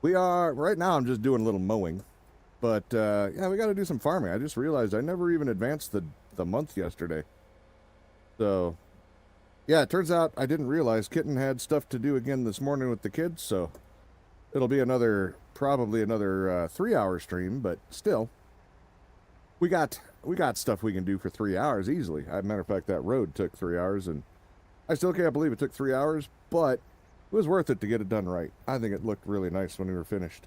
We are, right now I'm just doing a little mowing, but yeah, we got to do some farming. I just realized I never even advanced the month yesterday. So, yeah, it turns out I didn't realize Kitten had stuff to do again this morning with the kids, so it'll be probably another 3-hour stream, but still, we got stuff we can do for 3 hours easily. As a matter of fact, that road took 3 hours, and I still can't believe it took 3 hours, but it was worth it to get it done right. I think it looked really nice when we were finished.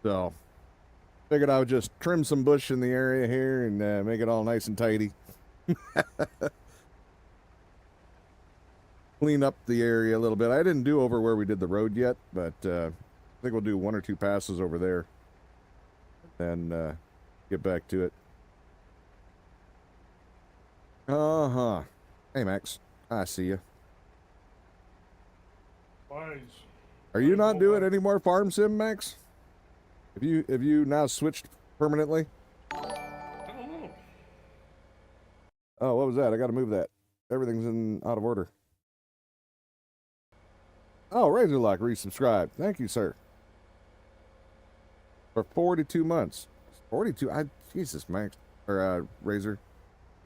So, figured I would just trim some bush in the area here and make it all nice and tidy. Clean up the area a little bit. I didn't do over where we did the road yet, but I think we'll do 1 or 2 passes over there. And get back to it. Uh-huh. Hey, Max. I see you. Are you not doing any more farm sim, Max? Have you now switched permanently? I don't know. Oh, what was that? I got to move that. Everything's out of order. Oh, Razorlock resubscribed. Thank you, sir. For 42 months. 42? Jesus, Max. Or, Razor.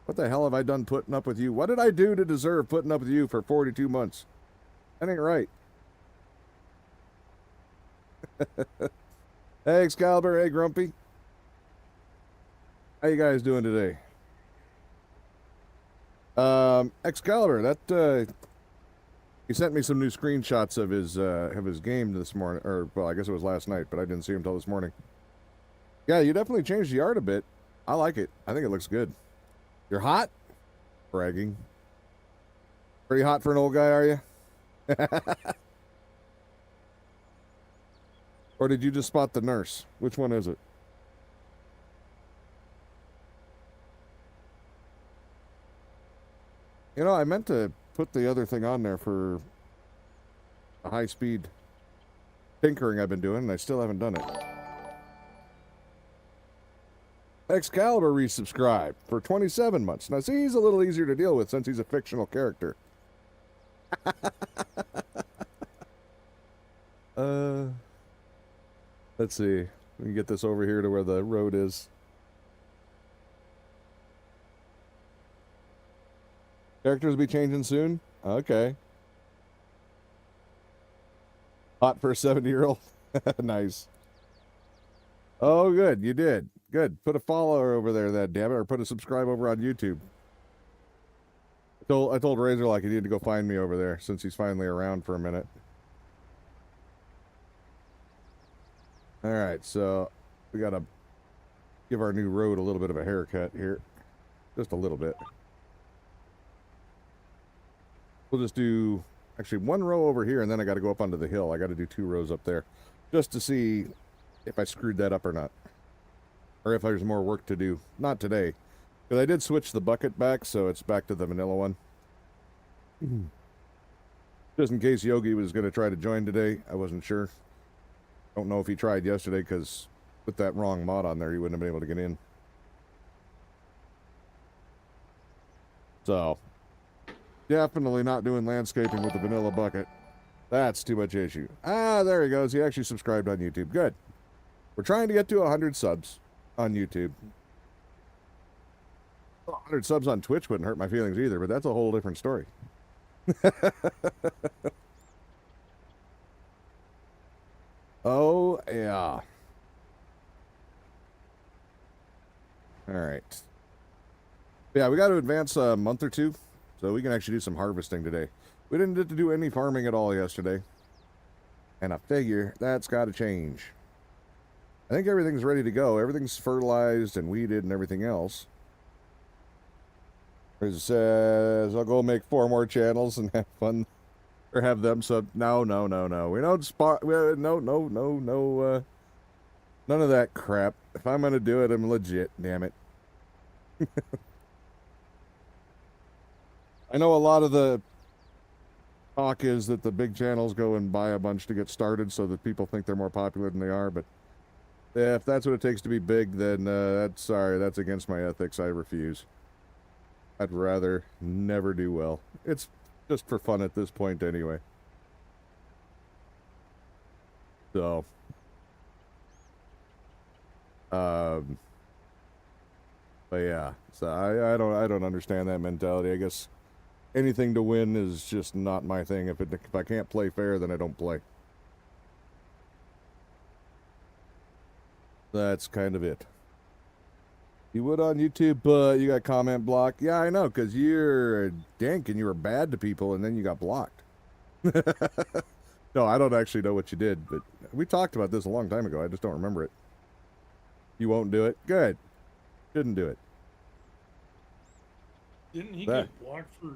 What the hell have I done putting up with you? What did I do to deserve putting up with you for 42 months? That ain't right. Hey, Excalibur. Hey, Grumpy. How you guys doing today? Excalibur, that, he sent me some new screenshots of his game this morning, or, well, I guess it was last night, but I didn't see him until this morning. Yeah, you definitely changed the art a bit. I like it. I think it looks good. You're hot? Bragging. Pretty hot for an old guy, are you? Or did you just spot the nurse? Which one is it? You know, I meant to put the other thing on there for a high-speed tinkering I've been doing, and I still haven't done it. Excalibur resubscribed for 27 months. Now, see, he's a little easier to deal with since he's a fictional character. Let's see. We can get this over here to where the road is. Characters will be changing soon? Okay. Hot for a 70-year-old? Nice. Oh, good. You did. Good. Put a follower over there, then, damn it, or put a subscribe over on YouTube. I told Razor like he needed to go find me over there since he's finally around for a minute. All right, so we got to give our new road a little bit of a haircut here. Just a little bit. We'll just do actually 1 row over here, and then I got to go up onto the hill. I got to do 2 rows up there just to see if I screwed that up or not. Or if there's more work to do. Not today. Because I did switch the bucket back, so it's back to the vanilla one. Just in case Yogi was going to try to join today. I wasn't sure. Don't know if he tried yesterday, because with that wrong mod on there, he wouldn't have been able to get in. So, definitely not doing landscaping with the vanilla bucket. That's too much issue. Ah, there he goes. He actually subscribed on YouTube. Good. We're trying to get to 100 subs on YouTube. 100 subs on Twitch wouldn't hurt my feelings either, but that's a whole different story. Oh, yeah. All right. Yeah, we got to advance a month or 2, so we can actually do some harvesting today. We didn't get to do any farming at all yesterday. And I figure that's got to change. I think everything's ready to go. Everything's fertilized and weeded and everything else. As it says, I'll go make 4 more channels and have fun. Or have them sub. No. We don't spot. No. None of that crap. If I'm going to do it, I'm legit. Damn it. I know a lot of the talk is that the big channels go and buy a bunch to get started so that people think they're more popular than they are, but if that's what it takes to be big, then that's against my ethics. I refuse. I'd rather never do well. It's just for fun at this point anyway. So, but yeah, so I don't understand that mentality. I guess anything to win is just not my thing. If I can't play fair, then I don't play. That's kind of it. You would on YouTube, but you got comment block. Yeah, I know, because you're a dink and you were bad to people, and then you got blocked. No, I don't actually know what you did, but we talked about this a long time ago. I just don't remember it. You won't do it? Good. Shouldn't do it. Didn't he That- get blocked for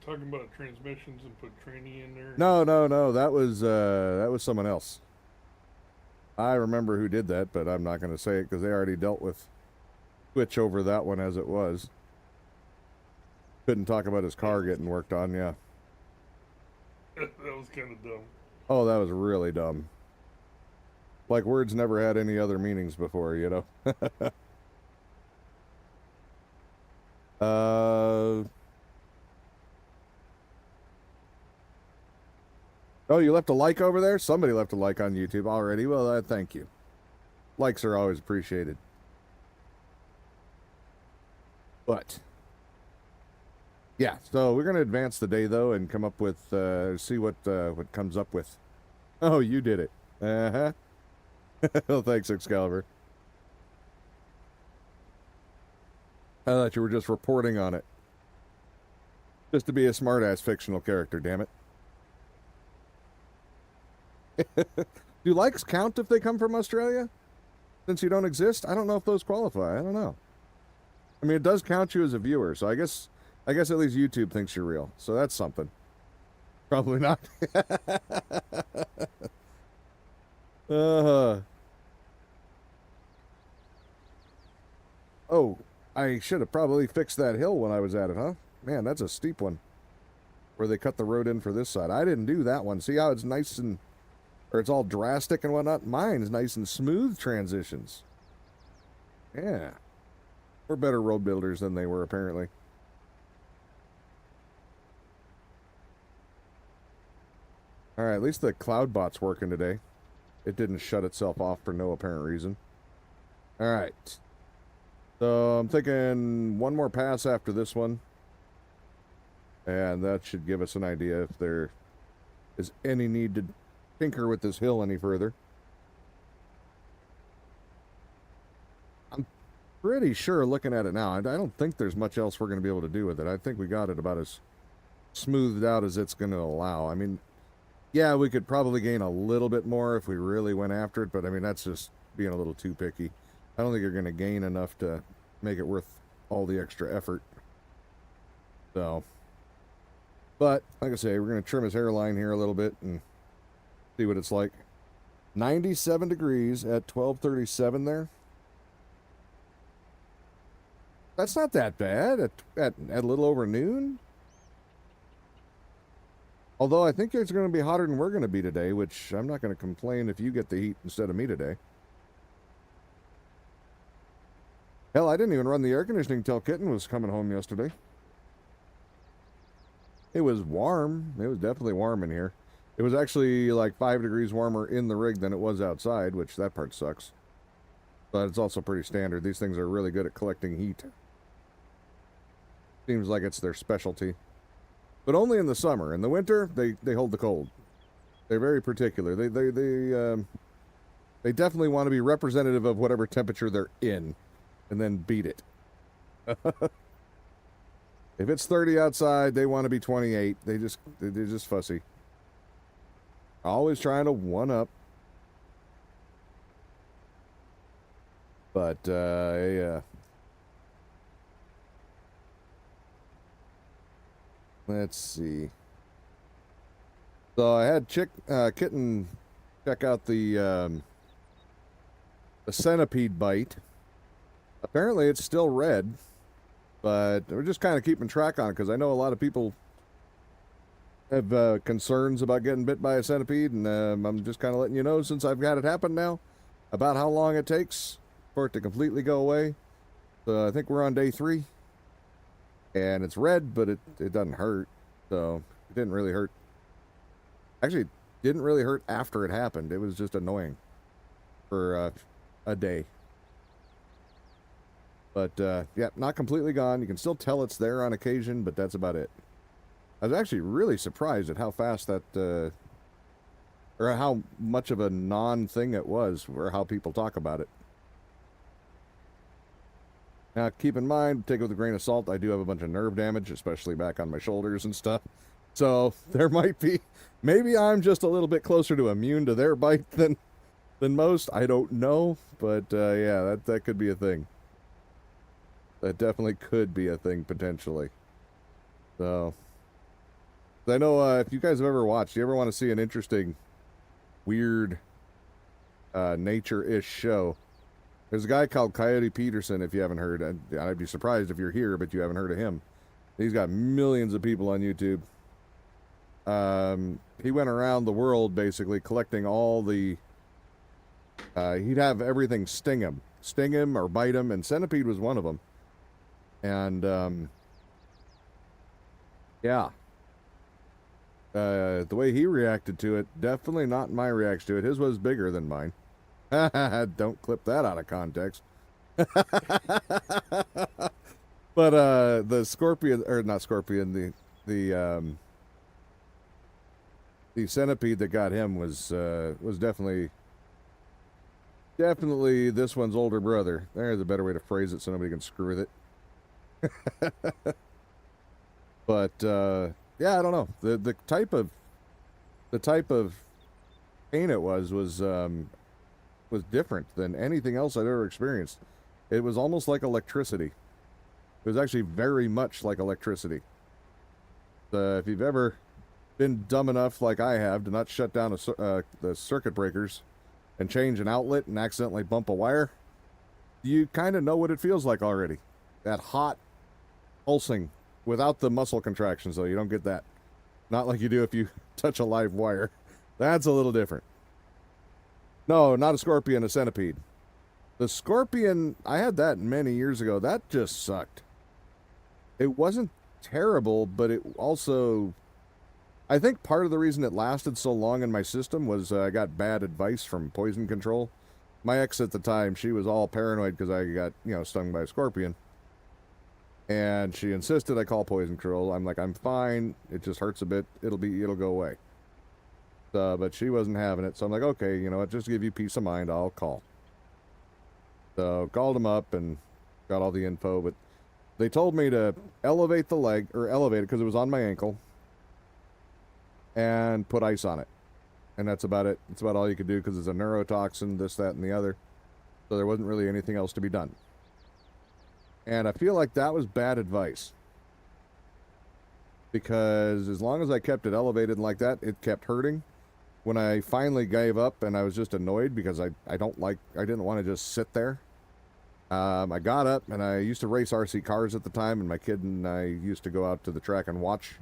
talking about transmissions and put training in there? No. That was someone else. I remember who did that, but I'm not going to say it because they already dealt with Twitch over that one as it was. Couldn't talk about his car getting worked on, yeah. That was kind of dumb. Oh, that was really dumb. Like words never had any other meanings before, you know? Oh, you left a like over there? Somebody left a like on YouTube already. Well, thank you. Likes are always appreciated. But, yeah, so we're going to advance the day, though, and come up with, see what comes up with. Oh, you did it. Uh-huh. Well, thanks, Excalibur. I thought you were just reporting on it. Just to be a smart-ass fictional character, damn it. Do likes count if they come from Australia? Since you don't exist? I don't know if those qualify. I don't know. I mean, it does count you as a viewer, so I guess at least YouTube thinks you're real. So that's something. Probably not. Oh, I should have probably fixed that hill when I was at it, huh? Man, that's a steep one. Where they cut the road in for this side. I didn't do that one. See how it's nice and... or it's all drastic and whatnot? Mine's nice and smooth transitions. Yeah. We're better road builders than they were, apparently. Alright, at least the cloud bot's working today. It didn't shut itself off for no apparent reason. Alright. So, I'm thinking one more pass after this one. And that should give us an idea if there is any need to tinker with this hill any further. I'm pretty sure looking at it now, I don't think there's much else we're going to be able to do with it. I think we got it about as smoothed out as it's going to allow. I mean, yeah, we could probably gain a little bit more if we really went after it, but I mean, that's just being a little too picky. I don't think you're going to gain enough to make it worth all the extra effort. So, but like I say, we're going to trim his hairline here a little bit and see what it's like. 97 degrees at 12:37 there. That's not that bad at a little over noon. Although I think it's going to be hotter than we're going to be today, which I'm not going to complain if you get the heat instead of me today. Hell, I didn't even run the air conditioning till Kitten was coming home yesterday. It was warm. It was definitely warm in here. It was actually like 5 degrees warmer in the rig than it was outside, which that part sucks. But it's also pretty standard. These things are really good at collecting heat. Seems like it's their specialty. But only in the summer. In the winter, they hold the cold. They're very particular. They definitely want to be representative of whatever temperature they're in, and then beat it. If it's 30 outside, they want to be 28. They're just fussy. Always trying to one up. But yeah. Let's see. So I had Kitten check out the centipede bite. Apparently it's still red, but we're just kind of keeping track on it because I know a lot of people have concerns about getting bit by a centipede, and I'm just kind of letting you know, since I've had it happen now, about how long it takes for it to completely go away. So I think we're on day 3. And it's red, but it doesn't hurt. So it didn't really hurt. Actually, it Didn't really hurt after it happened. It was just annoying for a day. But yeah, not completely gone. You can still tell it's there on occasion, but that's about it. I was actually really surprised at how fast that, or how much of a non-thing it was, or how people talk about it. Now, keep in mind, take it with a grain of salt, I do have a bunch of nerve damage, especially back on my shoulders and stuff. So there might be, maybe I'm just a little bit closer to immune to their bite than most. I don't know, but yeah, that could be a thing. That definitely could be a thing potentially. So I know if you guys have ever watched, you ever want to see an interesting, weird, nature-ish show, there's a guy called Coyote Peterson, if you haven't heard. I'd be surprised if you're here, but you haven't heard of him. He's got millions of people on YouTube. He went around the world basically collecting all the, he'd have everything sting him or bite him, and centipede was one of them. And, yeah. The way he reacted to it, definitely not my reaction to it. His was bigger than mine. Don't clip that out of context. But the scorpion, or not scorpion, the centipede that got him was definitely this one's older brother. There's a better way to phrase it so nobody can screw with it. But yeah, I don't know. The type of pain it was different than anything else I'd ever experienced. It was almost like electricity. It was actually very much like electricity. If you've ever been dumb enough, like I have, to not shut down the circuit breakers and change an outlet and accidentally bump a wire, you kind of know what it feels like already. That hot pulsing without the muscle contractions, though. You don't get that. Not like you do if you touch a live wire. That's a little different. No, not a scorpion, a centipede. The scorpion, I had that many years ago. That just sucked. It wasn't terrible, but it also, I think part of the reason it lasted so long in my system was I got bad advice from poison control. My ex at the time, she was all paranoid because I got, stung by a scorpion. And she insisted I call poison control. I'm like, I'm fine. It just hurts a bit. It'll go away. But she wasn't having it. So I'm like, okay, you know what? Just to give you peace of mind, I'll call. So called them up and got all the info. But they told me to elevate the leg, or elevate it because it was on my ankle, and put ice on it. And that's about it. It's about all you could do because it's a neurotoxin, this, that, and the other. So there wasn't really anything else to be done. And I feel like that was bad advice. Because as long as I kept it elevated like that, it kept hurting. When I finally gave up and I was just annoyed because I didn't want to just sit there. I got up, and I used to race RC cars at the time, and my kid and I used to go out to the track and watch.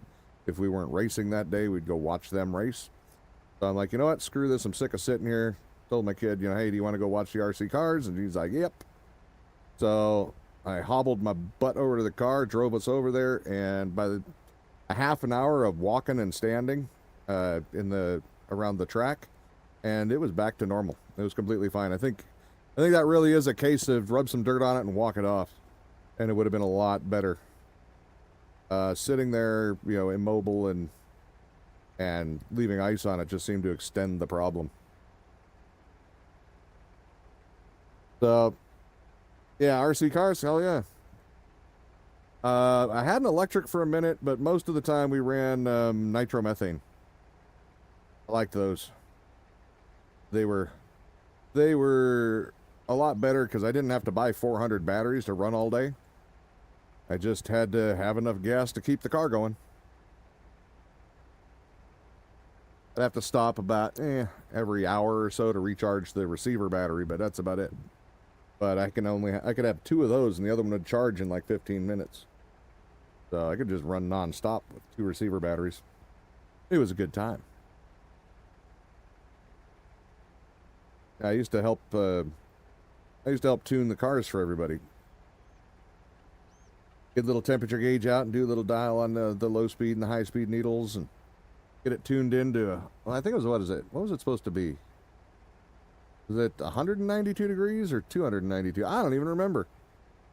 If we weren't racing that day, we'd go watch them race. So I'm like, you know what? Screw this. I'm sick of sitting here. Told my kid, hey, do you want to go watch the RC cars? And he's like, yep. So I hobbled my butt over to the car, drove us over there, and by a half an hour of walking and standing around the track, and it was back to normal. It was completely fine. I think that really is a case of rub some dirt on it and walk it off, and it would have been a lot better. Sitting there, immobile and leaving ice on it just seemed to extend the problem. So, yeah, RC cars, hell yeah. I had an electric for a minute, but most of the time we ran nitromethane. I liked those. They were a lot better because I didn't have to buy 400 batteries to run all day. I just had to have enough gas to keep the car going. I'd have to stop about every hour or so to recharge the receiver battery, but that's about it. But I could have 2 of those, and the other one would charge in like 15 minutes. So I could just run non-stop with 2 receiver batteries. It was a good time. I used to help tune the cars for everybody. Get a little temperature gauge out and do a little dial on the low speed and the high speed needles, and get it tuned into, well, I think it was, what was it supposed to be? Was it 192 degrees or 292? I don't even remember.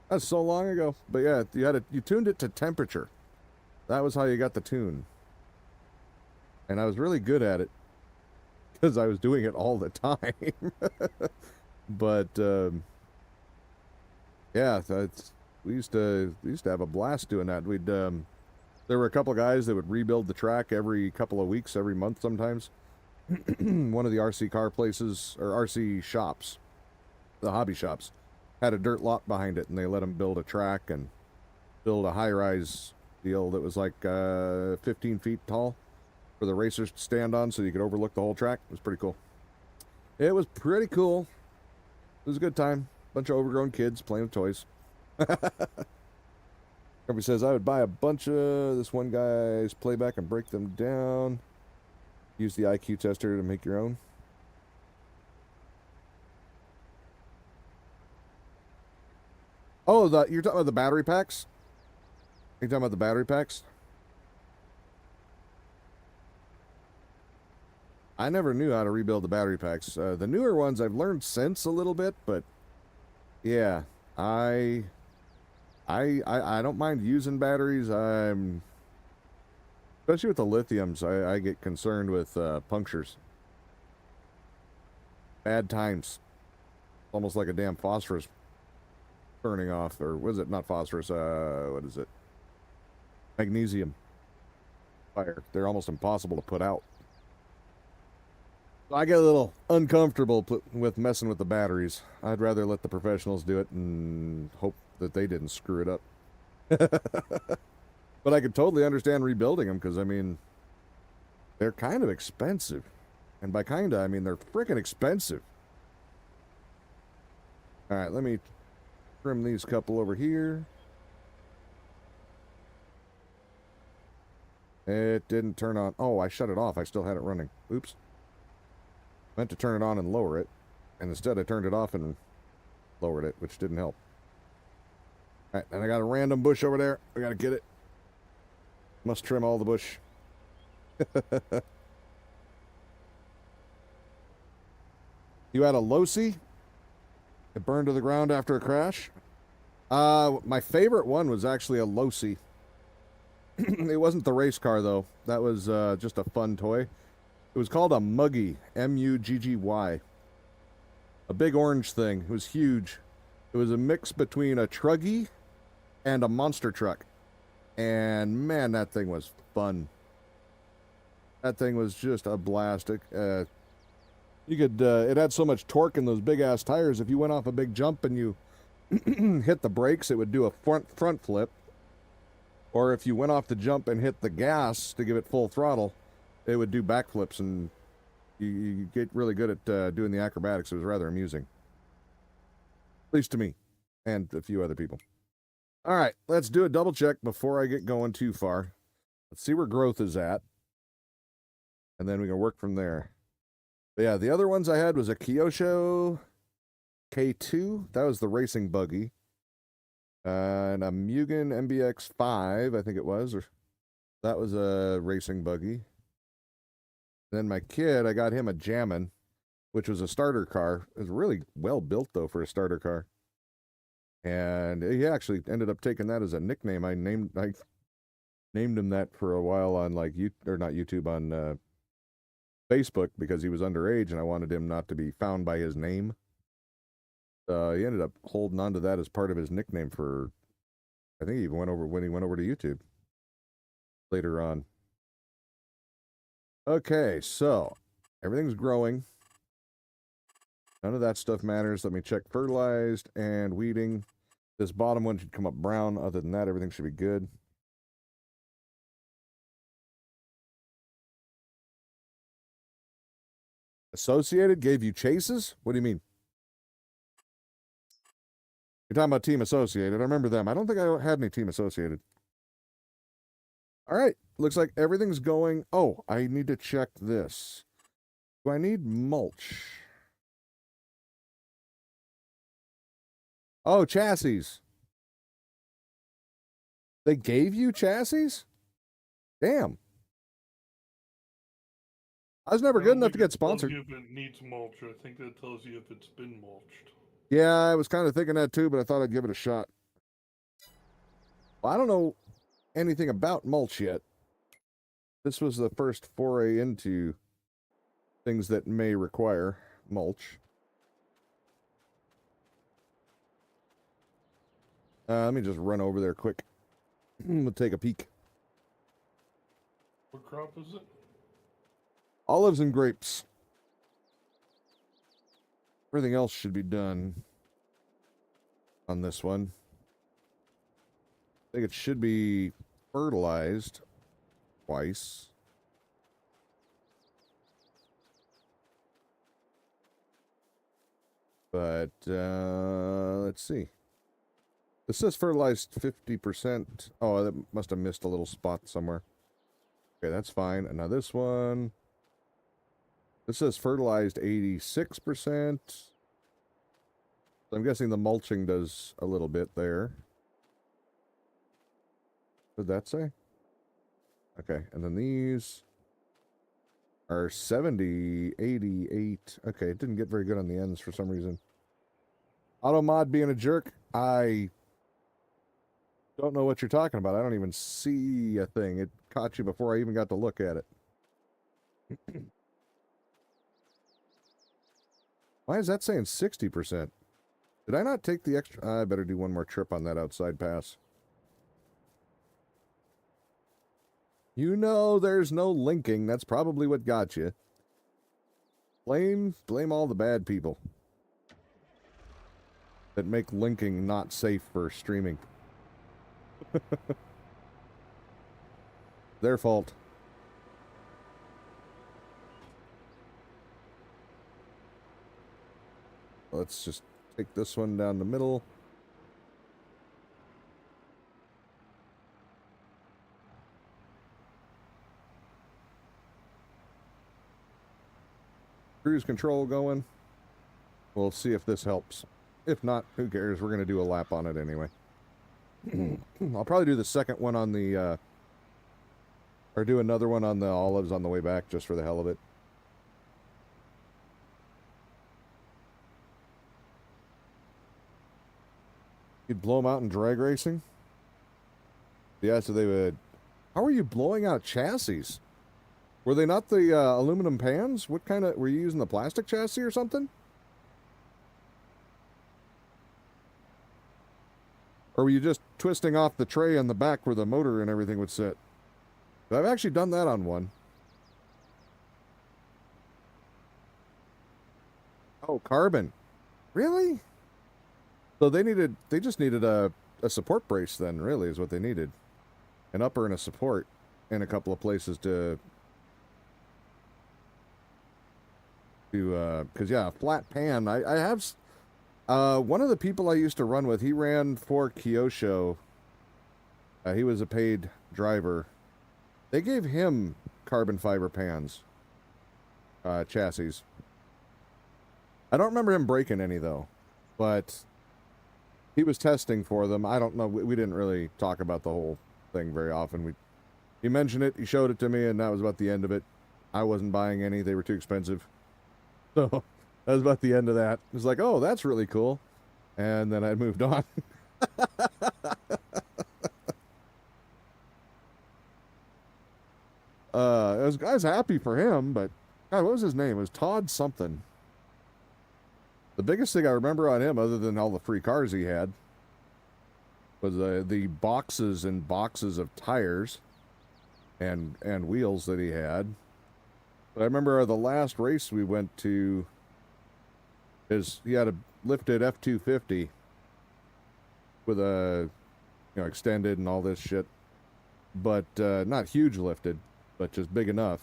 That's so long ago. But yeah, you tuned it to temperature. That was how you got the tune. And I was really good at it because I was doing it all the time. But yeah, we used to have a blast doing that. There were a couple guys that would rebuild the track every couple of weeks, every month sometimes. One of the RC car places, or RC shops, the hobby shops, had a dirt lot behind it, and they let them build a track and build a high-rise deal that was like 15 feet tall for the racers to stand on so you could overlook the whole track. It was pretty cool. It was pretty cool. It was a good time. Bunch of overgrown kids playing with toys. Everybody says, I would buy a bunch of this one guy's playback and break them down. Use the IQ tester to make your own. Oh, you're talking about the battery packs? You're talking about the battery packs? I never knew how to rebuild the battery packs. The newer ones I've learned since a little bit, but yeah, I don't mind using batteries. Especially with the lithiums, I get concerned with punctures. Bad times. Almost like a damn phosphorus burning off, or was it not phosphorus? What is it? Magnesium fire. They're almost impossible to put out. So I get a little uncomfortable with messing with the batteries. I'd rather let the professionals do it and hope that they didn't screw it up. But I could totally understand rebuilding them because, I mean, they're kind of expensive. And by kinda, I mean they're freaking expensive. All right, let me trim these couple over here. It didn't turn on. Oh, I shut it off. I still had it running. Oops. Meant to turn it on and lower it. And instead I turned it off and lowered it, which didn't help. All right, and I got a random bush over there. I gotta get it. Must trim all the bush. You had a Losi? It burned to the ground after a crash? My favorite one was actually a Losi. It wasn't the race car, though. That was just a fun toy. It was called a Muggy. M-U-G-G-Y. A big orange thing. It was huge. It was a mix between a Truggy and a monster truck. And, man, that thing was fun. That thing was just a blast. It had so much torque in those big-ass tires. If you went off a big jump and you hit the brakes, it would do a front flip. Or if you went off the jump and hit the gas to give it full throttle, it would do backflips, and you get really good at doing the acrobatics. It was rather amusing. At least to me, and a few other people. All right, let's do a double check before I get going too far. Let's see where growth is at, and then we can work from there. But yeah, the other ones I had was a Kyosho K2. That was the racing buggy. And a Mugen MBX5, I think it was. Or that was a racing buggy. Then my kid, I got him a Jammin', which was a starter car. It was really well built, though, for a starter car. And he actually ended up taking that as a nickname. I named him that for a while on, like, not YouTube, on Facebook, because he was underage, and I wanted him not to be found by his name. He ended up holding on to that as part of his nickname for, I think he even went over when he went over to YouTube later on. Okay, so everything's growing. None of that stuff matters. Let me check fertilized and weeding. This bottom one should come up brown. Other than that, everything should be good. Associated gave you chases? What do you mean? You're talking about Team Associated. I remember them. I don't think I had any Team Associated. All right. Looks like everything's going. Oh, I need to check this. Do I need mulch? Oh, chassis. They gave you chassis? Damn. I was never I good don't enough think to get it tells sponsored. you if it needs mulch. I think that tells you if it's been mulched. Yeah, I was kind of thinking that too, but I thought I'd give it a shot. Well, I don't know anything about mulch yet. This was the first foray into things that may require mulch. Let me just run over there quick. We'll take a peek. What crop is it? Olives and grapes. Everything else should be done on this one. I think it should be fertilized twice. But let's see. This says fertilized 50%. Oh, that must have missed a little spot somewhere. Okay, that's fine. And now this one. This says fertilized 86%. So I'm guessing the mulching does a little bit there. What did that say? Okay, and then these are 70, 88. Okay, it didn't get very good on the ends for some reason. Automod being a jerk, I don't know what you're talking about. I don't even see a thing. It caught you before I even got to look at it. Why is that saying 60%? Did I not take the extra? I better do one more trip on that outside pass. You know there's no linking. That's probably what got you. Blame all the bad people that make linking not safe for streaming. Their fault. Let's just take this one down the middle. Cruise control going. We'll see if this helps. If not, who cares? We're going to do a lap on it anyway. I'll probably do the second one on the, or do another one on the olives on the way back just for the hell of it. You'd blow them out in drag racing? Yeah, so they would... How are you blowing out chassis? Were they not the aluminum pans? What kind of... Were you using the plastic chassis or something? Or were you just twisting off the tray on the back where the motor and everything would sit? I've actually done that on one. Oh, carbon. Really? So they just needed a support brace then, really, is what they needed. An upper and a support in a couple of places because yeah, a flat pan. I have, one of the people I used to run with, he ran for Kyosho. He was a paid driver. They gave him carbon fiber pans, chassis. I don't remember him breaking any though, but he was testing for them. I don't know. We didn't really talk about the whole thing very often. He mentioned it, he showed it to me, and that was about the end of it. I wasn't buying any. They were too expensive. So that was about the end of that. It was like, oh, that's really cool. And then I moved on. I was happy for him, but God, what was his name? It was Todd something. The biggest thing I remember on him, other than all the free cars he had, was the boxes and boxes of tires and wheels that he had. But I remember the last race we went to, he had a lifted F-250 with a, extended and all this shit, but not huge lifted, but just big enough.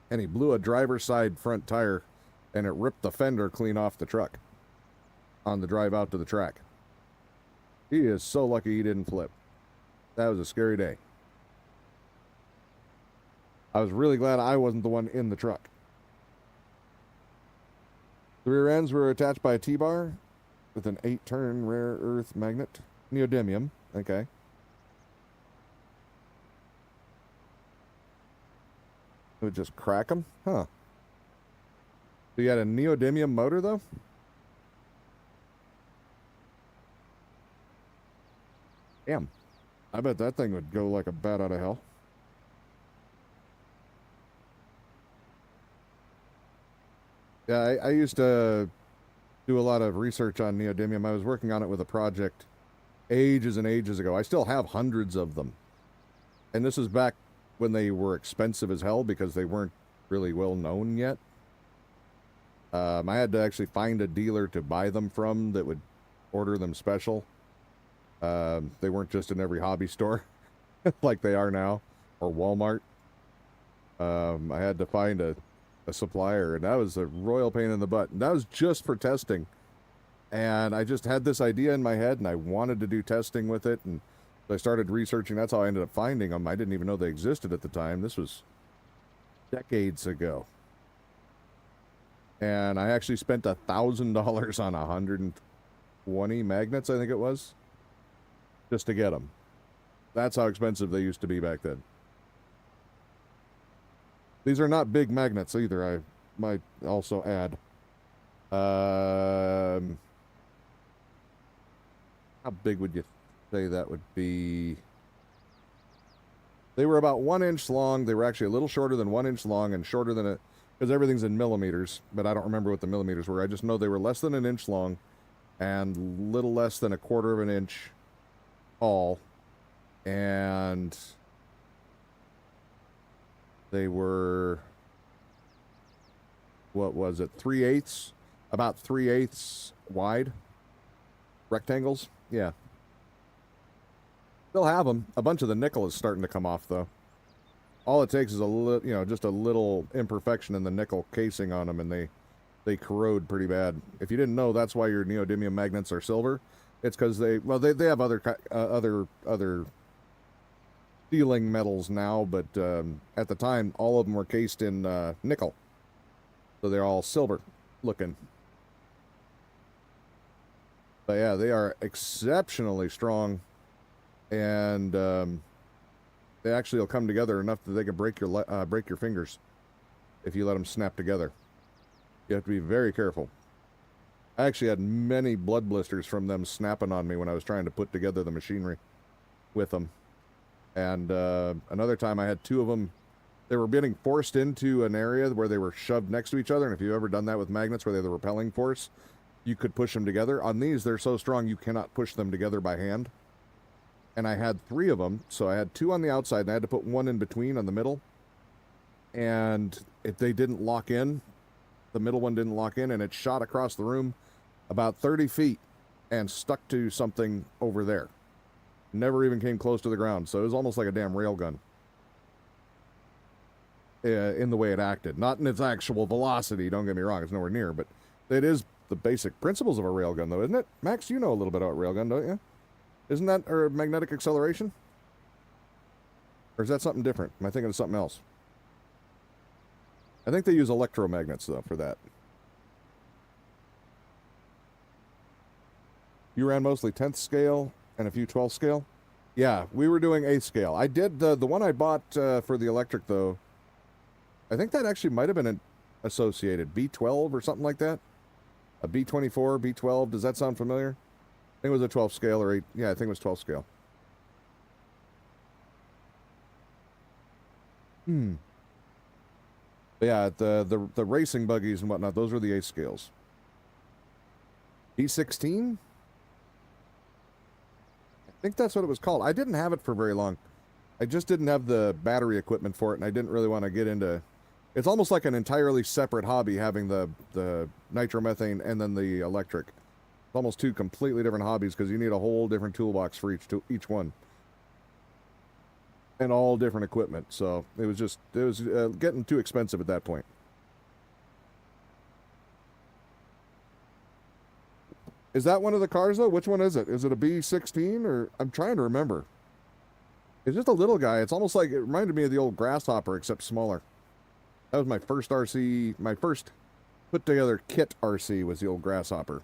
And he blew a driver's side front tire, and it ripped the fender clean off the truck on the drive out to the track. He is so lucky he didn't flip. That was a scary day. I was really glad I wasn't the one in the truck. The rear ends were attached by a T-bar with an 8-turn rare earth magnet. Neodymium. Okay. It would just crack them? Huh. So you had a neodymium motor, though? Damn. I bet that thing would go like a bat out of hell. Yeah, I used to do a lot of research on neodymium. I was working on it with a project ages and ages ago. I still have hundreds of them. And this is back when they were expensive as hell because they weren't really well known yet. I had to actually find a dealer to buy them from that would order them special. They weren't just in every hobby store like they are now, or Walmart. I had to find a supplier, and that was a royal pain in the butt. And that was just for testing. And I just had this idea in my head, and I wanted to do testing with it, and so I started researching. That's how I ended up finding them. I didn't even know they existed at the time. This was decades ago. And I actually spent $1,000 on 120 magnets, I think it was, just to get them. That's how expensive they used to be back then. These are not big magnets either, I might also add. How big would you say that would be? They were about 1 inch long. They were actually a little shorter than 1 inch long and shorter than a, because everything's in millimeters, but I don't remember what the millimeters were. I just know they were less than 1 inch long and little less than 1/4 of an inch tall. And they were, what was it, 3/8? About 3/8 wide. Rectangles? Yeah. Still have them. A bunch of the nickel is starting to come off, though. All it takes is a little, just a little imperfection in the nickel casing on them, and they corrode pretty bad. If you didn't know, that's why your neodymium magnets are silver. It's because they have other sealing metals now, but at the time, all of them were cased in nickel, so they're all silver looking. But yeah, they are exceptionally strong, and they actually will come together enough that they can break your fingers if you let them snap together. You have to be very careful. I actually had many blood blisters from them snapping on me when I was trying to put together the machinery with them. And another time I had 2 of them. They were getting forced into an area where they were shoved next to each other. And if you've ever done that with magnets where they have the repelling force, you could push them together. On these, they're so strong you cannot push them together by hand. And I had 3 of them, so I had 2 on the outside, and I had to put 1 in between on the middle. And if they didn't lock in, the middle one didn't lock in, and it shot across the room about 30 feet and stuck to something over there. Never even came close to the ground, so it was almost like a damn railgun. In the way it acted. Not in its actual velocity, don't get me wrong, it's nowhere near, but it is the basic principles of a railgun, though, isn't it? Max, you know a little bit about railgun, don't you? Isn't that or magnetic acceleration? Or is that something different? Am I thinking of something else? I think they use electromagnets, though, for that. You ran mostly 10th scale and a few 12th scale? Yeah, we were doing 8th scale. I did, the one I bought for the electric, though, I think that actually might have been an associated B12 or something like that. A B24, B12, does that sound familiar? I think it was a 12th scale or 8. Yeah, I think it was 12th scale. But yeah, the racing buggies and whatnot, those were the 8 scales. B16? I think that's what it was called. I didn't have it for very long. I just didn't have the battery equipment for it, and I didn't really want to get into... It's almost like an entirely separate hobby, having the nitromethane and then the electric. It's almost 2 completely different hobbies, because you need a whole different toolbox for each one. And all different equipment, so it was getting too expensive at that point. Is that one of the cars, though? Which one is it? Is it a B16, or... I'm trying to remember. It's just a little guy. It's almost like... It reminded me of the old Grasshopper, except smaller. That was my first RC... My first put-together kit RC was the old Grasshopper.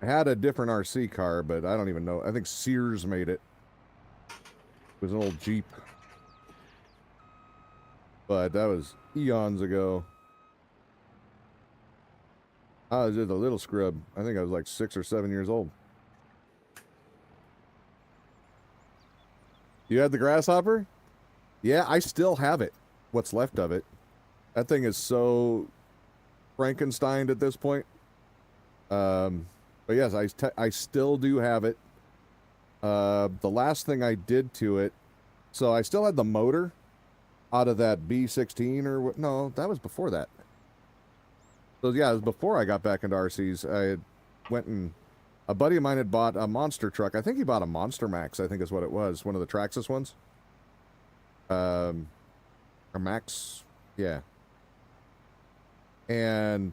I had a different RC car, but I don't even know. I think Sears made it. It was an old Jeep. But that was eons ago. I was just a little scrub. I think I was like 6 or 7 years old. You had the grasshopper? Yeah, I still have it. What's left of it. That thing is so Frankensteined at this point. But yes, I still do have it. The last thing I did to it, so I still had the motor out of that B16 or what? No, that was before that. So yeah, it was before I got back into RCs. I went and a buddy of mine had bought a monster truck. I think he bought a Monster Max, I think is what it was. One of the Traxxas ones. Or Max, yeah. And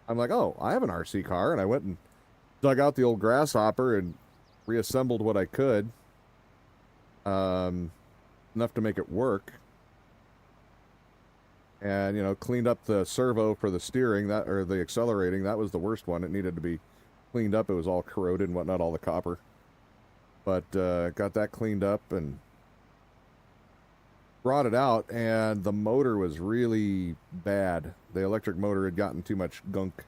I'm like, oh, I have an RC car. And I went and dug out the old grasshopper and reassembled what I could. Enough to make it work. And, you know, cleaned up the servo for the steering, that or the accelerating. That was the worst one. It needed to be cleaned up. It was all corroded and whatnot, all the copper. But got that cleaned up and brought it out, and the motor was really bad. The electric motor had gotten too much gunk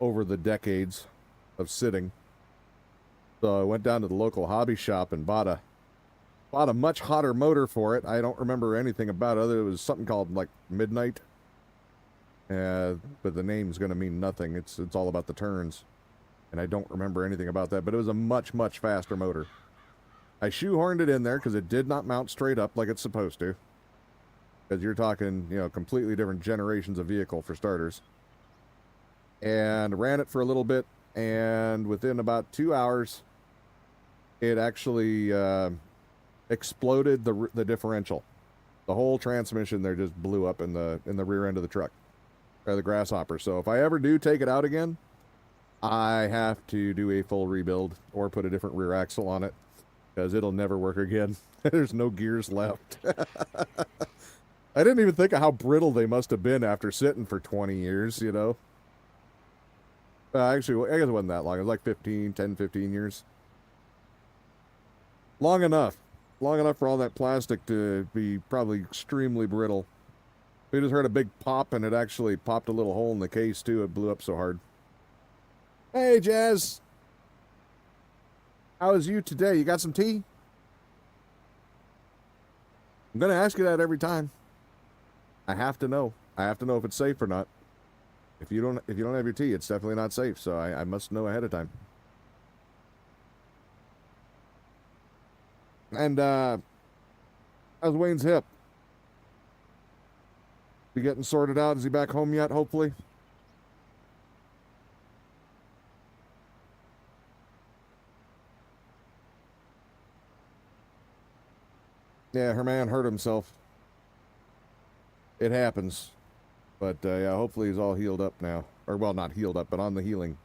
over the decades of sitting. So I went down to the local hobby shop and bought a much hotter motor for it. I don't remember anything about it. It was something called like Midnight. But the name's going to mean nothing. It's all about the turns. And I don't remember anything about that. But it was a much, much faster motor. I shoehorned it in there because it did not mount straight up like it's supposed to. Because you're talking, you know, completely different generations of vehicle for starters. And ran it for a little bit. And within about 2 hours, it actually exploded the differential. The whole transmission there just blew up in the rear end of the truck, or the grasshopper. So if I ever do take it out again, I have to do a full rebuild or put a different rear axle on it, because it'll never work again. There's no gears left. I didn't even think of how brittle they must have been after sitting for 20 years, you know. Actually, I guess it wasn't that long. It was like 10, 15 years. Long enough. Long enough for all that plastic to be probably extremely brittle. We just heard a big pop, and it actually popped a little hole in the case, too. It blew up so hard. Hey, Jazz. How is you today? You got some tea? I'm going to ask you that every time. I have to know. I have to know if it's safe or not. If you don't have your tea, it's definitely not safe, so I must know ahead of time. And how's Wayne's hip? He getting sorted out? Is he back home yet, hopefully? Yeah, her man hurt himself. It happens. But yeah, hopefully he's all healed up now. Or, well, not healed up, but on the healing.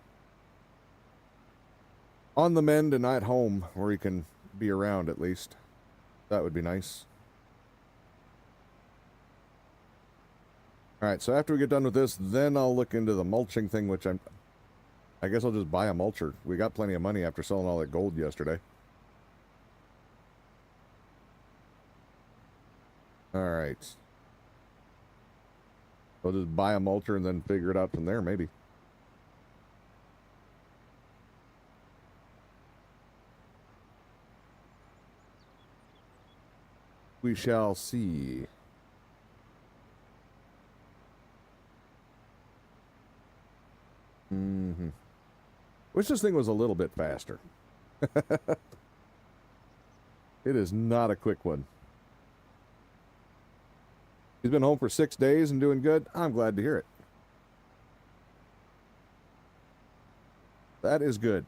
On the mend and not home, where he can be around at least. That would be nice. Alright, so after we get done with this, then I'll look into the mulching thing, which I guess I'll just buy a mulcher. We got plenty of money after selling all that gold yesterday. Alright. I'll just buy a mulcher and then figure it out from there, maybe. We shall see. Wish this thing was a little bit faster. It is not a quick one. He's been home for 6 days and doing good. I'm glad to hear it. That is good.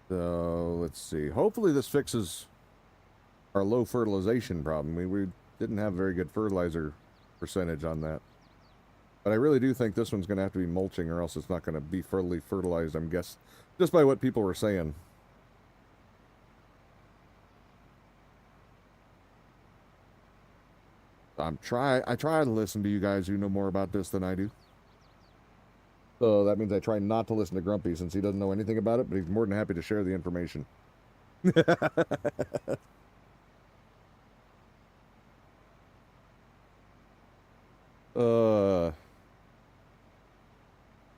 So, let's see. Hopefully this fixes our low fertilization problem. We didn't have very good fertilizer percentage on that. But I really do think this one's going to have to be mulching, or else it's not going to be fully fertilized, I'm guessing. Just by what people were saying. I try to listen to you guys who know more about this than I do. So that means I try not to listen to Grumpy, since he doesn't know anything about it, but he's more than happy to share the information. I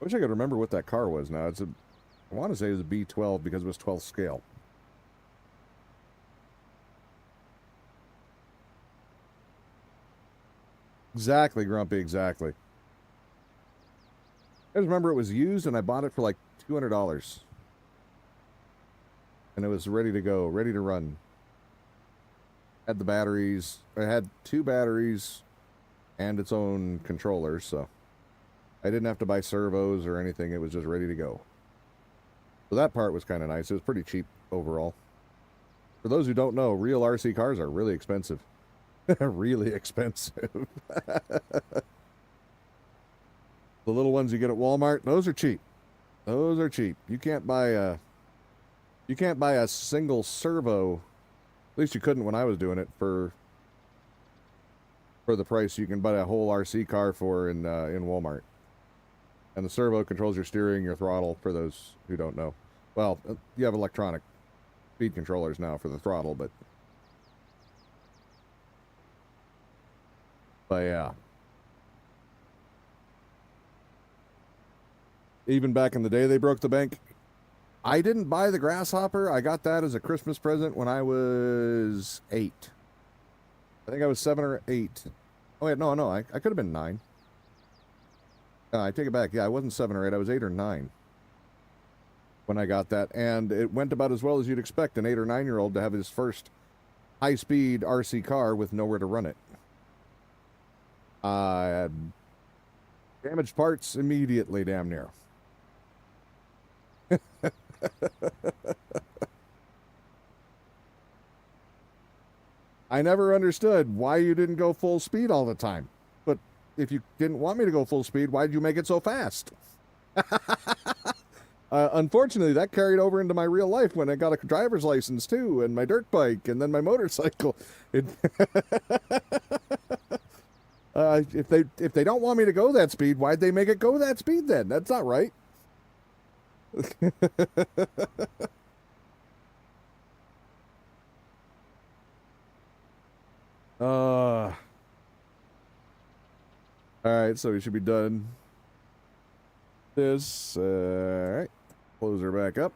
wish I could remember what that car was now. I want to say it was a B12 because it was 12th scale. Exactly, Grumpy, exactly. I just remember it was used and I bought it for like $200. And it was ready to go, ready to run. Had the batteries. I had 2 batteries and its own controller, so I didn't have to buy servos or anything. It was just ready to go. So that part was kind of nice. It was pretty cheap overall. For those who don't know, real RC cars are really expensive. Really expensive. The little ones you get at Walmart, those are cheap. Those are cheap. You can't buy a single servo. At least you couldn't when I was doing it for the price you can buy a whole RC car for in Walmart. And the servo controls your steering, your throttle, for those who don't know. Well, you have electronic speed controllers now for the throttle, but yeah. Even back in the day, they broke the bank. I didn't buy the Grasshopper. I got that as a Christmas present when I was 8. I think I was 7 or 8. Oh, wait, no, I could have been 9. I take it back. Yeah, I wasn't 7 or 8. I was 8 or 9 when I got that. And it went about as well as you'd expect an 8 or 9-year-old to have his first high-speed RC car with nowhere to run it. I had damaged parts immediately, damn near. I never understood why you didn't go full speed all the time. But if you didn't want me to go full speed, why did you make it so fast? Unfortunately, that carried over into my real life when I got a driver's license too, and my dirt bike, and then my motorcycle. If they don't want me to go that speed, why'd they make it go that speed then? That's not right. All right, so we should be done. This, all right. Close her back up.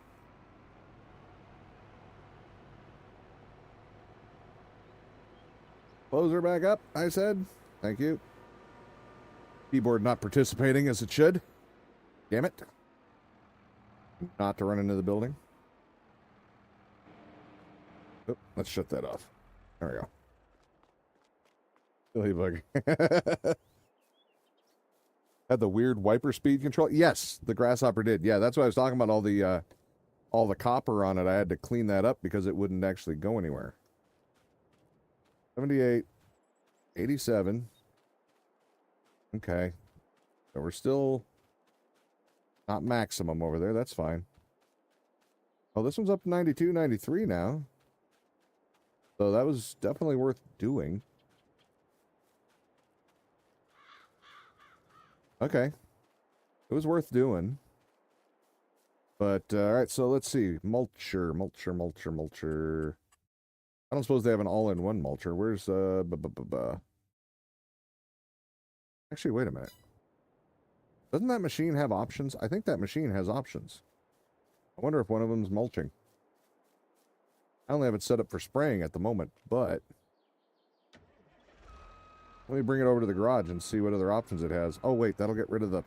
Close her back up, I said. Thank you. Keyboard not participating as it should. Damn it. Not to run into the building. Oh, let's shut that off. There we go. Silly bug. Had the weird wiper speed control. Yes, the Grasshopper did. Yeah, that's what I was talking about. All the copper on it. I had to clean that up because it wouldn't actually go anywhere. 78, 87. Okay, so we're still not maximum over there. That's fine. Oh, this one's up to 92, 93 now. So that was definitely worth doing. Okay. It was worth doing. But, all right, so let's see. Mulcher. I don't suppose they have an all-in-one mulcher. Where's, Actually, wait a minute. Doesn't that machine have options? I think that machine has options. I wonder if one of them's mulching. I only have it set up for spraying at the moment, but let me bring it over to the garage and see what other options it has. Oh, wait, that'll get rid of the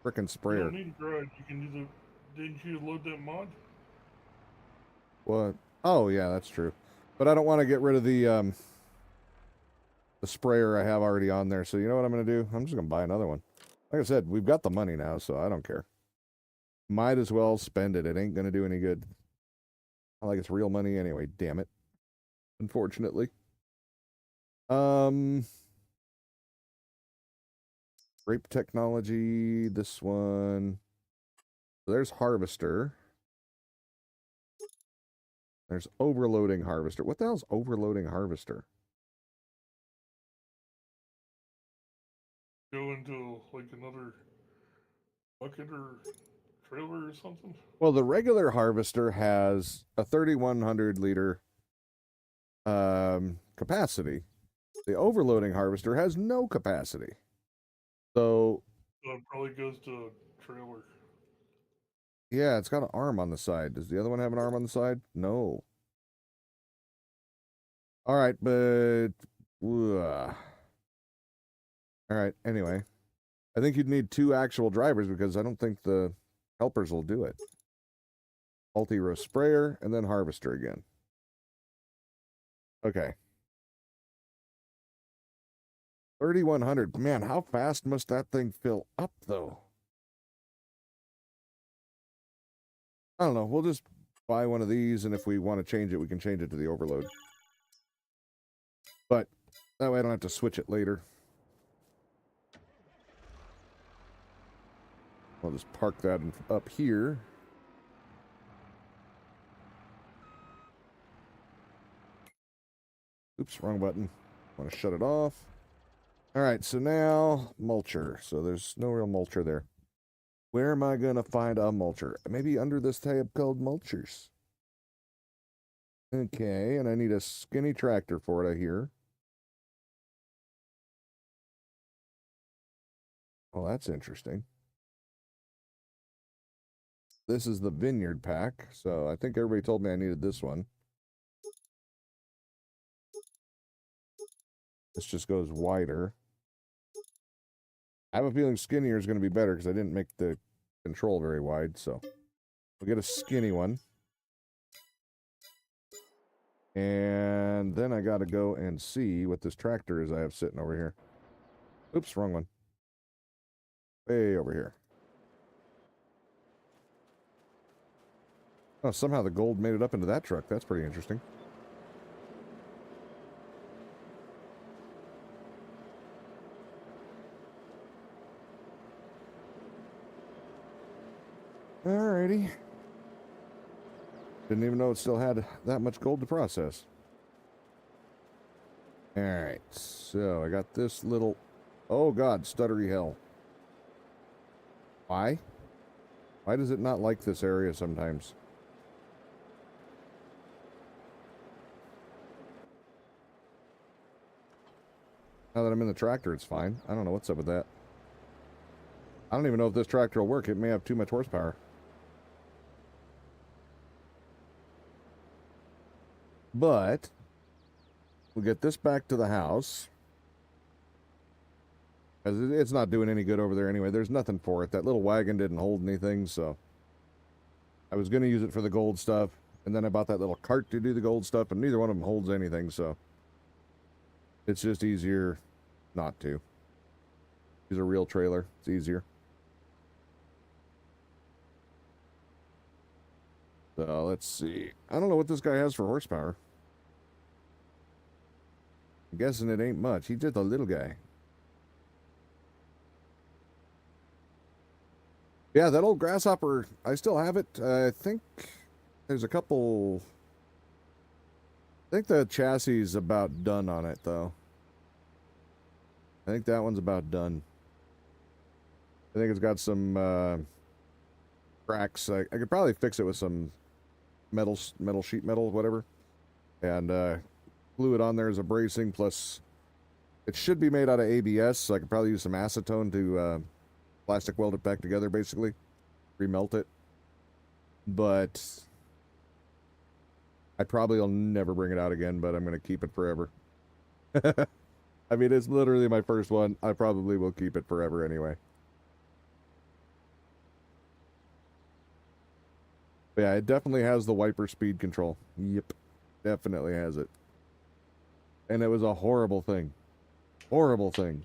frickin' sprayer. You don't need a garage. You can do didn't you load that mod? What? Oh, yeah, that's true. But I don't want to get rid of the sprayer I have already on there. So you know what I'm going to do? I'm just going to buy another one. Like I said, we've got the money now, so I don't care. Might as well spend it. It ain't going to do any good. Not like it's real money anyway, damn it. Unfortunately. Grape technology, this one. So there's harvester. There's overloading harvester. What the hell's overloading harvester? Go into like another bucket or trailer or something? Well, the regular harvester has a 3,100 liter capacity. The overloading harvester has no capacity. So, So it probably goes to trailer. yeah, it's got an arm on the side. Does the other one have an arm on the side? No. All right, but all right, anyway. I think you'd need 2 actual drivers because I don't think the helpers will do it. Multi-row sprayer and then harvester again. Okay. 3,100. Man, how fast must that thing fill up, though? I don't know. We'll just buy one of these, and if we want to change it, we can change it to the overload. But that way I don't have to switch it later. I'll just park that up here. Oops, wrong button. Want to shut it off. All right, so now mulcher. So there's no real mulcher there. Where am I going to find a mulcher? Maybe under this tab called mulchers. Okay, and I need a skinny tractor for it, I hear. Well, that's interesting. This is the vineyard pack, so I think everybody told me I needed this one. This just goes wider. I have a feeling skinnier is going to be better because I didn't make the control very wide, so we'll get a skinny one. And then I got to go and see what this tractor is I have sitting over here. Oops, wrong one. Way over here. Oh, somehow the gold made it up into that truck. That's pretty interesting. Alrighty. Didn't even know it still had that much gold to process. Alright, so I got this little... Oh god, stuttery hell. Why? Why does it not like this area sometimes? Now that I'm in the tractor, it's fine. I don't know what's up with that. I don't even know if this tractor will work. It may have too much horsepower. But we'll get this back to the house. Because it's not doing any good over there anyway. There's nothing for it. That little wagon didn't hold anything, so... I was going to use it for the gold stuff. And then I bought that little cart to do the gold stuff, and neither one of them holds anything, so... It's just easier not to. Use a real trailer. It's easier. So, let's see. I don't know what this guy has for horsepower. I'm guessing it ain't much. He's just a little guy. Yeah, that old grasshopper, I still have it. I think there's a couple... I think the chassis is about done on it, though. I think that one's about done. I think it's got some cracks. I could probably fix it with some metal sheet metal, whatever. And glue it on there as a bracing, plus it should be made out of ABS, so I could probably use some acetone to plastic weld it back together, basically. Remelt it. But I probably will never bring it out again, but I'm going to keep it forever. I mean, it's literally my first one. I probably will keep it forever anyway. But yeah, it definitely has the wiper speed control. Yep. Definitely has it. And it was a horrible thing. Horrible thing.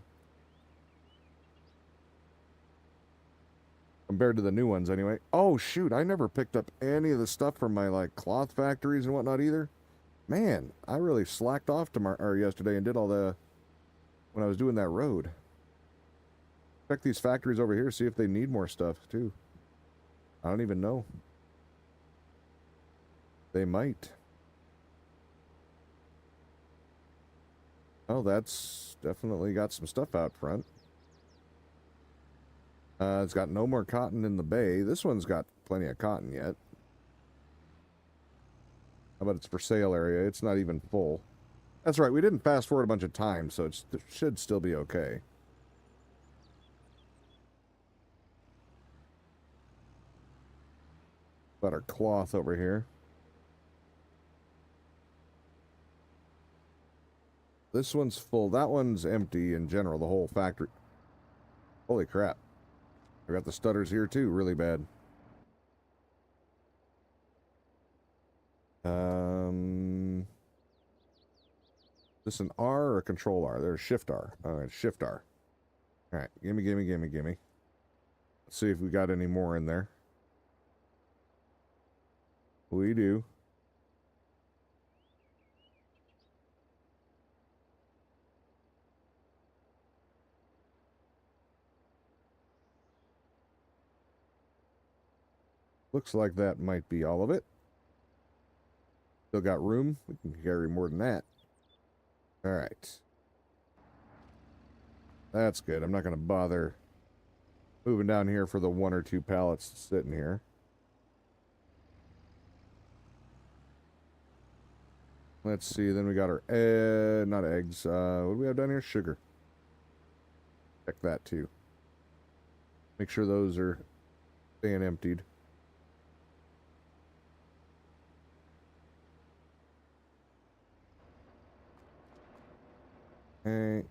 Compared to the new ones, anyway. Oh, shoot. I never picked up any of the stuff from my, like, cloth factories and whatnot, either. Man, I really slacked off yesterday and did all the... when I was doing that road. Check these factories over here, see if they need more stuff, too. I don't even know. They might. Oh, that's definitely got some stuff out front. It's got no more cotton in the bay. This one's got plenty of cotton yet. How about its for sale area? It's not even full. That's right, we didn't fast forward a bunch of times, so it should still be okay. Got our cloth over here. This one's full. That one's empty in general, the whole factory. Holy crap. I got the stutters here too, really bad. This an R or a control R? There's shift R. Alright, shift R. Alright, gimme, gimme, gimme, gimme. Let's see if we got any more in there. We do. Looks like that might be all of it. Still got room. We can carry more than that. All right. That's good. I'm not going to bother moving down here for the 1 or 2 pallets sitting here. Let's see. Then we got our not eggs. What do we have down here? Sugar. Check that too. Make sure those are staying emptied. Hey.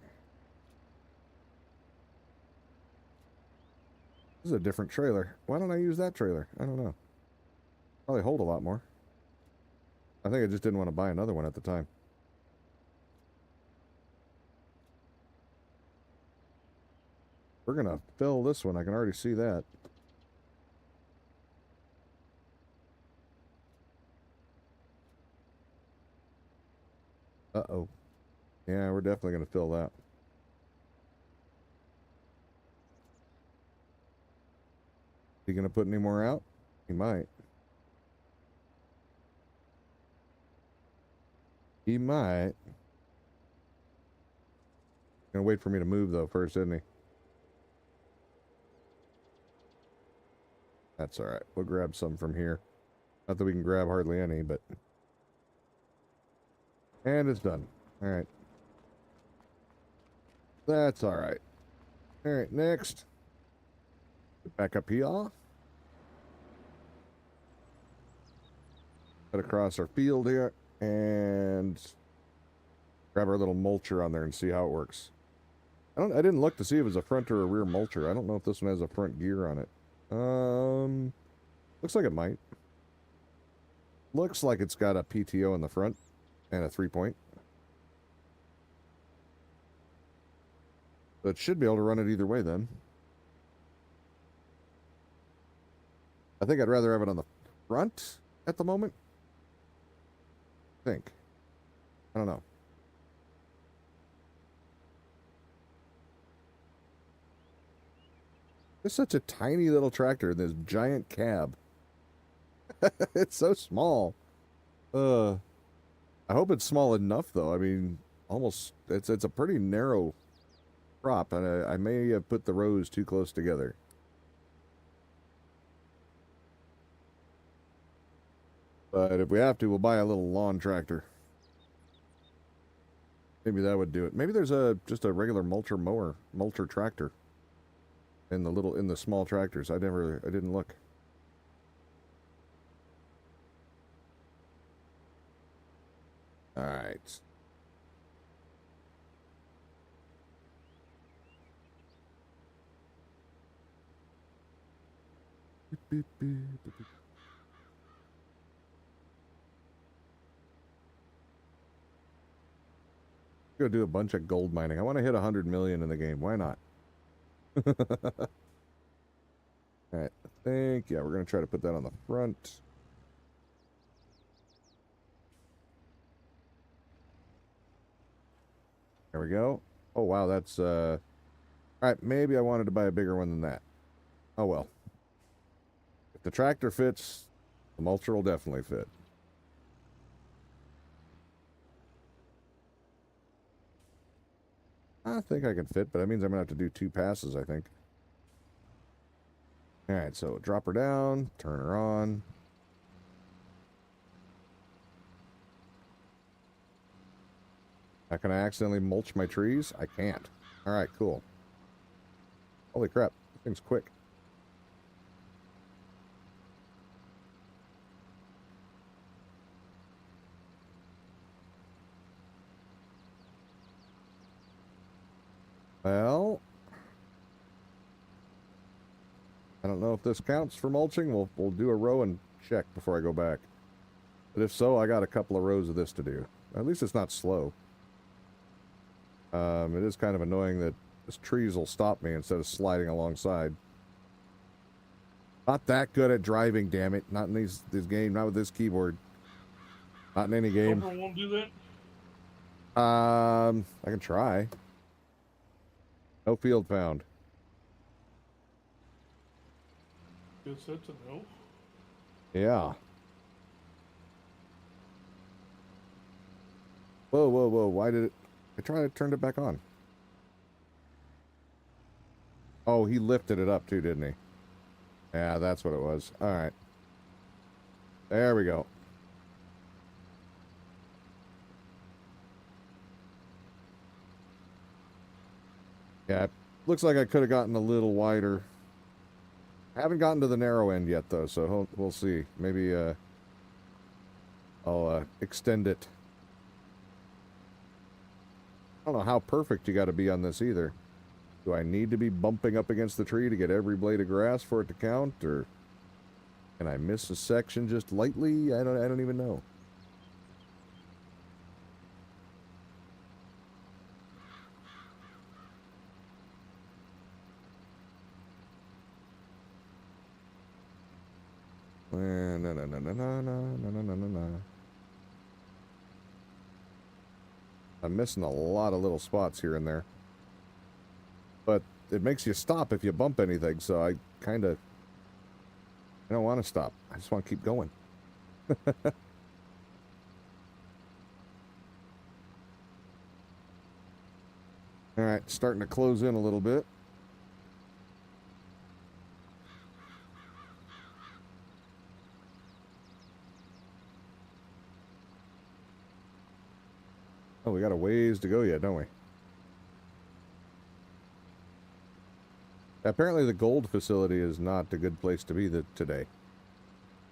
This is a different trailer. Why don't I use that trailer? I don't know. Probably hold a lot more. I think I just didn't want to buy another one at the time. We're going to fill this one. I can already see that. Uh-oh. Yeah, we're definitely going to fill that. He going to put any more out? He might. He might. Gonna wait for me to move though first, isn't he? That's all right. We'll grab some from here. Not that we can grab hardly any, but... And it's done. All right. That's all right. All right, next. Back up here. Cut across our field here and grab our little mulcher on there and see how it works. I didn't look to see if it was a front or a rear mulcher. I don't know if this one has a front gear on it. Looks like it might. Looks like it's got a PTO in the front and a 3-point. But it should be able to run it either way then. I think I'd rather have it on the front at the moment. I think. I don't know. It's such a tiny little tractor in this giant cab. It's so small. I hope it's small enough though. I mean, almost it's a pretty narrow prop, and I may have put the rows too close together. But if we have to, we'll buy a little lawn tractor. Maybe that would do it. Maybe there's just a regular mulcher tractor in the small tractors. I didn't look. All right. Go do a bunch of gold mining. I want to hit 100 million in the game. Why not? All right. I think, yeah, we're going to try to put that on the front. There we go. Oh, wow, that's, all right, maybe I wanted to buy a bigger one than that. Oh, well. If the tractor fits, the mulcher will definitely fit. I think I can fit, but that means I'm going to have to do 2 passes, I think. All right, so drop her down, turn her on. How can I accidentally mulch my trees? I can't. All right, cool. Holy crap, this thing's quick. Well, I don't know if this counts for mulching. We'll do a row and check before I go back. But if so, I got a couple of rows of this to do. At least it's not slow. It is kind of annoying that this trees will stop me instead of sliding alongside. Not that good at driving, damn it. Not in this game, not with this keyboard. Not in any game. Silver won't do that? I can try. No field found. Guess that's a no. Yeah. Whoa, whoa, whoa. Why did it... I tried to turn it back on. Oh, he lifted it up too, didn't he? Yeah, that's what it was. All right. There we go. Yeah, it looks like I could have gotten a little wider. I haven't gotten to the narrow end yet, though, so we'll see. Maybe I'll extend it. I don't know how perfect you got to be on this either. Do I need to be bumping up against the tree to get every blade of grass for it to count, or can I miss a section just lightly? I don't even know. I'm missing a lot of little spots here and there. But it makes you stop if you bump anything, so I don't want to stop. I just want to keep going. Alright, starting to close in a little bit. Oh, we got a ways to go yet, don't we? Apparently the gold facility is not a good place to be today.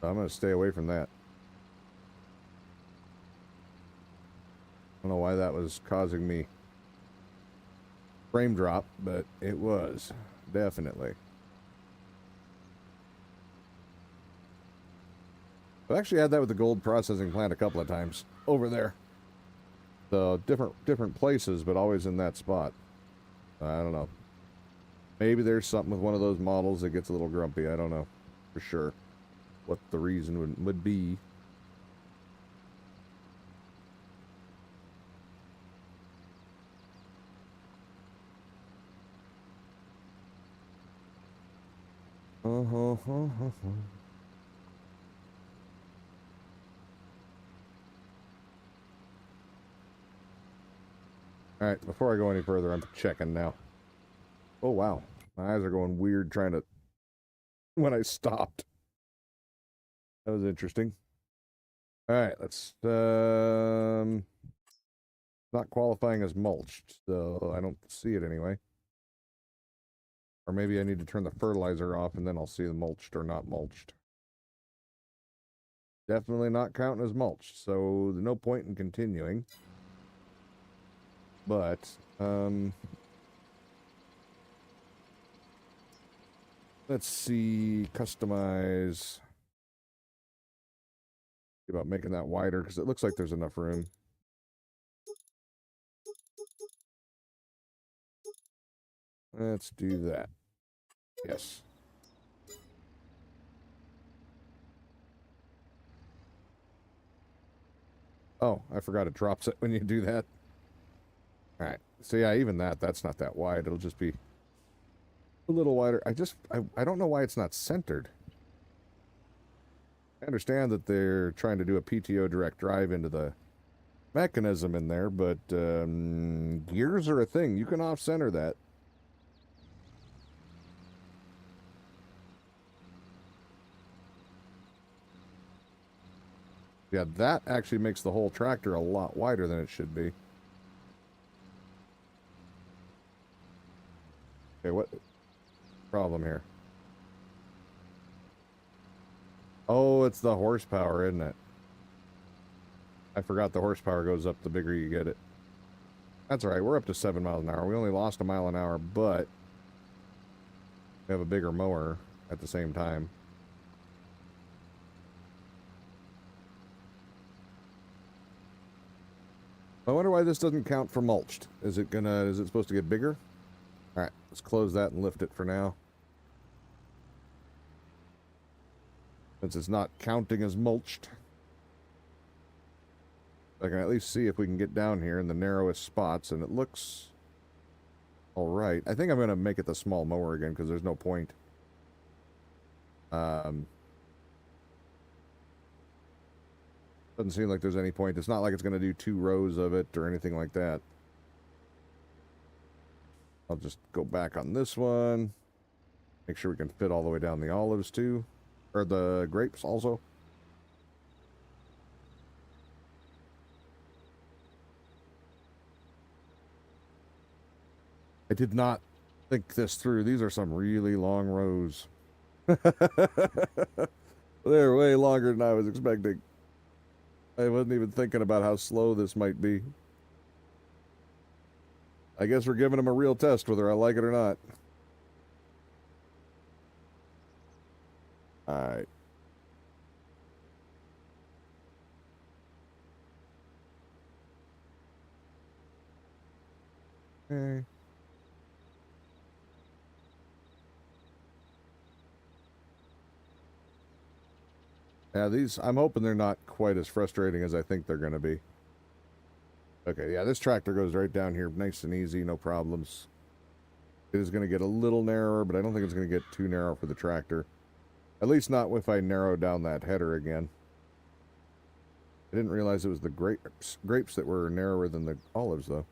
So I'm going to stay away from that. I don't know why that was causing me frame drop, but it was. Definitely. I've actually had that with the gold processing plant a couple of times. Over there. So different places, but always in that spot. I don't know. Maybe there's something with one of those models that gets a little grumpy. I don't know for sure what the reason would be. Alright, before I go any further, I'm checking now. Oh, wow. My eyes are going weird trying to... when I stopped. That was interesting. Alright, let's... not qualifying as mulched, so I don't see it anyway. Or maybe I need to turn the fertilizer off and then I'll see the mulched or not mulched. Definitely not counting as mulched, so there's no point in continuing. But, let's see, customize. See about making that wider, because it looks like there's enough room. Let's do that. Yes. Oh, I forgot it drops it when you do that. Alright. So yeah, even that's not that wide. It'll just be a little wider. I don't know why it's not centered. I understand that they're trying to do a PTO direct drive into the mechanism in there, but gears are a thing. You can off-center that. Yeah, that actually makes the whole tractor a lot wider than it should be. Okay, what problem here? Oh, it's the horsepower, isn't it? I forgot the horsepower goes up the bigger you get it. That's all right. We're up to 7 miles an hour. We only lost a mile an hour, but we have a bigger mower at the same time. I wonder why this doesn't count for mulched. Is it supposed to get bigger? All right, let's close that and lift it for now. Since it's not counting as mulched. I can at least see if we can get down here in the narrowest spots, and it looks all right. I think I'm going to make it the small mower again because there's no point. Doesn't seem like there's any point. It's not like it's going to do 2 rows of it or anything like that. I'll just go back on this one. Make sure we can fit all the way down the olives too. Or the grapes also. I did not think this through. These are some really long rows. They're way longer than I was expecting. I wasn't even thinking about how slow this might be. I guess we're giving them a real test whether I like it or not. Alright. Okay. Yeah, these, I'm hoping they're not quite as frustrating as I think they're going to be. Okay, yeah, this tractor goes right down here, nice and easy, no problems. It is going to get a little narrower, but I don't think it's going to get too narrow for the tractor. At least not if I narrow down that header again. I didn't realize it was the grapes that were narrower than the olives, though.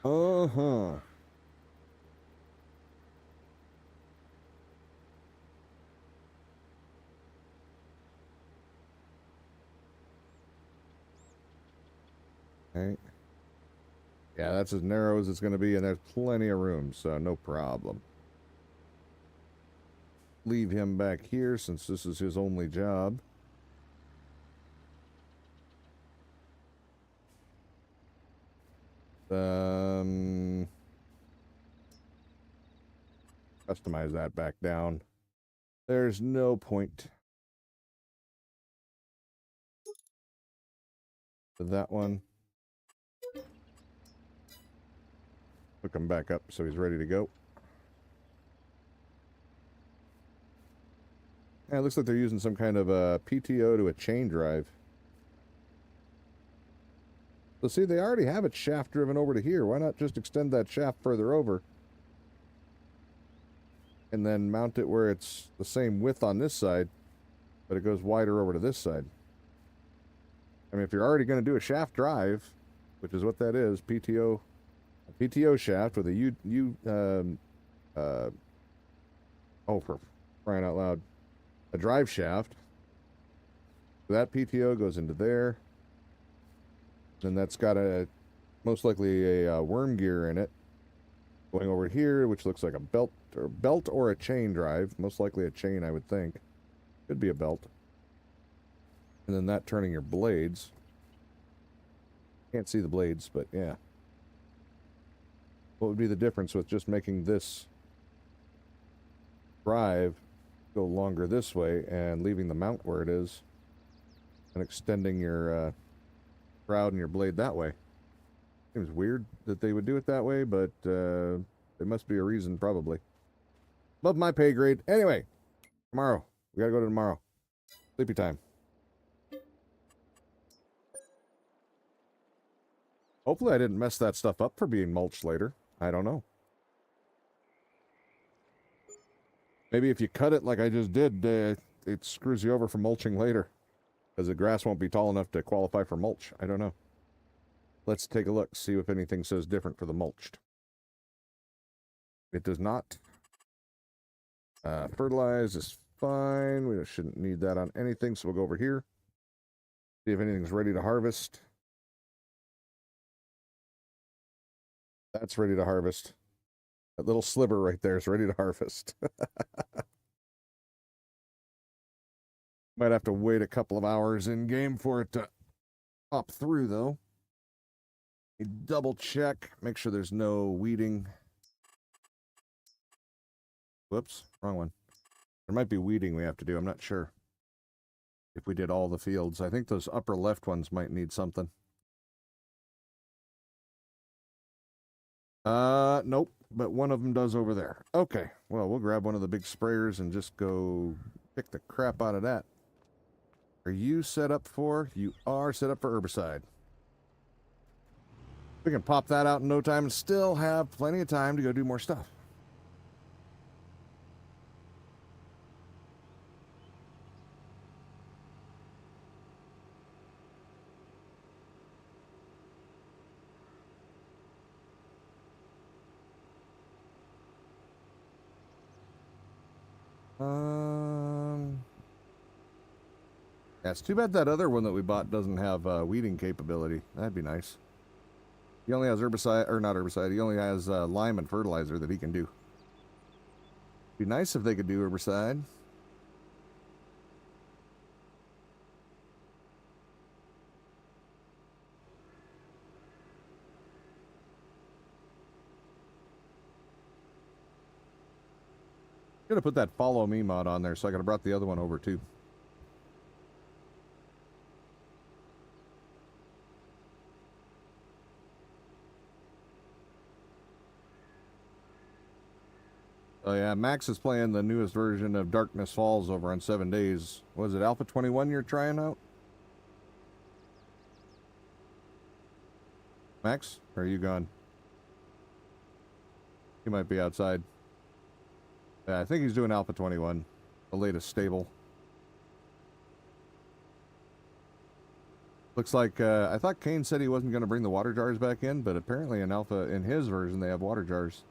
Uh-huh. Okay. Yeah, that's as narrow as it's going to be, and there's plenty of room, so no problem. Leave him back here since this is his only job. Customize that back down. There's no point to that one. Hook him back up so he's ready to go. Yeah, it looks like they're using some kind of a PTO to a chain drive. So see, they already have it shaft driven over to here. Why not just extend that shaft further over? And then mount it where it's the same width on this side, but it goes wider over to this side. I mean, if you're already going to do a shaft drive, which is what that is, PTO, a PTO shaft with a oh, for crying out loud, a drive shaft. That PTO goes into there. Then that's got a, most likely a worm gear in it. Going over here, which looks like a belt or a chain drive. Most likely a chain, I would think. Could be a belt. And then that turning your blades. Can't see the blades, but yeah. What would be the difference with just making this drive go longer this way and leaving the mount where it is and extending your shroud and your blade that way? Seems weird that they would do it that way, but there must be a reason, probably. Above my pay grade. Anyway, tomorrow. We gotta go to tomorrow. Sleepy time. Hopefully I didn't mess that stuff up for being mulched later. I don't know. Maybe if you cut it like I just did, it screws you over for mulching later. Because the grass won't be tall enough to qualify for mulch. I don't know. Let's take a look, see if anything says different for the mulched. It does not. Fertilize is fine. We shouldn't need that on anything, so we'll go over here. See if anything's ready to harvest. That's ready to harvest. That little sliver right there is ready to harvest. Might have to wait a couple of hours in game for it to pop through, though. Double check, make sure there's no weeding. Whoops, wrong one. There might be weeding we have to do, I'm not sure. If we did all the fields. I think those upper left ones might need something. Nope, but one of them does over there. Okay, well, we'll grab one of the big sprayers and just go pick the crap out of that. Are you set up for? You are set up for herbicide. We can pop that out in no time and still have plenty of time to go do more stuff. Yeah, it's too bad that other one that we bought doesn't have weeding capability. That'd be nice. He only has herbicide, or not herbicide, he only has lime and fertilizer that he can do. Be nice if they could do herbicide. Could have put that follow me mod on there so I could have brought the other one over too. Oh yeah, Max is playing the newest version of Darkness Falls over on 7 days. Was it Alpha 21 you're trying out? Max? Or are you gone? He might be outside. Yeah, I think he's doing Alpha 21. The latest stable. Looks like, I thought Kane said he wasn't going to bring the water jars back in, but apparently in Alpha, in his version, they have water jars.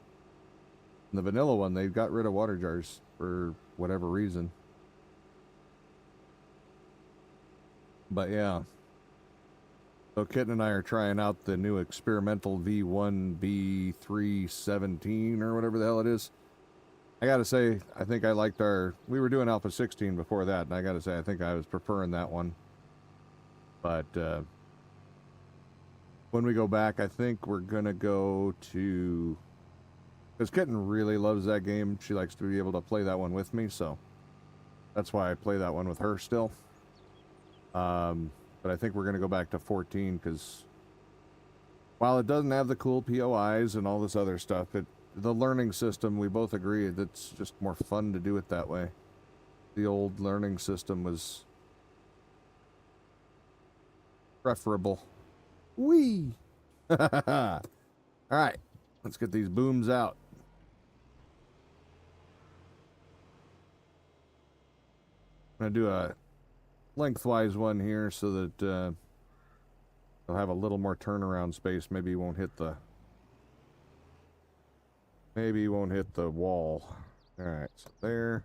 In the vanilla one, they got rid of water jars for whatever reason. But yeah. So Kitten and I are trying out the new experimental V1B317 or whatever the hell it is. I gotta say, I think I liked we were doing Alpha 16 before that, and I gotta say, I think I was preferring that one. But, when we go back, I think we're gonna go to... Because Kitten really loves that game. She likes to be able to play that one with me, so... That's why I play that one with her still. But I think we're gonna go back to 14, because... While it doesn't have the cool POIs and all this other stuff, the learning system, we both agree, it's just more fun to do it that way. The old learning system was... preferable. Whee! Alright, let's get these booms out. I'm gonna do a lengthwise one here so that they'll have a little more turnaround space. Maybe you won't hit the... Maybe you won't hit the wall. Alright, so there.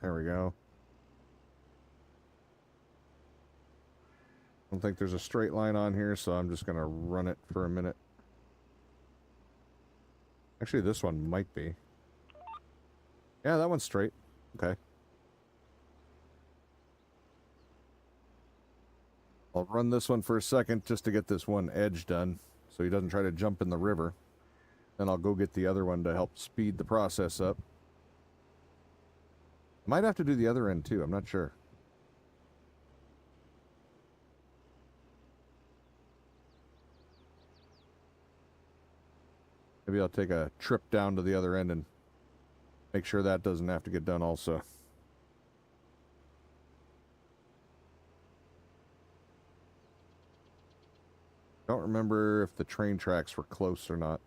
There we go. I don't think there's a straight line on here, so I'm just gonna run it for a minute. Actually, this one might be. Yeah, that one's straight. Okay. I'll run this one for a second just to get this one edge done, so he doesn't try to jump in the river. Then I'll go get the other one to help speed the process up. Might have to do the other end too, I'm not sure. Maybe I'll take a trip down to the other end and make sure that doesn't have to get done also. Don't remember if the train tracks were close or not.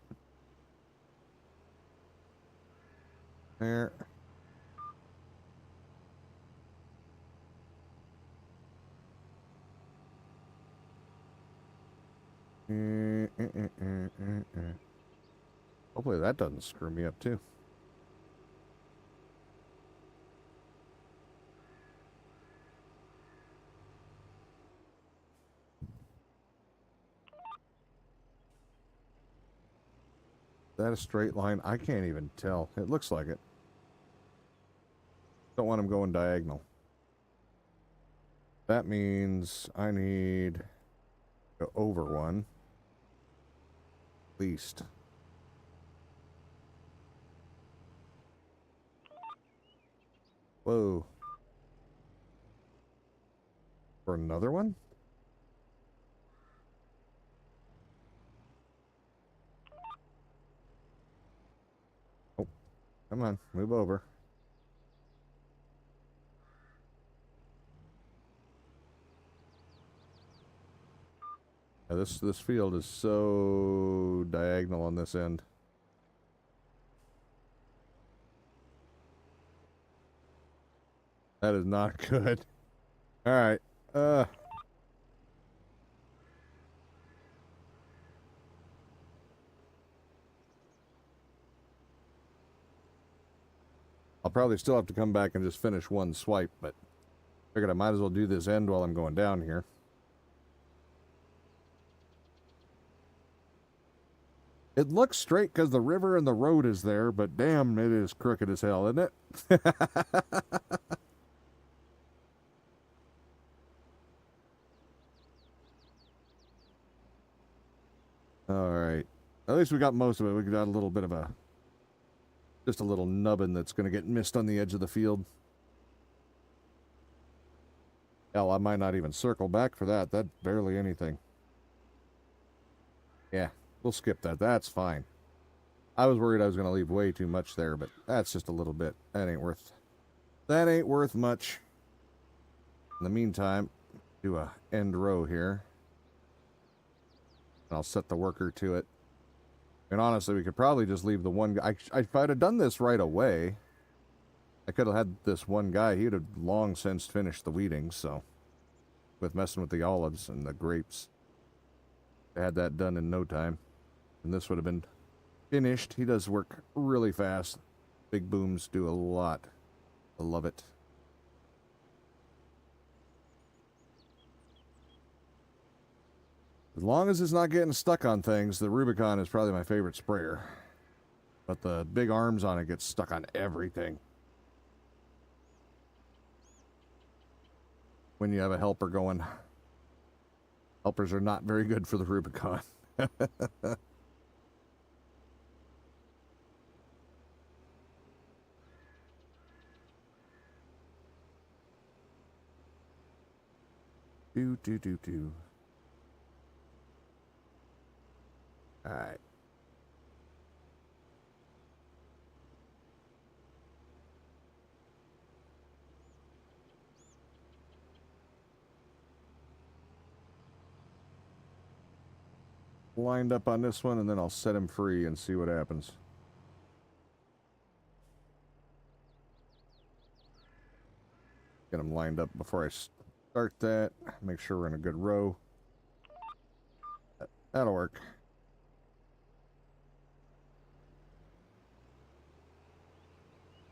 There. Hopefully that doesn't screw me up too. Is that a straight line? I can't even tell. It looks like it. Don't want them going diagonal. That means I need to go over one. At least. Whoa. For another one? Oh, come on, move over. Now this field is so diagonal on this end. That is not good. All right. I'll probably still have to come back and just finish one swipe, but figured I might as well do this end while I'm going down here. It looks straight because the river and the road is there, but damn, it is crooked as hell, isn't it? All right. At least we got most of it. We got a little bit of just a little nubbin that's going to get missed on the edge of the field. Hell, I might not even circle back for that. That's barely anything. Yeah, we'll skip that. That's fine. I was worried I was going to leave way too much there, but that's just a little bit. That ain't worth much. In the meantime, do a end row here. And I'll set the worker to it. And honestly, we could probably just leave the one guy. If I'd have done this right away, I could have had this one guy. He'd have long since finished the weeding, so. With messing with the olives and the grapes. I had that done in no time. And this would have been finished. He does work really fast. Big booms do a lot. I love it. As long as it's not getting stuck on things, the Rubicon is probably my favorite sprayer. But the big arms on it get stuck on everything. When you have a helper going. Helpers are not very good for the Rubicon. Do. All right. Lined up on this one, and then I'll set him free and see what happens. Get him lined up before I start that. Make sure we're in a good row. That'll work.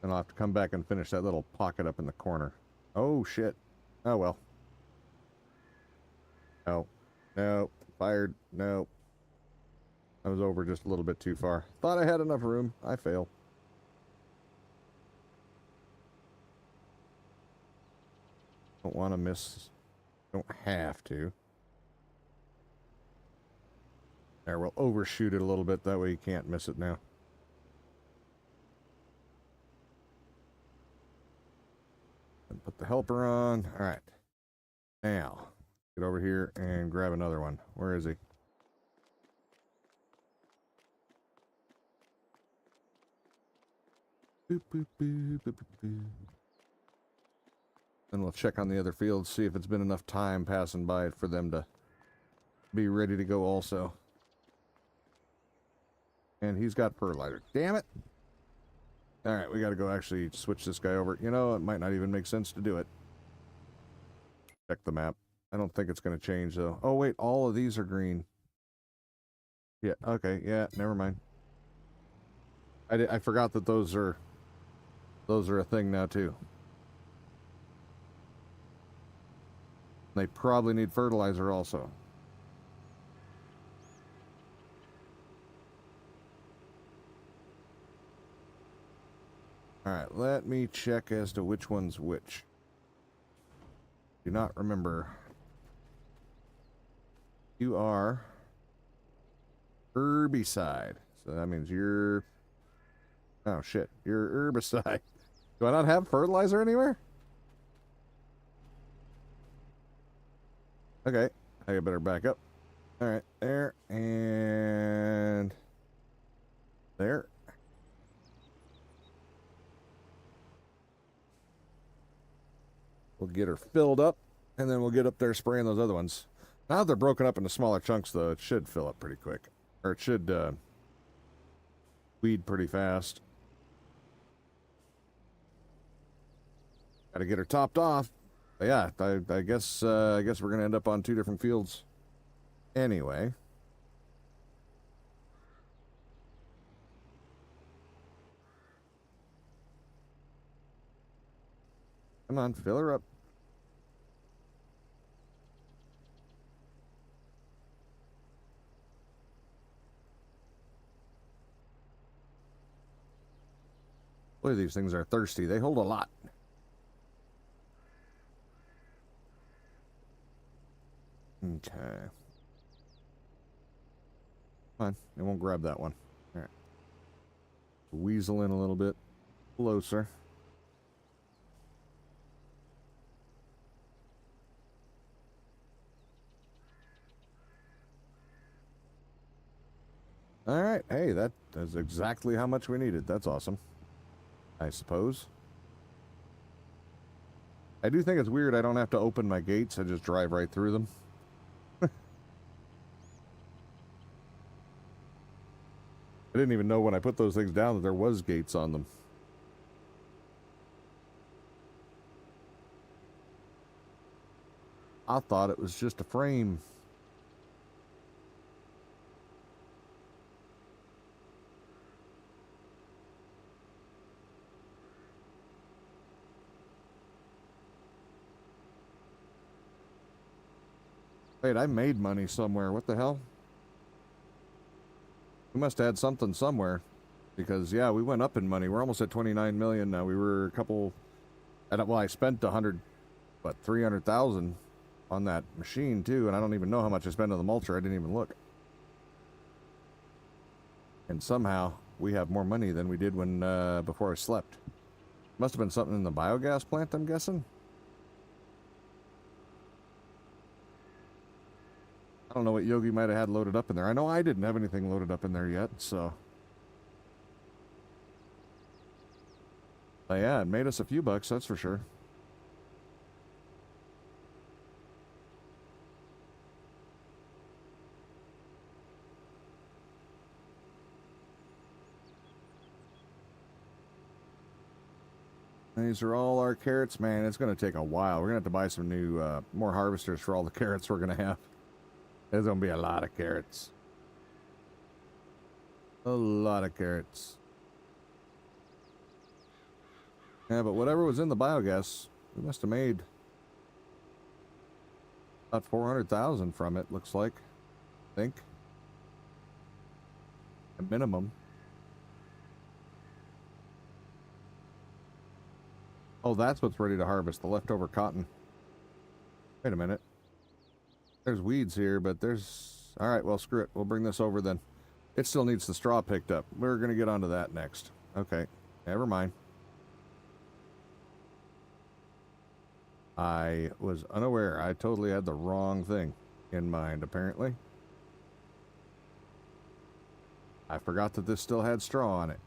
And I'll have to come back and finish that little pocket up in the corner. Oh, shit. Oh, well. No. No. Fired. No. I was over just a little bit too far. Thought I had enough room. I failed. Don't want to miss. Don't have to. There, we'll overshoot it a little bit. That way you can't miss it now. And put the helper on. All right. Now, get over here and grab another one. Where is he? Boop, boop, boop, boop, boop, boop. Then we'll check on the other fields, see if it's been enough time passing by for them to be ready to go also. And he's got fertilizer. Damn it! Alright, we gotta go actually switch this guy over. You know, it might not even make sense to do it. Check the map. I don't think it's gonna change, though. Oh, wait, all of these are green. Yeah, okay, yeah, never mind. I forgot that those are a thing now too. They probably need fertilizer also. Alright, let me check as to which one's which. Do not remember. You are herbicide. So that means you're... Oh, shit. You're herbicide. Do I not have fertilizer anywhere? Okay. I better back up. Alright, there. And... there. We'll get her filled up, and then we'll get up there spraying those other ones. Now that they're broken up into smaller chunks, though, it should fill up pretty quick. Or it should weed pretty fast. Gotta get her topped off. But yeah, I guess we're gonna end up on 2 different fields. Anyway. Come on, fill her up. Boy, these things are thirsty. They hold a lot. Okay. Come on, it won't grab that one. All right. Weasel in a little bit closer. All right. Hey, that is exactly how much we needed. That's awesome. I suppose. I do think it's weird I don't have to open my gates. I just drive right through them. I didn't even know when I put those things down that there was gates on them. I thought it was just a frame. Wait, I made money somewhere. What the hell? We must have had something somewhere. Because, yeah, we went up in money. We're almost at 29 million now. We were a couple... Well, I spent 300,000 on that machine, too. And I don't even know how much I spent on the mulcher. I didn't even look. And somehow, we have more money than we did when before I slept. Must have been something in the biogas plant, I'm guessing. I don't know what Yogi might have had loaded up in there. I know I didn't have anything loaded up in there yet, so... But yeah, it made us a few bucks, that's for sure. These are all our carrots. Man, it's going to take a while. We're going to have to buy some new, more harvesters for all the carrots we're going to have. There's going to be a lot of carrots. A lot of carrots. Yeah, but whatever was in the biogas, we must have made about 400,000 from it, looks like. I think. A minimum. Oh, that's what's ready to harvest, the leftover cotton. Wait a minute. There's weeds here, but there's... Alright, well, screw it. We'll bring this over then. It still needs the straw picked up. We're going to get onto that next. Okay, never mind. I was unaware. I totally had the wrong thing in mind, apparently. I forgot that this still had straw on it.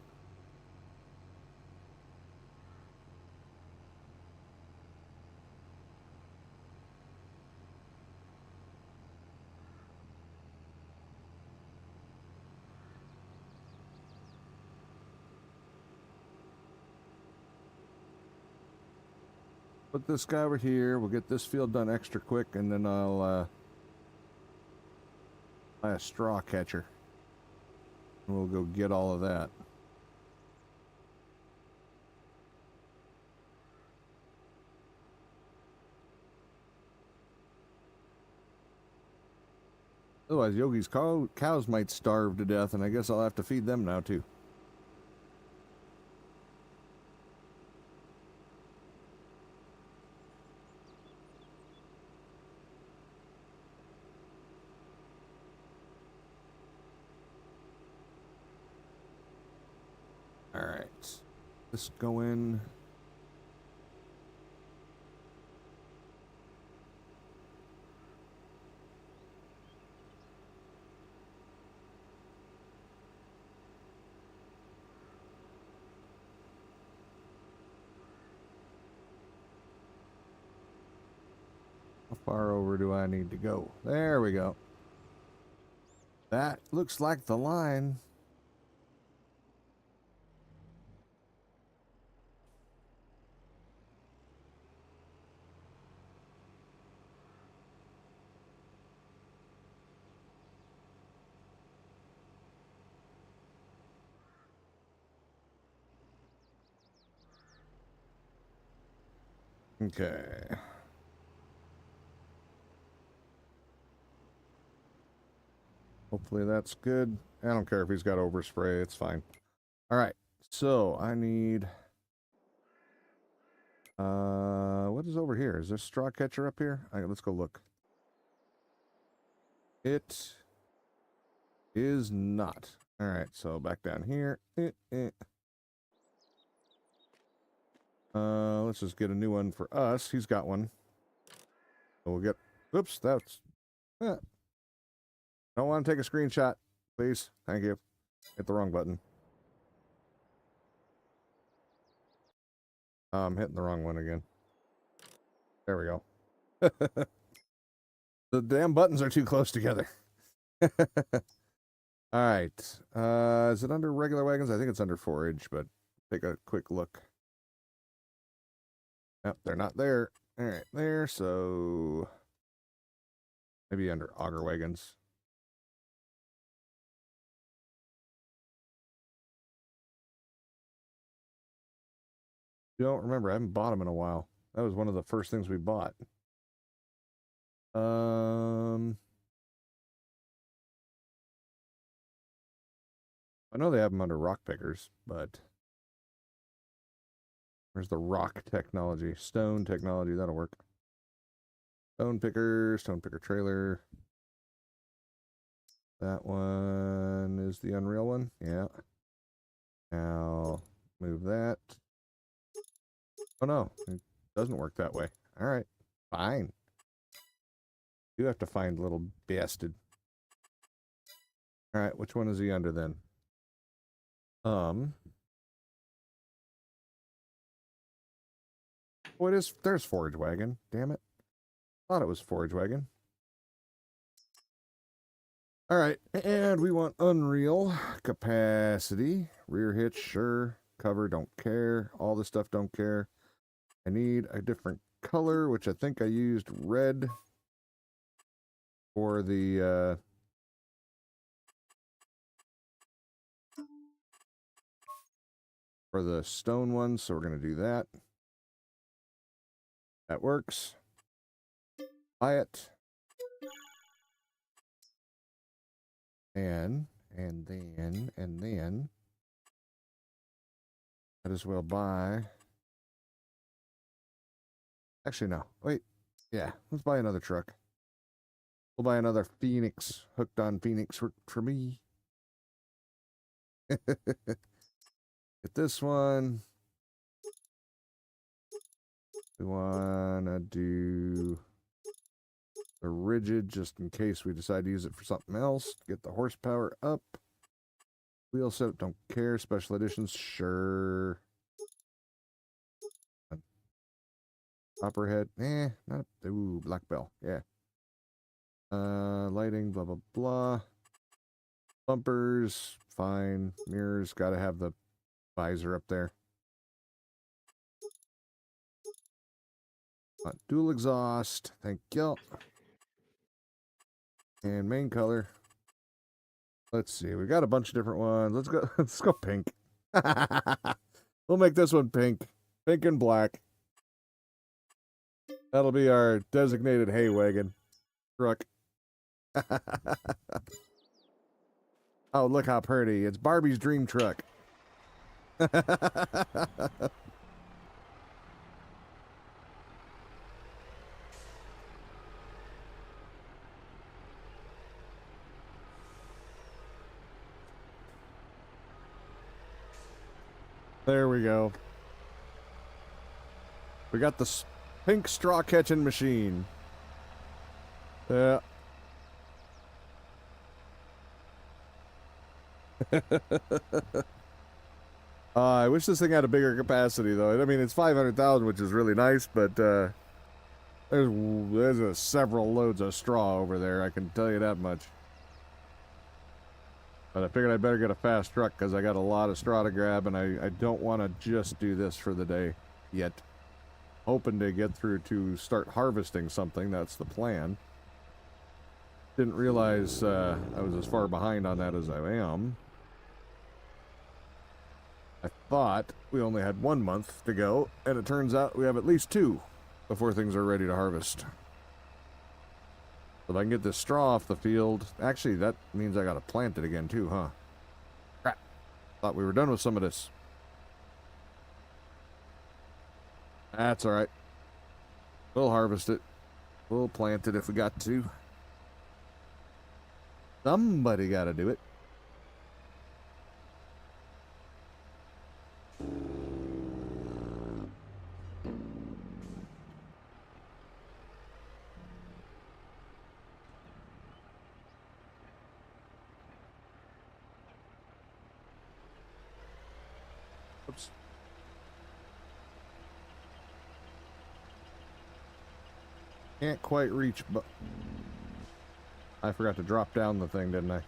Put this guy over here. We'll get this field done extra quick, and then I'll buy a straw catcher. We'll go get all of that. Otherwise, Yogi's cows might starve to death, and I guess I'll have to feed them now, too. Alright. This going... How far over do I need to go? There we go. That looks like the line. Okay. Hopefully that's good. I don't care if he's got overspray, it's fine. Alright, so I need... what is over here? Is there straw catcher up here? All right, let's go look. It is not. Alright, so back down here. Let's just get a new one for us. He's got one. So we'll get... Oops, that's... Don't want to take a screenshot. Please. Thank you. Hit the wrong button. I'm hitting the wrong one again. There we go. The damn buttons are too close together. Alright. Is it under regular wagons? I think it's under forage, but take a quick look. Yep, they're not there. Alright, there, so... Maybe under auger wagons. Don't remember. I haven't bought them in a while. That was one of the first things we bought. I know they have them under rock pickers, but where's the rock technology? Stone technology, that'll work. Stone picker trailer. That one is the Unreal one. Yeah. Now move that. Oh no, it doesn't work that way. All right, fine. You have to find little bastard. All right, which one is he under then? Oh, it is. There's forage wagon. Damn it. Thought it was forage wagon. All right, and we want Unreal capacity, rear hitch, sure, cover, don't care, all this stuff, don't care. I need a different color, which I think I used red for the stone one, so we're gonna do that. That works. Buy it. And then might as well buy. Actually, no. Wait. Yeah, let's buy another truck. We'll buy another Phoenix. Hooked on Phoenix for me. Get this one. We wanna do the rigid just in case we decide to use it for something else. Get the horsepower up. Wheel setup, don't care. Special editions, sure. Copperhead, not ooh, black bell, yeah. Lighting, blah blah blah. Bumpers, fine. Mirrors, gotta have the visor up there. Dual exhaust, thank you. And main color. Let's see. We got a bunch of different ones. Let's go. Let's go pink. We'll make this one pink. Pink and black. That'll be our designated hay wagon truck. Oh, look how pretty. It's Barbie's dream truck. There we go. We got the pink straw catching machine. Yeah. I wish this thing had a bigger capacity, though. I mean, it's 500,000, which is really nice, but there's several loads of straw over there. I can tell you that much. But I figured I'd better get a fast truck because I got a lot of straw to grab, and I don't want to just do this for the day yet. Hoping to get through to start harvesting something. That's the plan. Didn't realize I was as far behind on that as I am. I thought we only had 1 month to go, and it turns out we have at least 2 before things are ready to harvest. If I can get this straw off the field... Actually, that means I gotta plant it again too, huh? Crap. Thought we were done with some of this. That's alright. We'll harvest it. We'll plant it if we got to. Somebody gotta do it. Oops. Can't quite reach, but I forgot to drop down the thing, didn't I?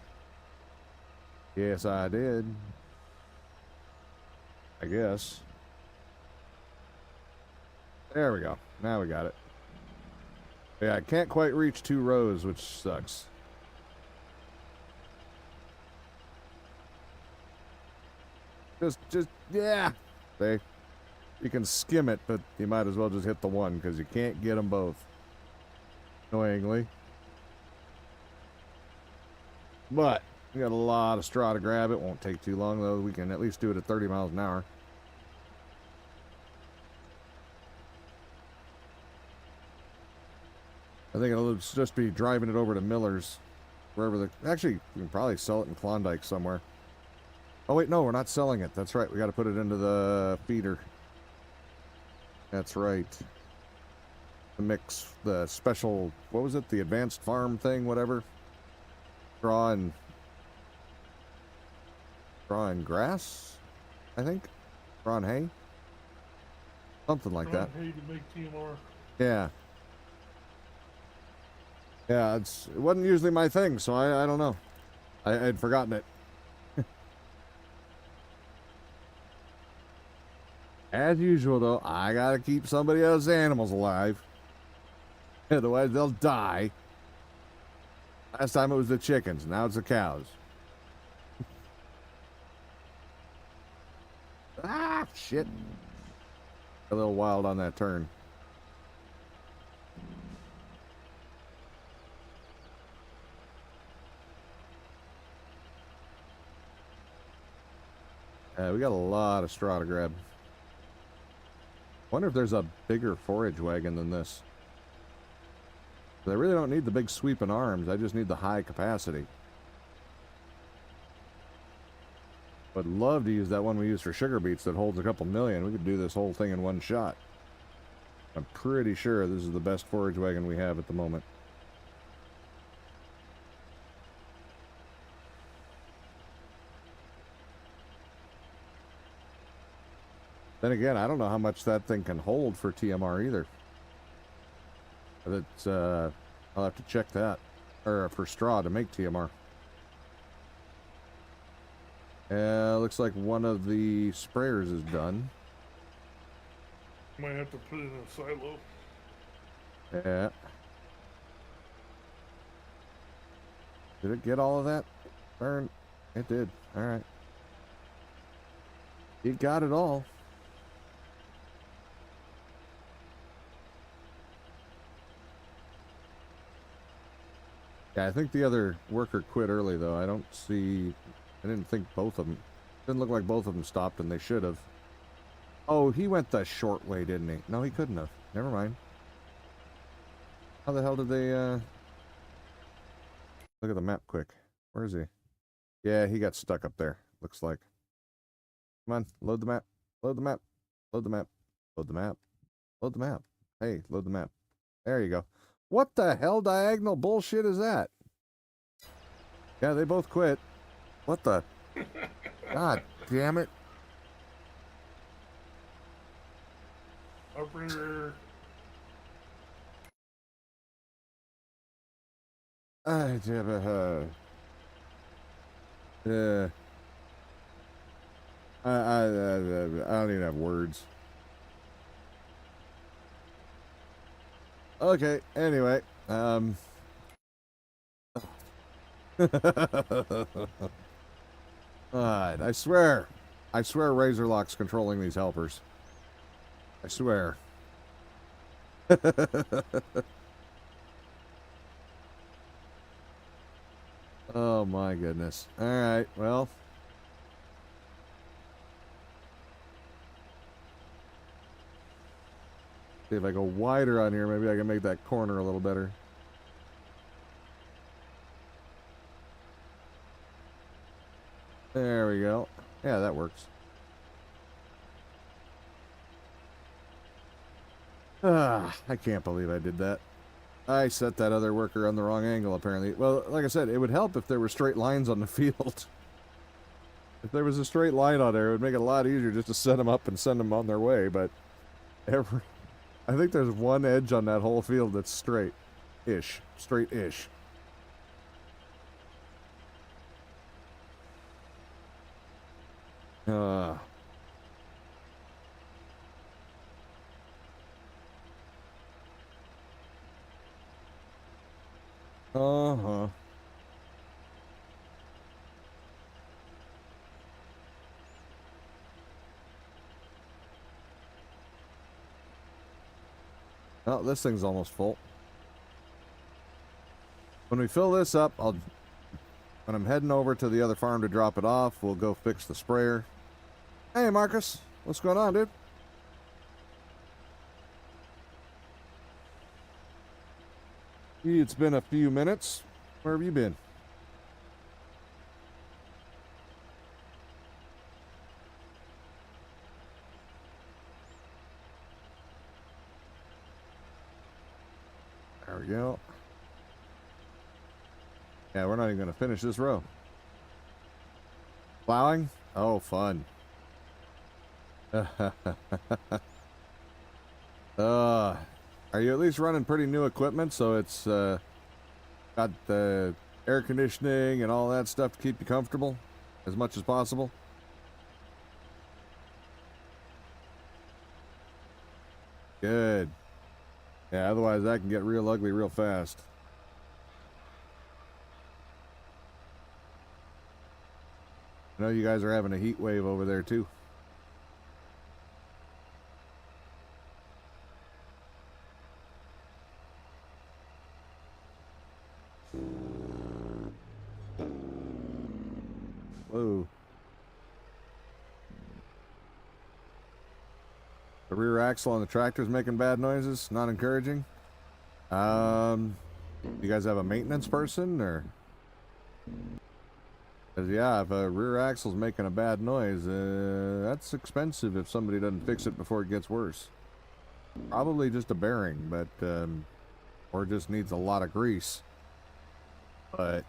Yes, I did. I guess. There we go. Now we got it. Yeah, I can't quite reach 2 rows, which sucks. Yeah. See? You can skim it, but you might as well just hit the one, because you can't get them both. Annoyingly. But, we got a lot of straw to grab. It won't take too long, though. We can at least do it at 30 miles an hour. I think it'll just be driving it over to Miller's. Wherever the... Actually, we can probably sell it in Klondike somewhere. Oh, wait, no, we're not selling it. That's right. We got to put it into the feeder. That's right. The mix, the special... What was it? The advanced farm thing, whatever. Straw and grass, I think. Straw and hay. Something like that. Hay to make TMR. Yeah. Yeah, it wasn't usually my thing, so I don't know. I'd forgotten it. As usual, though, I gotta keep somebody else's animals alive. Otherwise, they'll die. Last time it was the chickens, now it's the cows. Ah, shit. A little wild on that turn. We got a lot of straw to grab. Wonder if there's a bigger forage wagon than this. I really don't need the big sweeping arms. I just need the high capacity. Would love to use that one we use for sugar beets that holds a couple million. We could do this whole thing in one shot. I'm pretty sure this is the best forage wagon we have at the moment. Then again, I don't know how much that thing can hold for TMR either. But it's, I'll have to check that. Or for straw to make TMR. Looks like one of the sprayers is done. Might have to put it in a silo. Yeah. Did it get all of that? Burn. It did. All right. You got it all. Yeah, I think the other worker quit early, though. I don't see... I didn't think both of them... Didn't look like both of them stopped, and they should have. Oh, he went the short way, didn't he? No, he couldn't have. Never mind. How the hell did they, Look at the map quick. Where is he? Yeah, he got stuck up there, looks like. Come on, load the map. Load the map. Load the map. Load the map. Load the map. Hey, load the map. There you go. What the hell diagonal bullshit is that? Yeah, they both quit. What the? God damn it. Operator. Yeah. I don't even have words. Okay, anyway, Alright, I swear Razorlock's controlling these helpers. I swear. Oh my goodness. Alright, well. See if I go wider on here, maybe I can make that corner a little better. There we go. Yeah, that works. I can't believe I did that. I set that other worker on the wrong angle, apparently. Well, like I said, it would help if there were straight lines on the field. If there was a straight line on there, it would make it a lot easier just to set them up and send them on their way, but... I think there's one edge on that whole field that's straight-ish. Straight-ish. Uh-huh. Oh, this thing's almost full. When we fill this up, when I'm heading over to the other farm to drop it off, we'll go fix the sprayer. Hey, Marcus. What's going on, dude? It's been a few minutes. Where have you been? There we go. Yeah, we're not even going to finish this row. Plowing? Oh, fun. Are you at least running pretty new equipment so it's got the air conditioning and all that stuff to keep you comfortable as much as possible? Good. Yeah, otherwise that can get real ugly real fast. I know you guys are having a heat wave over there too. Whoa. The rear axle on the tractor is making bad noises. Not encouraging. You guys have a maintenance person, or? 'Cause yeah, if a rear axle's making a bad noise, that's expensive if somebody doesn't fix it before it gets worse. Probably just a bearing, but or just needs a lot of grease. But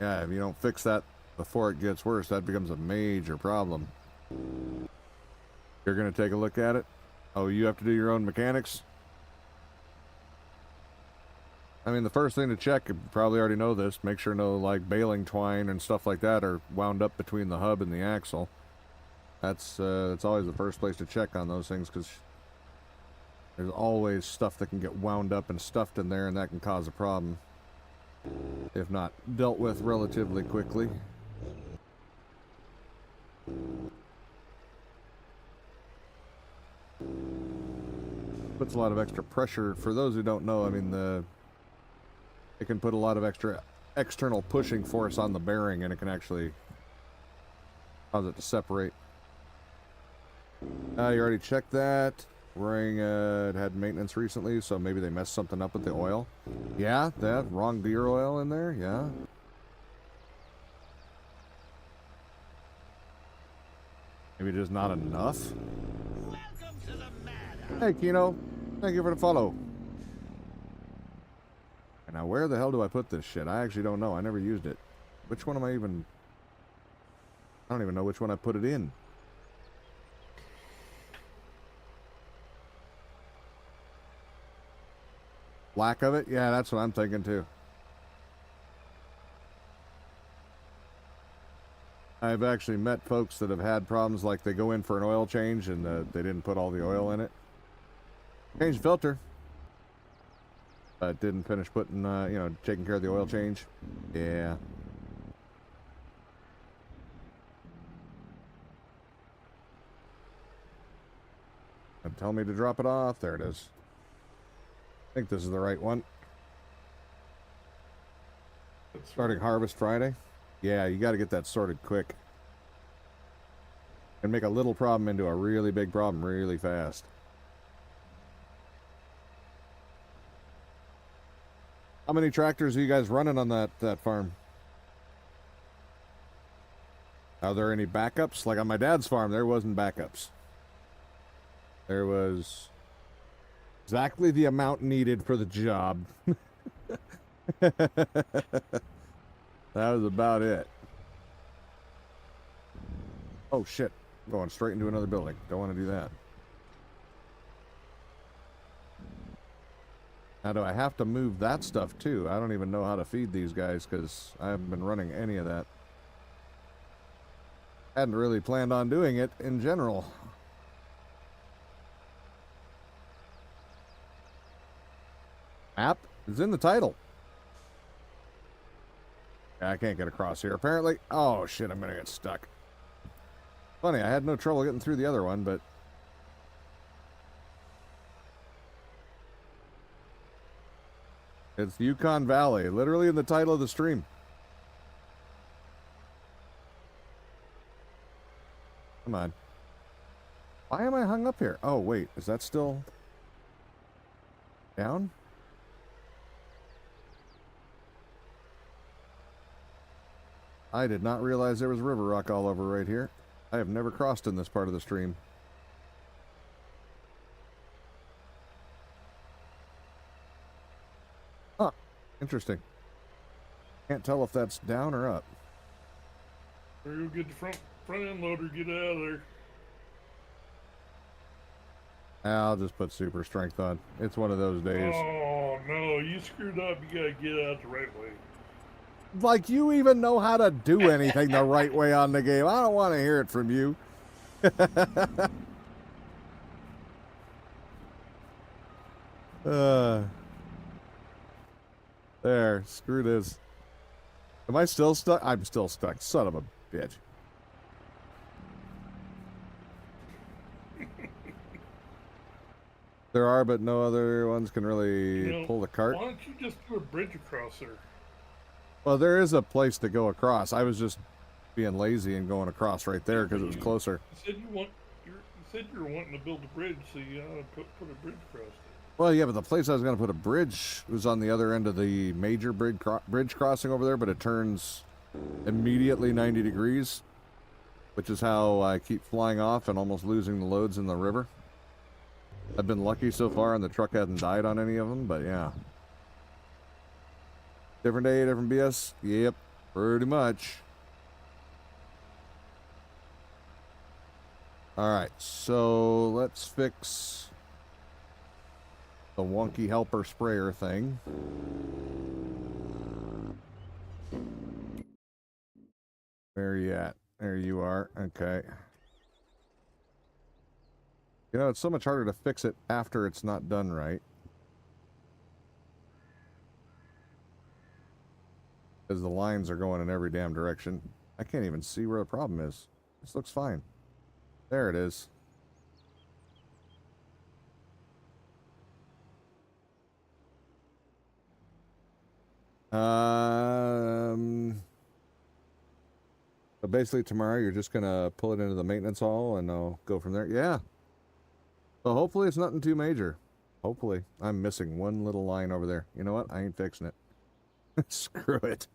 yeah, if you don't fix that before it gets worse, that becomes a major problem. You're gonna take a look at it? Oh, you have to do your own mechanics? I mean, the first thing to check, you probably already know this, make sure no, like, baling twine and stuff like that are wound up between the hub and the axle. That's always the first place to check on those things, because there's always stuff that can get wound up and stuffed in there, and that can cause a problem. if not dealt with relatively quickly. Puts a lot of extra pressure. For those who don't know, I mean, it can put a lot of extra external pushing force on the bearing, and it can actually cause it to separate. You already checked that. Wearing it had maintenance recently, so maybe they messed something up with the oil. Yeah, that wrong gear oil in there. Yeah. Maybe just not enough. Welcome to the madhouse. Hey, Kino. Thank you for the follow. And now, where the hell do I put this shit? I actually don't know. I never used it. Which one am I even... I don't even know which one I put it in. Lack of it? Yeah, that's what I'm thinking too. I've actually met folks that have had problems, like they go in for an oil change and they didn't put all the oil in it. Changed the filter. But didn't finish putting, you know, taking care of the oil change. Yeah. And tell me to drop it off. There it is. I think this is the right one. That's Starting Harvest Friday. Yeah, you got to get that sorted quick. And make a little problem into a really big problem really fast. How many tractors are you guys running on that farm? Are there any backups? Like on my dad's farm, there wasn't backups. There was exactly the amount needed for the job. That was about it. Oh shit. I'm going straight into another building. Don't want to do that. Now, do I have to move that stuff too? I don't even know how to feed these guys because I haven't been running any of that. Hadn't really planned on doing it in general. Map is in the title. I can't get across here, apparently. Oh, shit, I'm gonna get stuck. Funny, I had no trouble getting through the other one, but... It's Yukon Valley, literally in the title of the stream. Come on. Why am I hung up here? Oh, wait, is that still... down? I did not realize there was river rock all over right here. I have never crossed in this part of the stream. Huh. Interesting. Can't tell if that's down or up. Or you'll get the front end loader, get out of there. I'll just put super strength on. It's one of those days. Oh no, you screwed up. You gotta get out the right way. Like you even know how to do anything the right way on the game. I don't want to hear it from you. There, screw this. Am I still stuck? I'm still stuck. Son of a bitch. There are, but no other ones can really pull the cart. Why don't you just put a bridge across there? Well, there is a place to go across. I was just being lazy and going across right there because it was closer. You said you were wanting to build a bridge, so you ought to put a bridge across there. Well, yeah, but the place I was going to put a bridge was on the other end of the major bridge crossing over there, but it turns immediately 90 degrees, which is how I keep flying off and almost losing the loads in the river. I've been lucky so far, and the truck hasn't died on any of them, but yeah. Different day, different BS? Yep, pretty much. Alright, so let's fix the wonky helper sprayer thing. Where are you at? There you are. Okay. You know, it's so much harder to fix it after it's not done right. Because the lines are going in every damn direction. I can't even see where the problem is. This looks fine. There it is. So basically tomorrow you're just gonna pull it into the maintenance hall and I'll go from there. Yeah. So hopefully it's nothing too major. Hopefully. I'm missing one little line over there. You know what? I ain't fixing it. Screw it.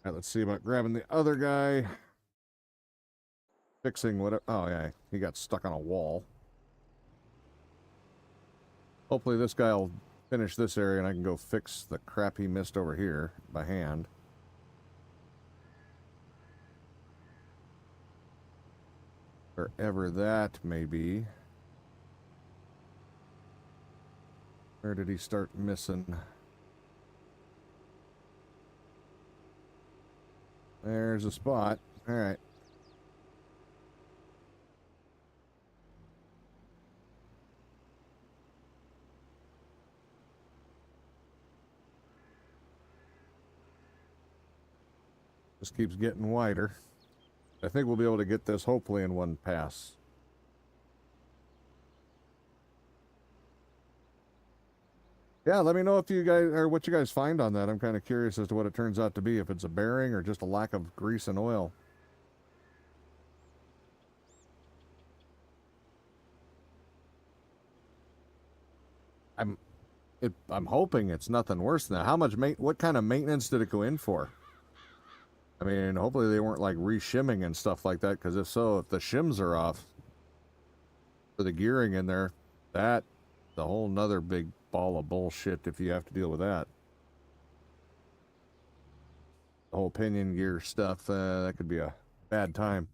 Alright, let's see about grabbing the other guy. Fixing whatever. Oh, yeah. He got stuck on a wall. Hopefully this guy will finish this area and I can go fix the crap he missed over here by hand. Wherever that may be. Where did he start missing? There's a spot. All right. Just keeps getting wider. I think we'll be able to get this hopefully in one pass. Yeah, let me know if you guys, or what you guys find on that. I'm kind of curious as to what it turns out to be, if it's a bearing or just a lack of grease and oil. I'm hoping it's nothing worse than that. How much what kind of maintenance did it go in for? I mean, hopefully they weren't like re-shimming and stuff like that, because if so, if the shims are off for the gearing in there, that's a whole nother big ball of bullshit if you have to deal with that. The whole pinion gear stuff, that could be a bad time.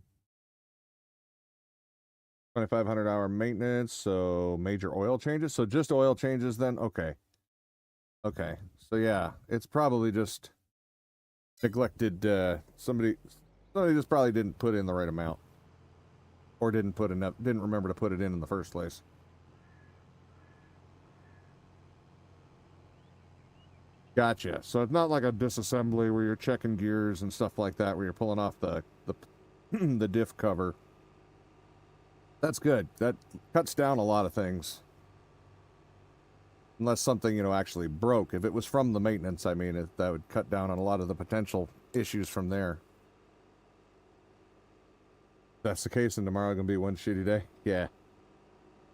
2,500-hour maintenance, so major oil changes. So just oil changes then? Okay. Okay. So yeah, it's probably just neglected. Somebody just probably didn't put in the right amount, or didn't remember to put it in the first place. Gotcha. So it's not like a disassembly where you're checking gears and stuff like that, where you're pulling off the the diff cover. That's good. That cuts down a lot of things. Unless something, actually broke. If it was from the maintenance, I mean, that would cut down on a lot of the potential issues from there. If that's the case, and tomorrow going to be one shitty day? Yeah.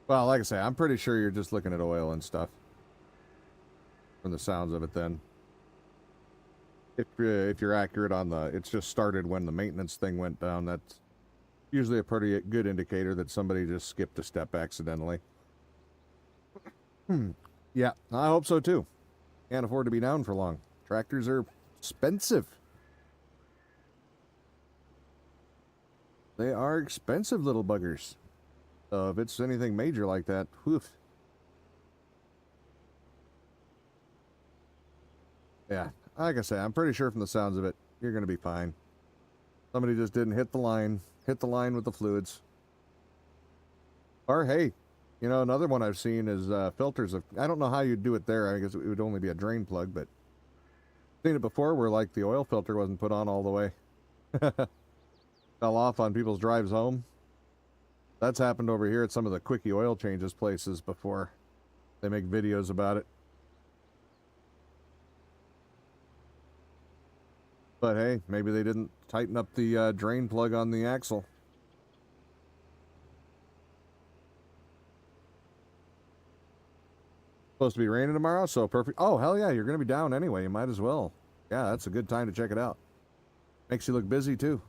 Well, like I say, I'm pretty sure you're just looking at oil and stuff. From the sounds of it, then. If you're accurate on it's just started when the maintenance thing went down, that's usually a pretty good indicator that somebody just skipped a step accidentally. Yeah, I hope so too. Can't afford to be down for long. Tractors are expensive. They are expensive little buggers. So if it's anything major like that, whew. Yeah, like I say, I'm pretty sure from the sounds of it, you're going to be fine. Somebody just didn't hit the line with the fluids. Or, hey, another one I've seen is filters of, I don't know how you'd do it there. I guess it would only be a drain plug, but I've seen it before where, like, the oil filter wasn't put on all the way. Fell off on people's drives home. That's happened over here at some of the quickie oil changes places before. They make videos about it. But hey, maybe they didn't tighten up the drain plug on the axle. Supposed to be raining tomorrow, so perfect. Oh, hell yeah, you're going to be down anyway. You might as well. Yeah, that's a good time to check it out. Makes you look busy, too.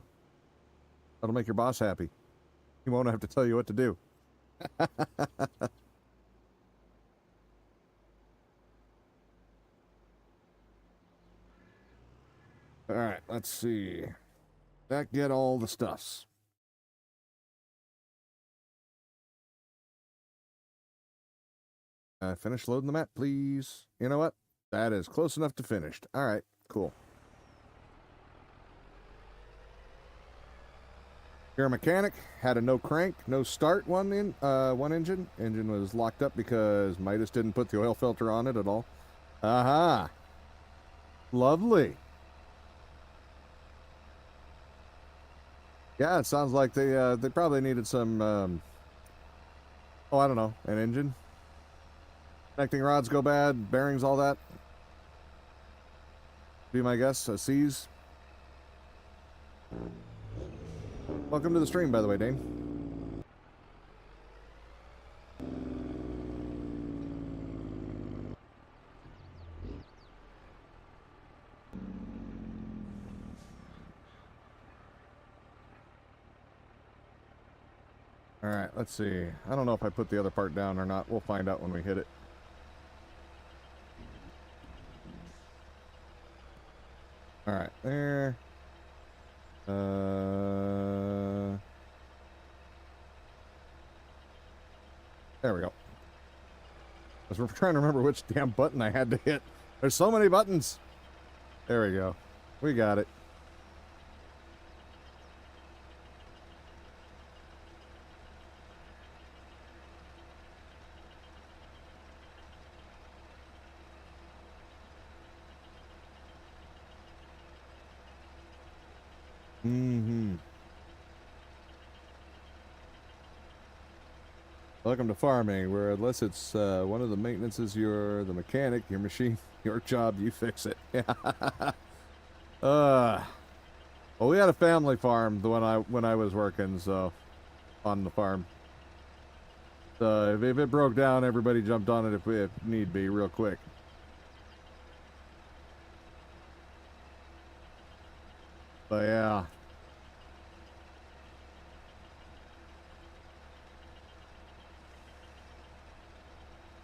That'll make your boss happy. He won't have to tell you what to do. All right, let's see. That get all the stuffs. Finish loading the map, please. You know what? That is close enough to finished. All right, cool. You're a mechanic, had a no crank, no start one engine. Engine was locked up because Midas didn't put the oil filter on it at all. Aha. Lovely. Yeah, it sounds like they probably needed some oh, I don't know, an engine. Connecting rods go bad, bearings, all that. Be my guess, a C's. Welcome to the stream, by the way, Dane. All right, let's see. I don't know if I put the other part down or not. We'll find out when we hit it. All right, there. There we go. I was trying to remember which damn button I had to hit. There's so many buttons. There we go. We got it. Mm-hmm. Welcome to farming, where unless it's one of the maintenances, you're the mechanic, your machine, your job, you fix it. Well, we had a family farm when I was working, so on the farm. So if it broke down, everybody jumped on it if need be, real quick. But yeah.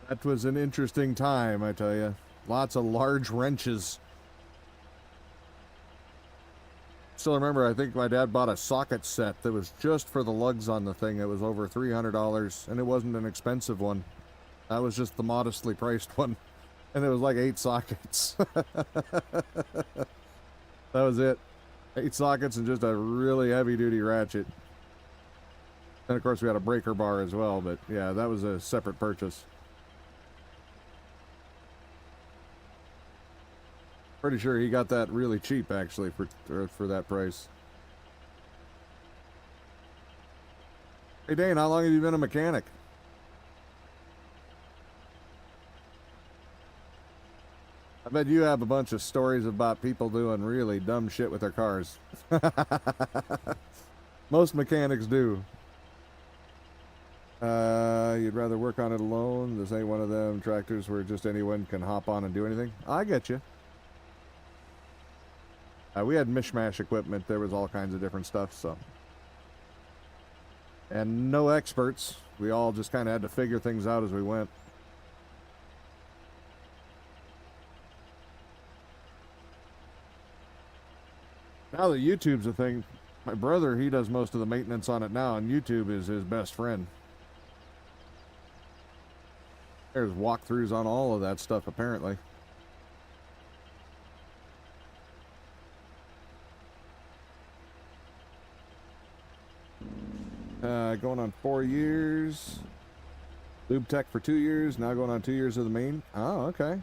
That was an interesting time, I tell you. Lots of large wrenches. Still remember, I think my dad bought a socket set that was just for the lugs on the thing. It was over $300, and it wasn't an expensive one. That was just the modestly priced one. And it was like 8 sockets. That was it. 8 sockets and just a really heavy-duty ratchet. And of course we had a breaker bar as well, but yeah, that was a separate purchase. Pretty sure he got that really cheap, actually, for that price. Hey, Dane, how long have you been a mechanic? I bet you have a bunch of stories about people doing really dumb shit with their cars. Most mechanics do. You'd rather work on it alone? This ain't one of them tractors where just anyone can hop on and do anything? I get you. We had mishmash equipment. There was all kinds of different stuff, so. And no experts. We all just kind of had to figure things out as we went. Now that YouTube's a thing, my brother, he does most of the maintenance on it now, and YouTube is his best friend. There's walkthroughs on all of that stuff, apparently. Going on 4 years. Lube tech for 2 years. Now going on 2 years of the main. Oh, okay.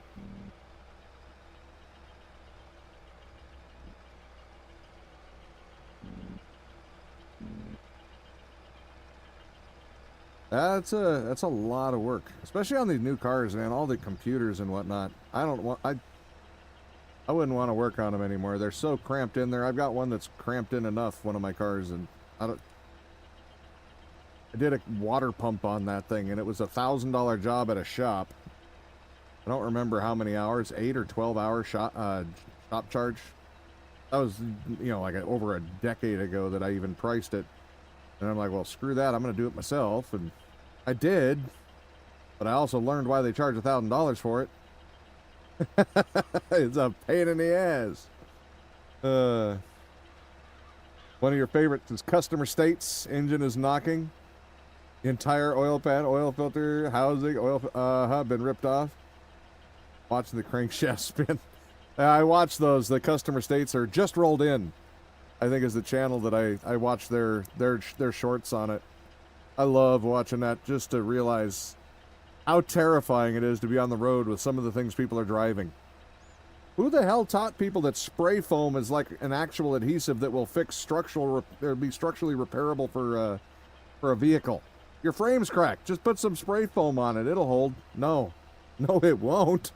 That's a lot of work, especially on these new cars, man. All the computers and whatnot. I wouldn't want to work on them anymore. They're so cramped in there. I've got one that's cramped in enough, one of my cars, and I did a water pump on that thing, and it was $1,000 job at a shop. I don't remember how many hours, 8 or 12 hour shop charge. That was, you know, like over a decade ago that I even priced it. And I'm like, well, screw that. I'm going to do it myself. And I did, but I also learned why they charge $1,000 for it. It's a pain in the ass. One of your favorites is customer states. Engine is knocking. Entire oil pan, oil filter, housing, oil hub been ripped off. Watching the crankshaft spin. I watched those. The customer states are just rolled in. I think is the channel that I watch their shorts on it. I love watching that just to realize how terrifying it is to be on the road with some of the things people are driving. Who the hell taught people that spray foam is like an actual adhesive that will fix be structurally repairable for a vehicle? Your frame's cracked. Just put some spray foam on it. It'll hold. No, it won't.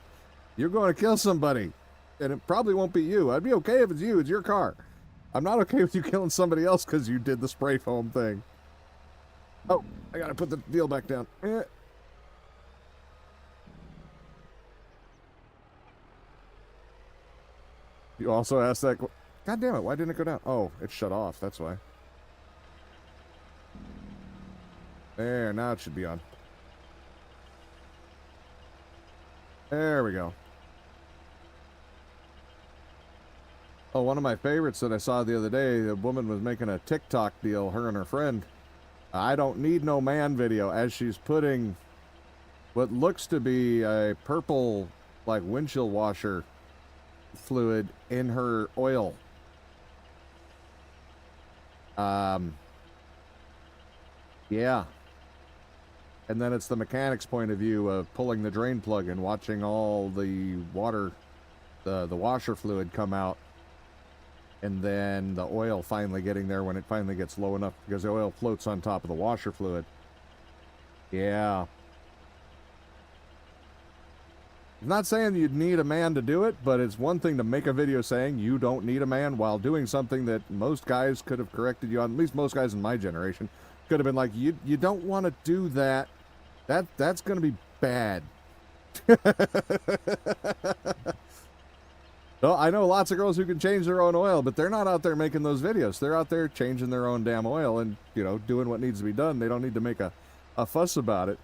You're going to kill somebody, and it probably won't be you. I'd be okay if it's you. It's your car. I'm not okay with you killing somebody else because you did the spray foam thing. Oh, I gotta put the deal back down. You also asked that. God damn it! Why didn't it go down? Oh, it shut off. That's why. There, now it should be on. There we go. Oh, one of my favorites that I saw the other day, the woman was making a TikTok deal, her and her friend. I don't need no man video, as she's putting what looks to be a purple, like, windshield washer fluid in her oil. Yeah. And then it's the mechanic's point of view of pulling the drain plug and watching all the water, the washer fluid come out. And then the oil finally getting there when it finally gets low enough, because the oil floats on top of the washer fluid. Yeah. I'm not saying you'd need a man to do it, but it's one thing to make a video saying you don't need a man while doing something that most guys could have corrected you on. At least most guys in my generation could have been like, you don't want to do that. That's going to be bad. No, I know lots of girls who can change their own oil, but they're not out there making those videos. They're out there changing their own damn oil and, you know, doing what needs to be done. They don't need to make a fuss about it.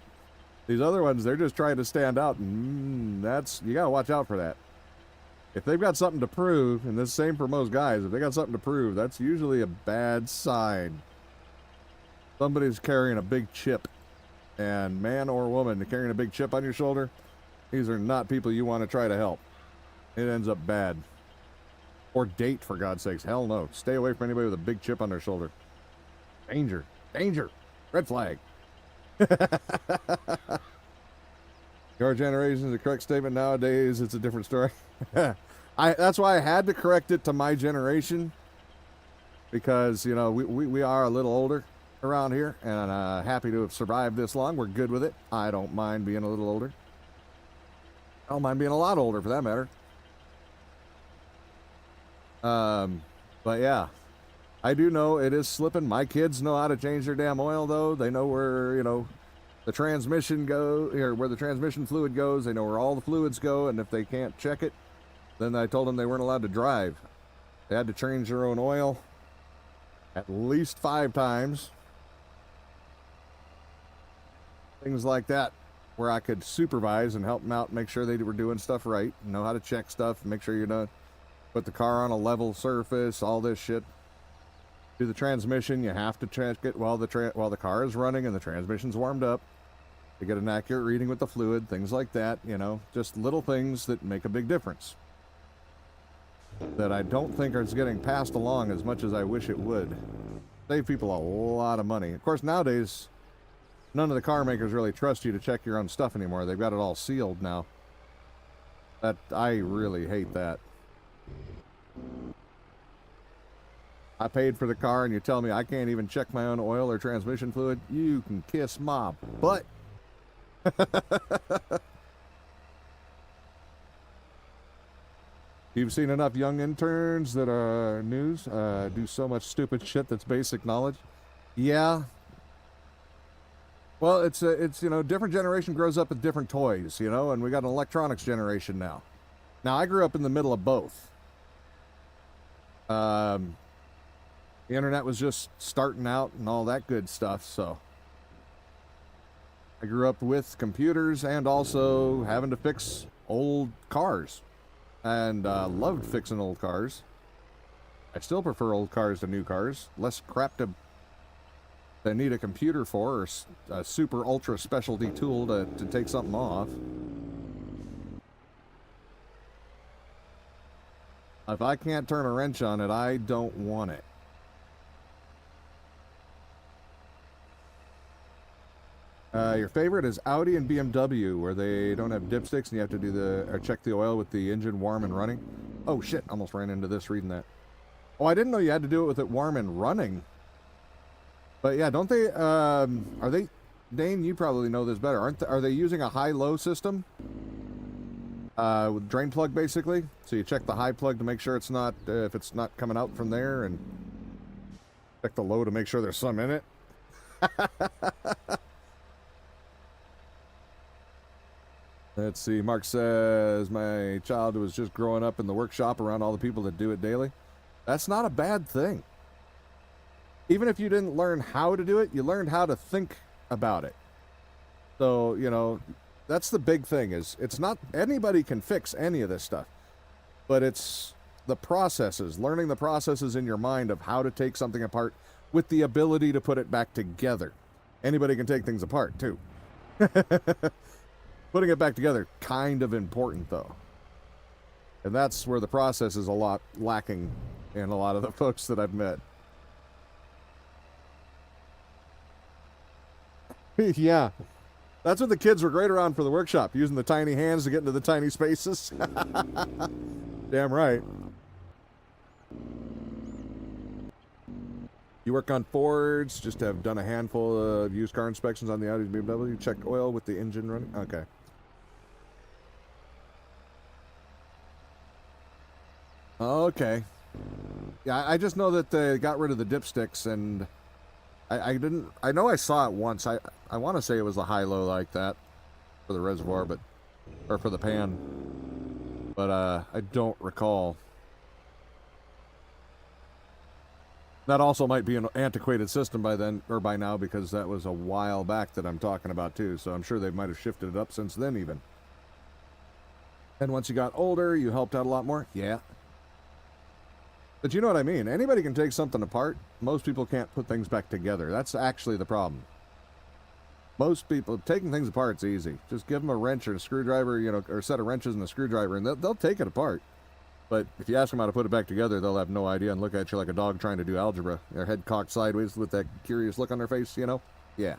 These other ones, they're just trying to stand out, and you got to watch out for that. If they've got something to prove, and this is the same for most guys, if they got something to prove, that's usually a bad sign. Somebody's carrying a big chip, and man or woman carrying a big chip on your shoulder, these are not people you want to try to help. It ends up bad. Or date, for God's sakes. Hell no. Stay away from anybody with a big chip on their shoulder. Danger. Danger. Red flag. Your generation is the correct statement. Nowadays, it's a different story. That's why I had to correct it to my generation. Because, you know, we are a little older around here. And happy to have survived this long. We're good with it. I don't mind being a little older. I don't mind being a lot older, for that matter. But yeah, I do know it is slipping. My kids know how to change their damn oil, though. They know where, you know, the transmission where the transmission fluid goes. They know where all the fluids go, and if they can't check it, then I told them they weren't allowed to drive. They had to change their own oil at least 5 times. Things like that, where I could supervise and help them out, make sure they were doing stuff right, know how to check stuff, make sure you're not put the car on a level surface, all this shit. Do the transmission, you have to check it while the car is running and the transmission's warmed up to get an accurate reading with the fluid, things like that, you know, just little things that make a big difference that I don't think is getting passed along as much as I wish it would. Save people a lot of money. Of course, nowadays, none of the car makers really trust you to check your own stuff anymore. They've got it all sealed now. I really hate that. I paid for the car and you tell me I can't even check my own oil or transmission fluid? You can kiss my butt. You've seen enough young interns that are news do so much stupid shit that's basic knowledge. Yeah. Well, it's you know, different generation grows up with different toys, you know, and we got an electronics generation now. Now, I grew up in the middle of both. The internet was just starting out and all that good stuff, so I grew up with computers and also having to fix old cars, and loved fixing old cars. I still prefer old cars to new cars. Less crap to need a computer for, or a super ultra specialty tool to take something off. If I can't turn a wrench on it, I don't want it. Your favorite is Audi and BMW, where they don't have dipsticks and you have to do or check the oil with the engine warm and running. Oh shit, almost ran into this reading that. Oh, I didn't know you had to do it with it warm and running. But yeah, don't they, are they, Dane, you probably know this better. Are they using a high-low system? With drain plug, basically? So you check the high plug to make sure it's not, if it's not coming out from there, and check the low to make sure there's some in it. Let's see, Mark says, my child was just growing up in the workshop around all the people that do it daily. That's not a bad thing. Even if you didn't learn how to do it, you learned how to think about it. So, you know, that's the big thing, is it's not, anybody can fix any of this stuff. But it's the processes, learning the processes in your mind of how to take something apart with the ability to put it back together. Anybody can take things apart, too. Putting it back together, kind of important, though. And that's where the process is a lot lacking in a lot of the folks that I've met. Yeah. That's what the kids were great around for the workshop, using the tiny hands to get into the tiny spaces. Damn right. You work on Fords, just have done a handful of used car inspections on the Audi BMW, check oil with the engine running. Okay. Okay. Yeah, I just know that they got rid of the dipsticks, and I know I saw it once. I want to say it was a high-low like that for the reservoir, but, or for the pan, but I don't recall. That also might be an antiquated system by then, or by now, because that was a while back that I'm talking about too, so I'm sure they might have shifted it up since then even. And once you got older, you helped out a lot more? Yeah. But you know what I mean. Anybody can take something apart. Most people can't put things back together. That's actually the problem. Most people, taking things apart's easy. Just give them a wrench or a screwdriver, you know, or a set of wrenches and a screwdriver, and they'll take it apart. But if you ask them how to put it back together, they'll have no idea and look at you like a dog trying to do algebra. Their head cocked sideways with that curious look on their face, you know? Yeah.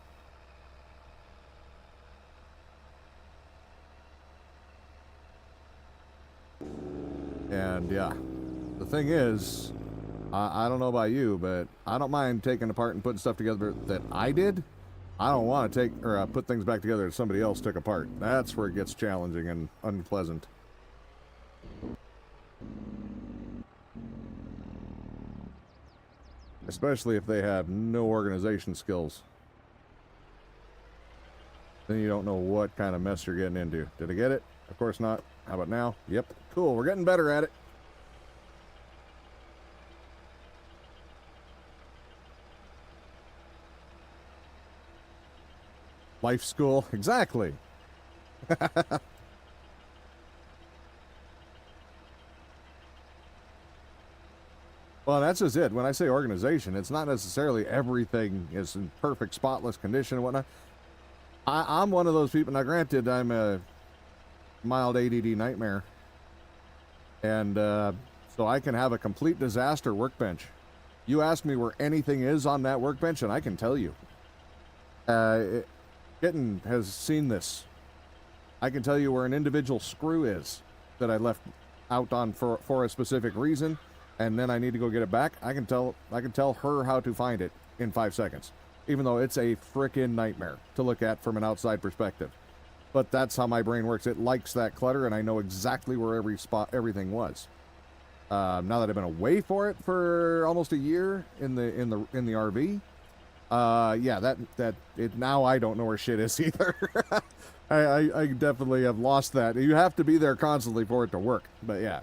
And yeah, the thing is, I don't know about you, but I don't mind taking apart and putting stuff together that I did. I don't want to take or put things back together that somebody else took apart. That's where it gets challenging and unpleasant. Especially if they have no organization skills. Then you don't know what kind of mess you're getting into. Did I get it? Of course not. How about now? Yep. Cool. We're getting better at it. Life school. Exactly. Well, that's just it. When I say organization, it's not necessarily everything is in perfect, spotless condition and whatnot. I'm one of those people. Now, granted, I'm a mild ADD nightmare. And so I can have a complete disaster workbench. You ask me where anything is on that workbench, and I can tell you. Kitten has seen this. I can tell you where an individual screw is that I left out on for a specific reason, and then I need to go get it back. I can tell her how to find it in 5 seconds, even though it's a frickin' nightmare to look at from an outside perspective. But that's how my brain works. It likes that clutter, and I know exactly where everything was. Now that I've been away for it for almost a year in the RV, yeah, now I don't know where shit is either. I definitely have lost that. You have to be there constantly for it to work. But yeah.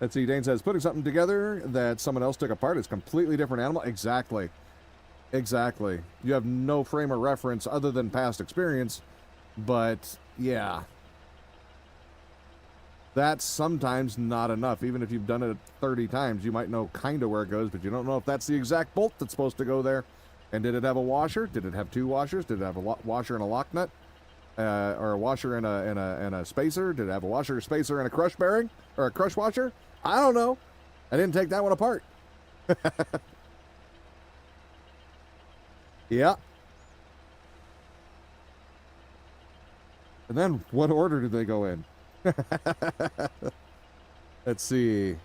Let's see, Dane says, putting something together that someone else took apart is a completely different animal. Exactly. Exactly. You have no frame of reference other than past experience. But yeah. That's sometimes not enough. Even if you've done it 30 times, you might know kind of where it goes, but you don't know if that's the exact bolt that's supposed to go there. And did it have a washer? Did it have 2 washers? Did it have a washer and a lock nut? Or a washer and a spacer? Did it have a washer, spacer, and a crush bearing? Or a crush washer? I don't know. I didn't take that one apart. Yeah. And then what order did they go in? Let's see.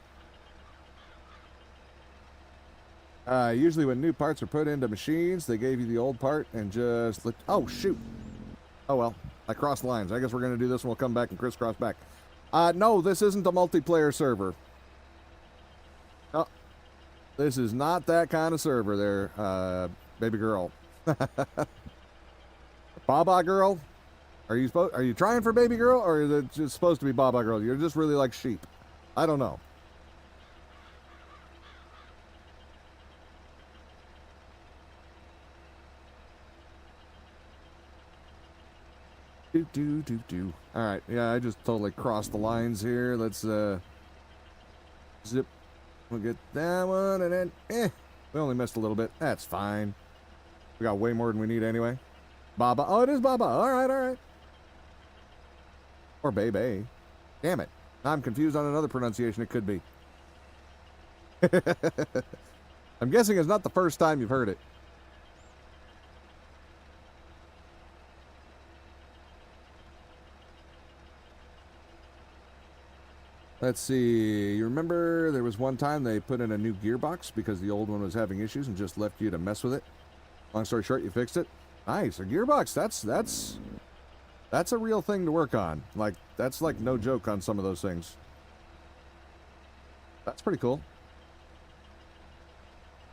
Usually when new parts are put into machines, they gave you the old part and just looked. Oh, shoot. Oh, well. I crossed lines. I guess we're going to do this and we'll come back and crisscross back. No, this isn't a multiplayer server. No. This is not that kind of server there, baby girl. Baba girl? Are you trying for baby girl, or is it just supposed to be Baba girl? You're just really like sheep. I don't know. Do. All right, yeah, I just totally crossed the lines here. Let's zip. We'll get that one, and then we only missed a little bit. That's fine. We got way more than we need anyway. Baba. Oh, it is Baba. All right. Or Bebe. Damn it. Now I'm confused on another pronunciation it could be. I'm guessing it's not the first time you've heard it. Let's see. You remember there was one time they put in a new gearbox because the old one was having issues and just left you to mess with it? Long story short, you fixed it? Nice. A gearbox. That's a real thing to work on. Like, that's like no joke on some of those things. That's pretty cool.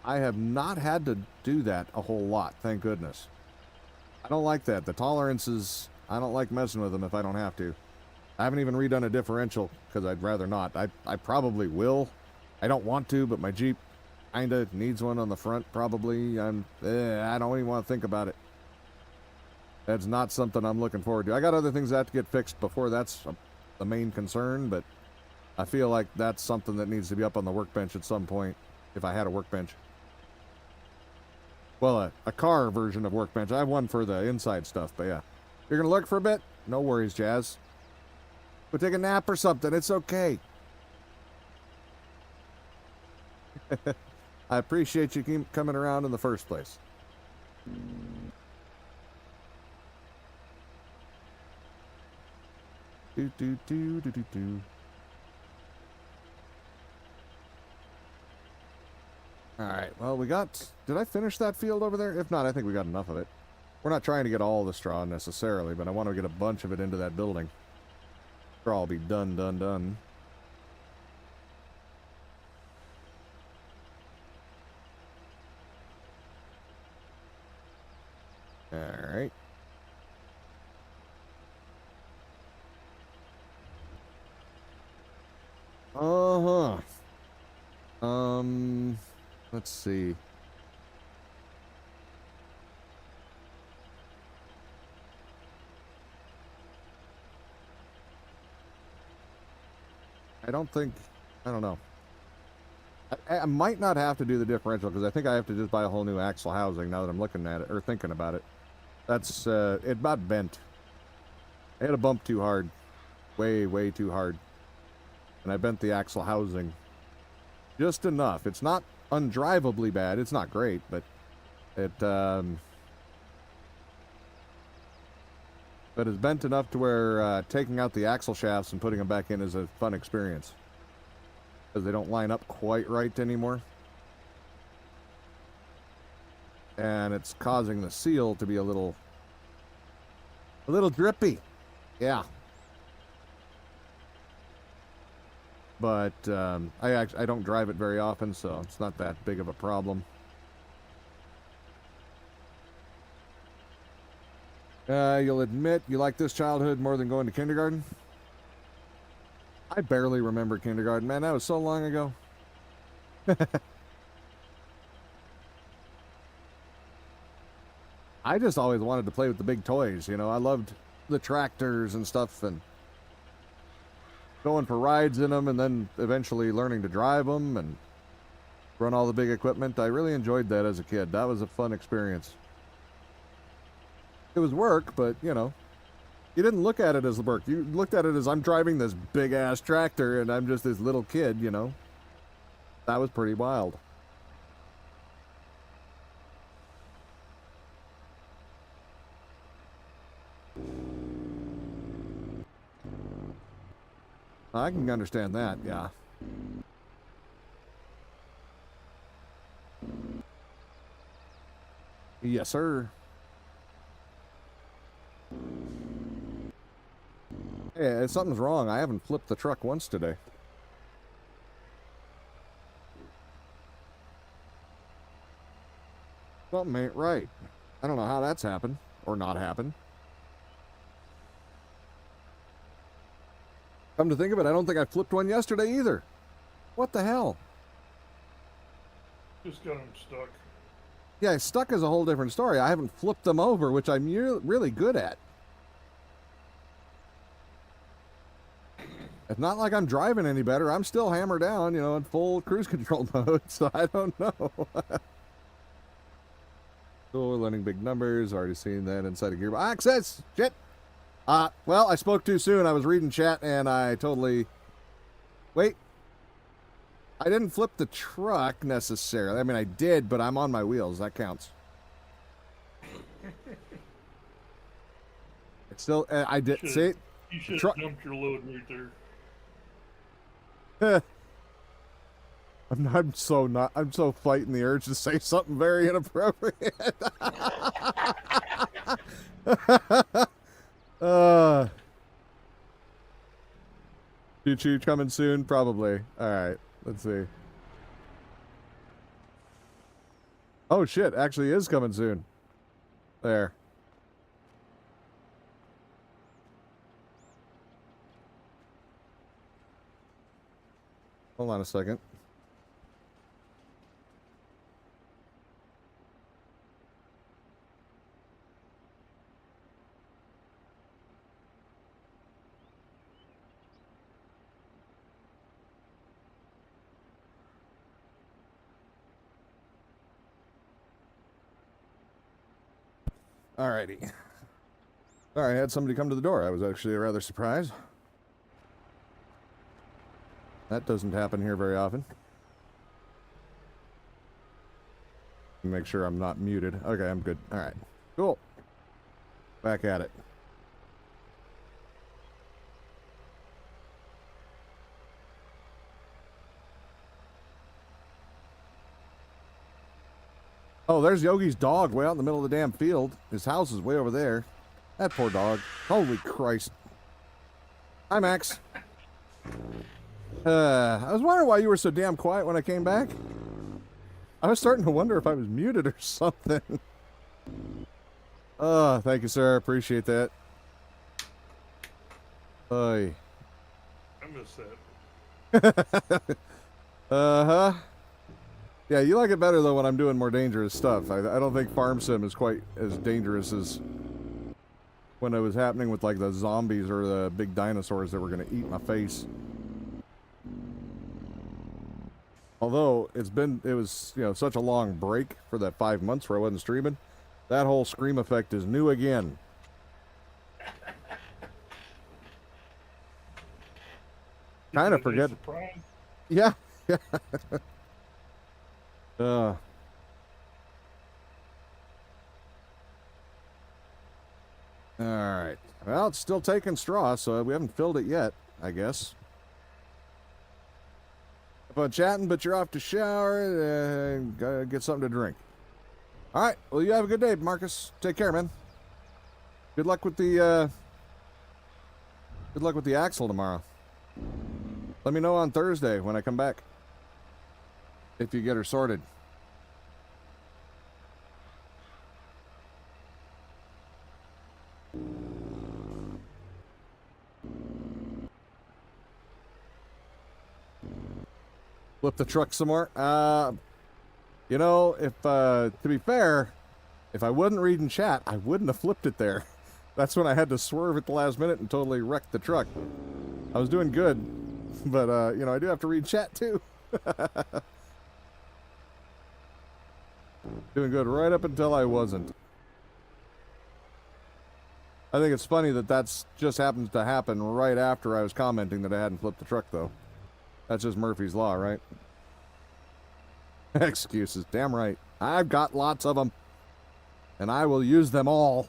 I have not had to do that a whole lot, thank goodness. I don't like that. The tolerances, I don't like messing with them if I don't have to. I haven't even redone a differential because I'd rather not. I probably will. I don't want to, but my Jeep kind of needs one on the front, probably. I don't even want to think about it. That's not something I'm looking forward to. I got other things that have to get fixed before that's the main concern, but I feel like that's something that needs to be up on the workbench at some point, if I had a workbench. Well, a car version of workbench. I have one for the inside stuff, but yeah. You're going to look for a bit? No worries, Jazz. Go take a nap or something. It's okay. I appreciate you keep coming around in the first place. Do. All right. Well, we got... Did I finish that field over there? If not, I think we got enough of it. We're not trying to get all the straw necessarily, but I want to get a bunch of it into that building. Straw will be done. All right. Let's see. I don't know. I might not have to do the differential because I think I have to just buy a whole new axle housing now that I'm looking at it or thinking about it. That's it about bent. I hit a bump too hard. Way too hard. And I bent the axle housing just enough. It's not undrivably bad. It's not great, but it but it's bent enough to where taking out the axle shafts and putting them back in is a fun experience because they don't line up quite right anymore, and it's causing the seal to be a little drippy. Yeah. But I don't drive it very often, so it's not that big of a problem. You'll admit you like this childhood more than going to kindergarten? I barely remember kindergarten, man. That was so long ago. I just always wanted to play with the big toys, you know. I loved the tractors and stuff and going for rides in them and then eventually learning to drive them and run all the big equipment. I really enjoyed that as a kid. That was a fun experience. It was work, but, you know, You didn't look at it as work. You looked at it as I'm driving this big ass tractor and I'm just this little kid, you know. That was pretty wild. I can understand that, yeah. Yes, sir. Hey, something's wrong. I haven't flipped the truck once today. Something ain't right. I don't know how that's happened or not happened. Come to think of it, I don't think I flipped one yesterday either. What the hell? Just got them stuck. Yeah, stuck is a whole different story. I haven't flipped them over, which I'm really good at. It's not like I'm driving any better. I'm still hammered down, you know, in full cruise control mode, so I don't know. Cool, learning big numbers. Already seen that inside a gearbox. Access! Shit! Well, I spoke too soon. I was reading chat and I totally... Wait. I didn't flip the truck necessarily. I mean, I did, but I'm on my wheels. That counts. It's still... I did... See? You should Truck. have dumped your load right there. I'm so fighting the urge to say something very inappropriate. Choo-choo coming soon? Probably. Alright, let's see. Oh shit, actually is coming soon. There. Hold on a second. Alrighty. Sorry, I had somebody come to the door. I was actually rather surprised. That doesn't happen here very often. Make sure I'm not muted. Okay, I'm good. Alright. Cool. Back at it. Oh, there's Yogi's dog way out in the middle of the damn field. His house is way over there. That poor dog. Holy Christ. Hi, Max. I was wondering why you were so damn quiet when I came back. I was starting to wonder if I was muted or something. Oh, thank you, sir. Appreciate that. Oy. I miss that. Uh-huh. Yeah, you like it better, though, when I'm doing more dangerous stuff. I don't think Farm Sim is quite as dangerous as when it was happening with, like, the zombies or the big dinosaurs that were going to eat my face. Although, it was, you know, such a long break for that 5 months where I wasn't streaming. That whole scream effect is new again. Kind of forget. Yeah. Yeah. Alright. Well, it's still taking straw, so we haven't filled it yet, I guess. Fun chatting, but you're off to shower and gotta get something to drink. Alright, well, you have a good day, Marcus. Take care, man. Good luck with the axle tomorrow. Let me know on Thursday when I come back. If you get her sorted. Flip the truck some more. You know, if to be fair, if I wasn't reading chat, I wouldn't have flipped it there. That's when I had to swerve at the last minute and totally wrecked the truck. I was doing good, but you know, I do have to read chat too. Doing good right up until I wasn't. I think it's funny that that's just happens to happen right after I was commenting that I hadn't flipped the truck, though. That's just Murphy's Law, right? Excuses. Damn right. I've got lots of them. And I will use them all.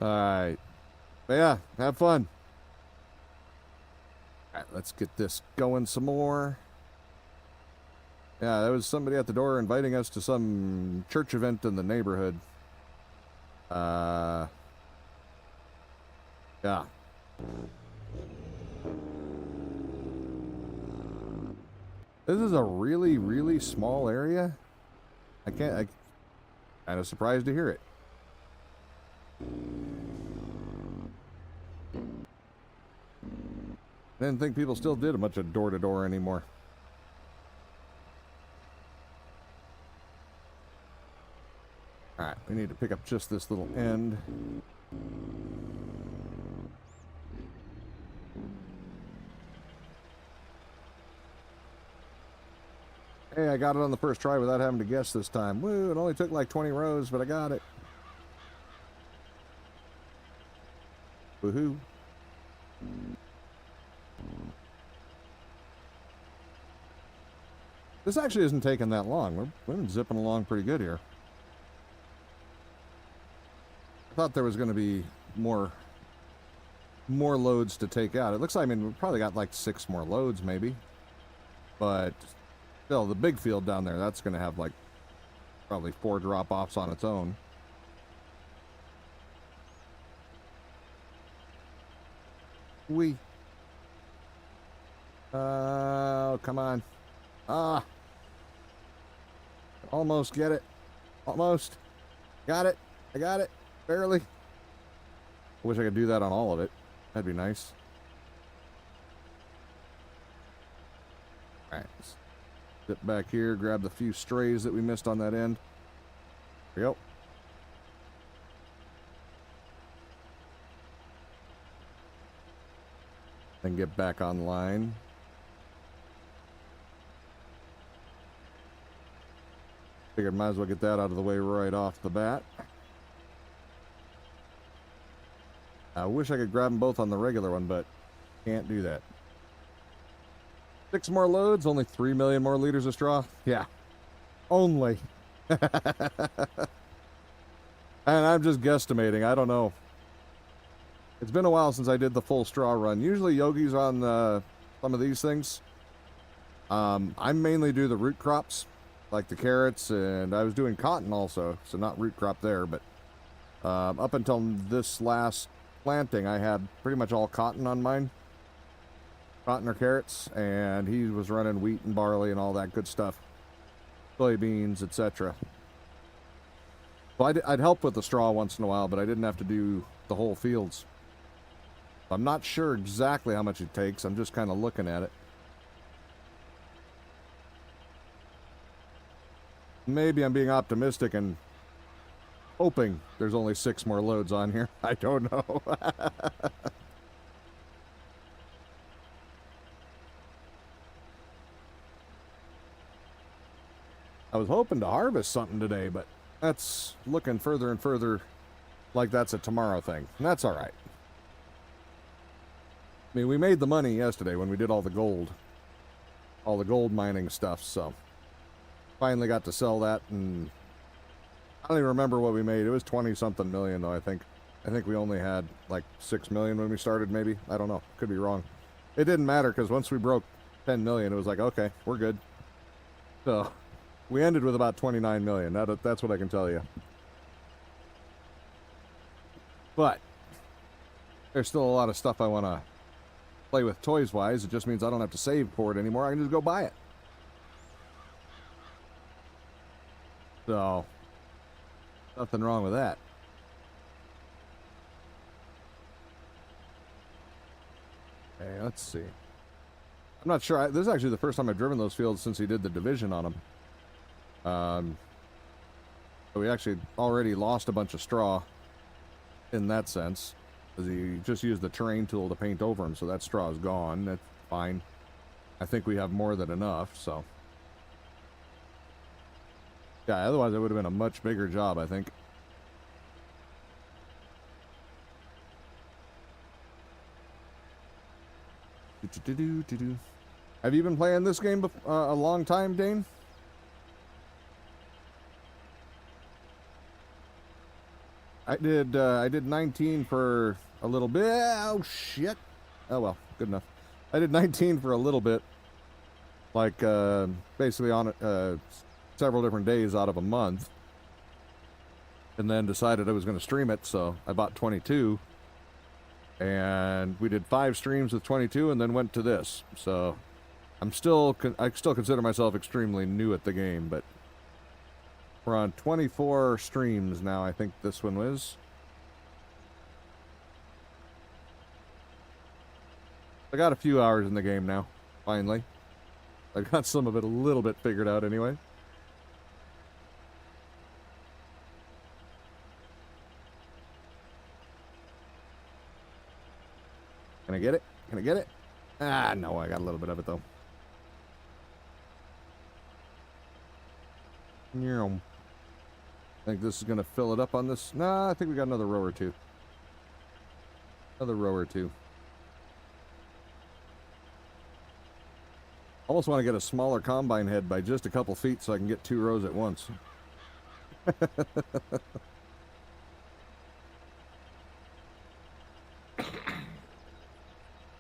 Alright. But yeah, have fun. Alright, let's get this going some more. Yeah, there was somebody at the door inviting us to some church event in the neighborhood. Yeah. This is a really, really small area. I'm kind of surprised to hear it. I didn't think people still did a bunch of door-to-door anymore. Alright, we need to pick up just this little end. Hey, I got it on the first try without having to guess this time. Woo, it only took like 20 rows, but I got it. Woohoo. This actually isn't taking that long. We've been zipping along pretty good here. I thought there was going to be more loads to take out. It looks like, I mean, we've probably got like 6 more loads maybe. But still, the big field down there, that's going to have like probably 4 drop-offs on its own. Oh, come on. Ah. Almost get it. Almost. Got it. I got it. Barely. I wish I could do that on all of it. That'd be nice. Alright. Sit back here, grab the few strays that we missed on that end. There we go. Then get back online. Figured might as well get that out of the way right off the bat. I wish I could grab them both on the regular one, but can't do that. 6 more loads, only 3 million more liters of straw. Yeah. Only. And I'm just guesstimating. I don't know. It's been a while since I did the full straw run. Usually Yogi's on some of these things. I mainly do the root crops, like the carrots, and I was doing cotton also, so not root crop there, but up until this last planting, I had pretty much all cotton on mine. Cotton or carrots, and he was running wheat and barley and all that good stuff. Soybeans, etc. So I'd help with the straw once in a while, but I didn't have to do the whole fields. I'm not sure exactly how much it takes. I'm just kind of looking at it. Maybe I'm being optimistic and hoping there's only 6 more loads on here. I don't know. I was hoping to harvest something today, but that's looking further and further like that's a tomorrow thing. And that's all right. I mean, we made the money yesterday when we did all the gold mining stuff, so finally got to sell that, and I don't even remember what we made. It was 20-something million, though, I think. I think we only had like 6 million when we started, maybe. I don't know. Could be wrong. It didn't matter, because once we broke 10 million, it was like, okay, we're good. So we ended with about 29 million. That's what I can tell you. But there's still a lot of stuff I want to play with toys-wise. It just means I don't have to save for it anymore. I can just go buy it. So nothing wrong with that. Okay, let's see. I'm not sure. This is actually the first time I've driven those fields since he did the division on them. So we actually already lost a bunch of straw in that sense, because he just used the terrain tool to paint over them, so that straw is gone. That's fine. I think we have more than enough, so. Yeah, otherwise it would have been a much bigger job, I think. Have you been playing this game a long time, Dane? I did 19 for a little bit. Oh shit. Oh well, good enough. I did 19 for a little bit, like basically on several different days out of a month, and then decided I was going to stream it, so I bought 22, and we did 5 streams with 22, and then went to this. So I still consider myself extremely new at the game, but we're on 24 streams now. I think this one was. I got a few hours in the game now, finally. I got some of it a little bit figured out anyway. Can I get it? Can I get it? Ah, no, I got a little bit of it though. I think this is going to fill it up on this. Nah, I think we got another row or two. Another row or two. Almost want to get a smaller combine head by just a couple feet so I can get 2 rows at once.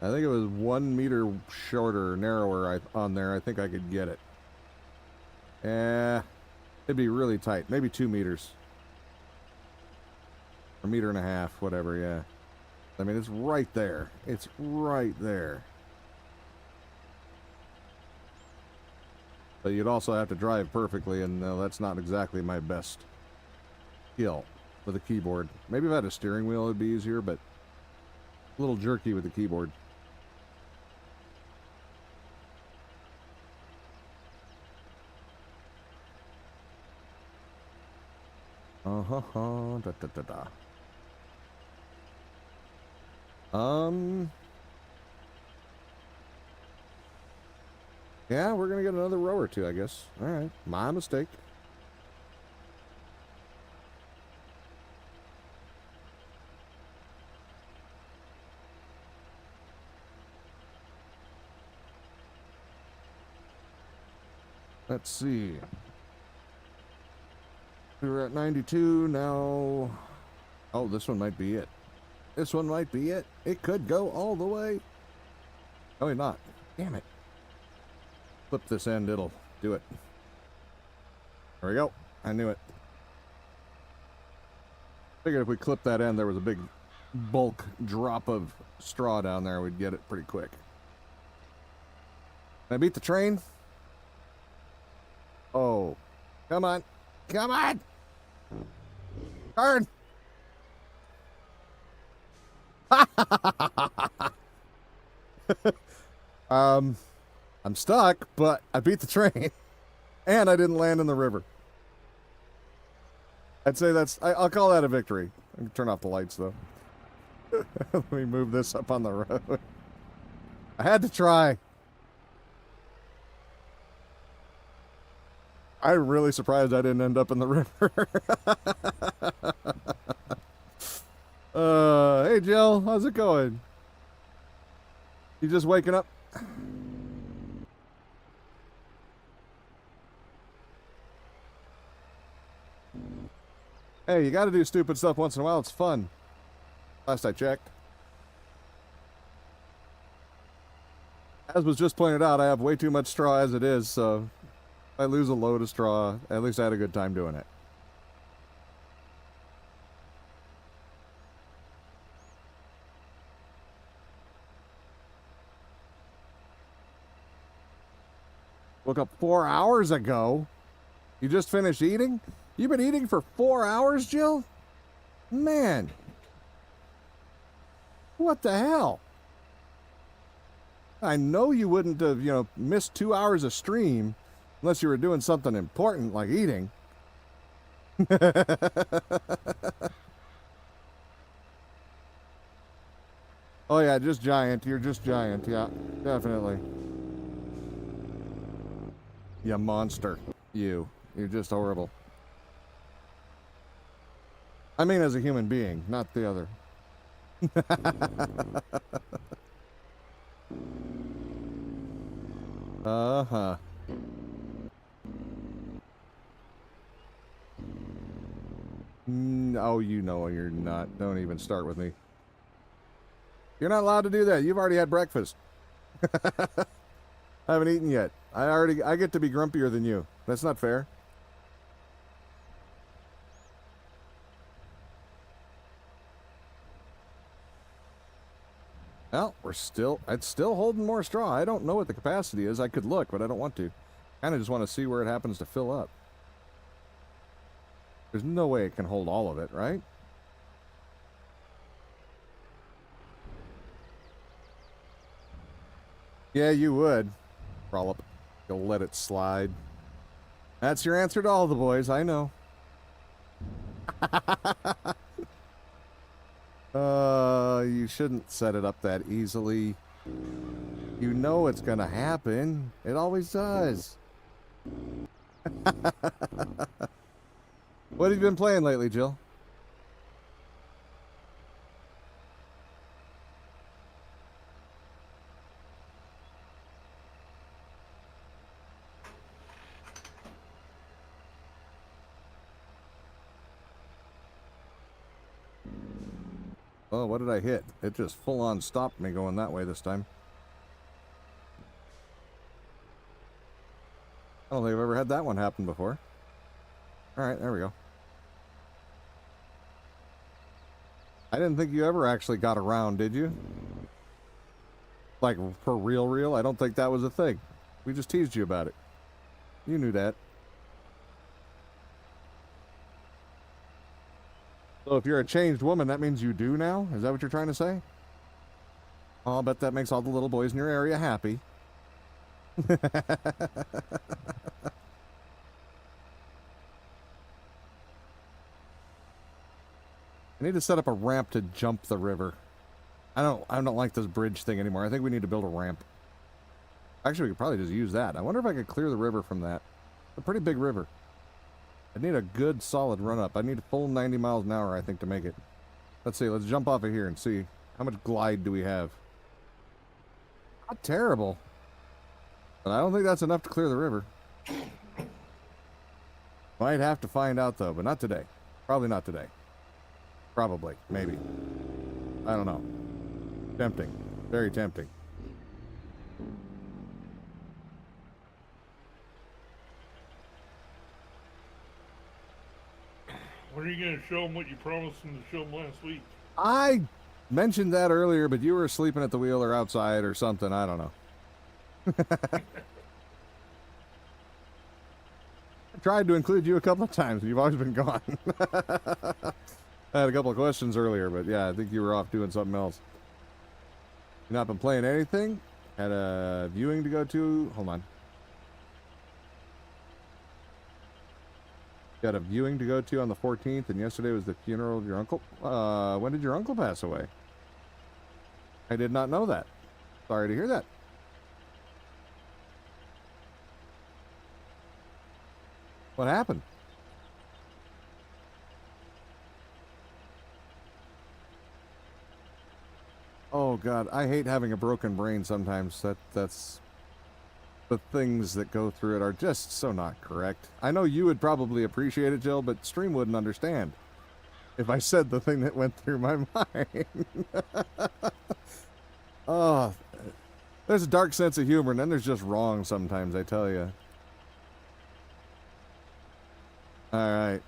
I think it was 1 meter shorter, narrower on there. I think I could get it. It'd be really tight. Maybe 2 meters. Or 1.5 meters, whatever, yeah. I mean, it's right there. It's right there. But you'd also have to drive perfectly, and that's not exactly my best skill with a keyboard. Maybe if I had a steering wheel, it'd be easier, but a little jerky with the keyboard. Da, da, da, da. Yeah, we're gonna get another row or two, I guess. All right, my mistake. Let's see. We were at 92 now. Oh, this one might be it. This one might be it. It could go all the way. Oh, wait, not. Damn it. Flip this end, it'll do it. There we go. I knew it. Figured if we clipped that end, there was a big bulk drop of straw down there, we'd get it pretty quick. Can I beat the train? Oh. Come on. Come on! Turn! I'm stuck, but I beat the train. And I didn't land in the river. I'd say I'll call that a victory. I can turn off the lights, though. Let me move this up on the road. I had to try. I'm really surprised I didn't end up in the river. Hey, Jill, how's it going? You just waking up? Hey, you gotta do stupid stuff once in a while. It's fun. Last I checked. As was just pointed out, I have way too much straw as it is, so if I lose a load of straw, at least I had a good time doing it. Woke up 4 hours ago. You just finished eating? You've been eating for 4 hours, Jill? Man. What the hell? I know you wouldn't have, missed 2 hours of stream unless you were doing something important like eating. Oh yeah, just giant. You're just giant. Yeah, definitely. You monster. You're just horrible. I mean as a human being, not the other. Uh-huh. Oh, you know you're not. Don't even start with me. You're not allowed to do that. You've already had breakfast. I haven't eaten yet. I get to be grumpier than you. That's not fair. Well, it's still holding more straw. I don't know what the capacity is. I could look, but I don't want to. Kind of just want to see where it happens to fill up. There's no way it can hold all of it, right? Yeah, you would. Trollop. You'll let it slide. That's your answer to all the boys, I know. You shouldn't set it up that easily. You know it's gonna happen. It always does. What have you been playing lately, Jill? Oh, what did I hit? It just full-on stopped me going that way this time. I don't think I've ever had that one happen before. Alright, there we go. I didn't think you ever actually got around, did you? Like, for real? I don't think that was a thing. We just teased you about it. You knew that. So if you're a changed woman, that means you do now? Is that what you're trying to say? Oh, I'll bet that makes all the little boys in your area happy. I need to set up a ramp to jump the river. I don't like this bridge thing anymore. I think we need to build a ramp. Actually, we could probably just use that. I wonder if I could clear the river from that. It's a pretty big river. I need a good solid run up. I need a full 90 miles an hour, I think, to make it. Let's see. Let's jump off of here and see how much glide do we have. Not terrible. But I don't think that's enough to clear the river. Might have to find out, though, but not today. Probably not today. Probably. Maybe. I don't know. Tempting. Very tempting. When are you going to show them what you promised them to show them last week? I mentioned that earlier, but you were sleeping at the wheel or outside or something. I don't know. I tried to include you a couple of times, but you've always been gone. I had a couple of questions earlier, but yeah, I think you were off doing something else. You not been playing anything? Had a viewing to go to? Hold on. Got a viewing to go to on the 14th, and yesterday was the funeral of your uncle. When did your uncle pass away? I did not know that. Sorry to hear that. What happened? Oh God, I hate having a broken brain sometimes. That's the things that go through it are just so not correct. I know you would probably appreciate it, Jill, but Stream wouldn't understand if I said the thing that went through my mind. Oh, there's a dark sense of humor, and then there's just wrong sometimes, I tell you. All right.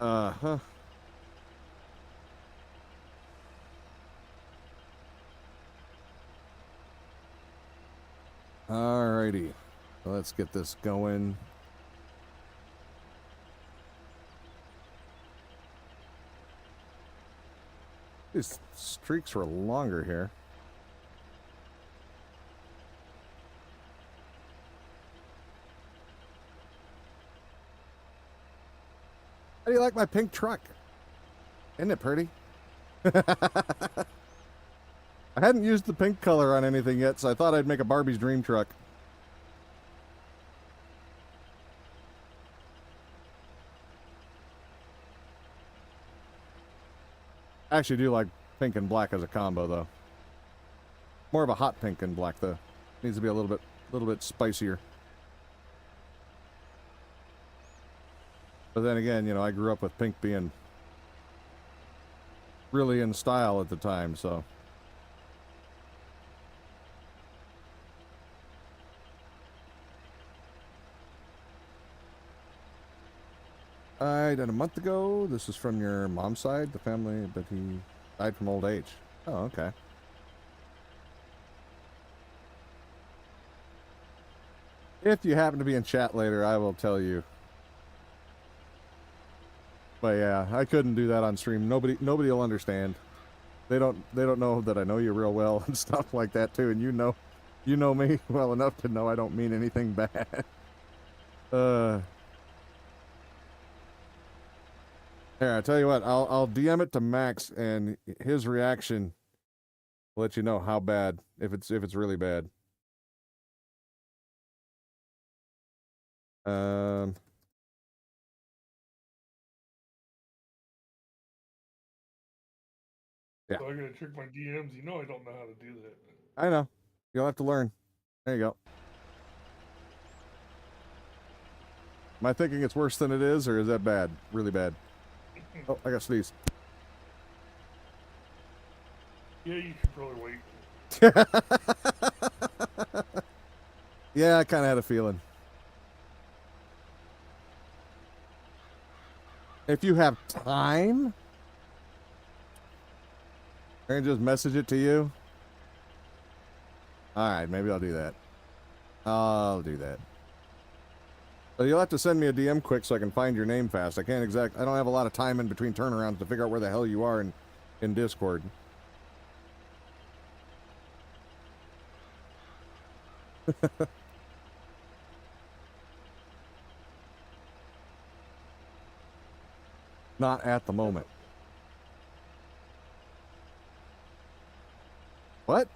Uh-huh. Alrighty. Let's get this going. These streaks were longer here. How do you like my pink truck? Isn't it pretty? I hadn't used the pink color on anything yet, so I thought I'd make a Barbie's dream truck. I actually do like pink and black as a combo, though. More of a hot pink and black, though. Needs to be a little bit spicier. But then again, you know, I grew up with pink being really in style at the time, so. I died a month ago. This is from your mom's side, the family, but he died from old age. Oh, okay. If you happen to be in chat later, I will tell you. But yeah, I couldn't do that on stream. Nobody will understand. They don't know that I know you real well and stuff like that too. And you know me well enough to know I don't mean anything bad. Here, I tell you what, I'll DM it to Max, and his reaction will let you know how bad, if it's really bad. Yeah. So I gotta check my DMs. You know I don't know how to do that. I know. You'll have to learn. There you go. Am I thinking it's worse than it is, or is that bad? Really bad? Oh, I got sneeze. Yeah, you should probably wait. Yeah, I kind of had a feeling. If you have time, I can just message it to you. All right, maybe I'll do that. I'll do that. So you'll have to send me a DM quick so I can find your name fast. I don't have a lot of time in between turnarounds to figure out where the hell you are in Discord. Not at the moment. What?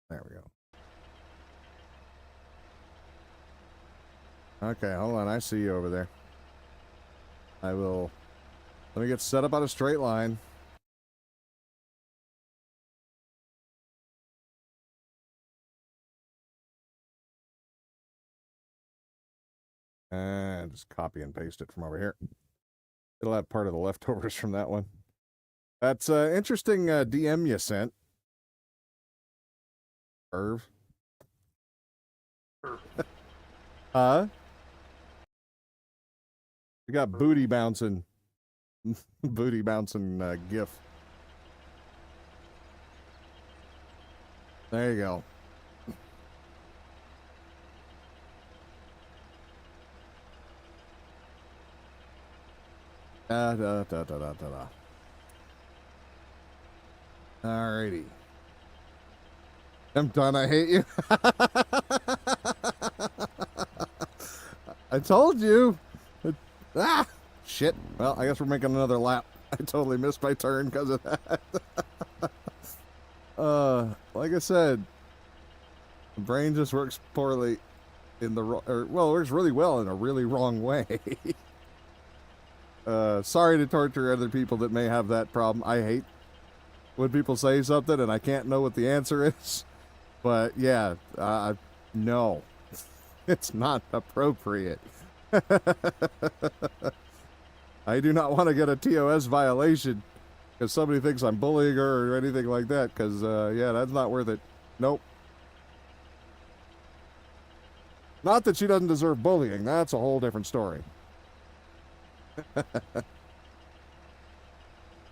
There we go. Okay, hold on. I see you over there. I will... Let me get set up on a straight line. And just copy and paste it from over here. It'll have part of the leftovers from that one. That's interesting DM you sent. Irv. Huh? You got booty bouncing. Booty bouncing gif. There you go. Da da da da da da. Alrighty. I'm done. I hate you. I told you. Ah, shit. Well, I guess we're making another lap. I totally missed my turn because of that. Like I said, the brain just works poorly in the well, it works really well in a really wrong way. Sorry to torture other people that may have that problem. I hate when people say something and I can't know what the answer is. But yeah, no, it's not appropriate. I do not want to get a TOS violation because somebody thinks I'm bullying her or anything like that, because, yeah, that's not worth it. Nope. Not that she doesn't deserve bullying. That's a whole different story.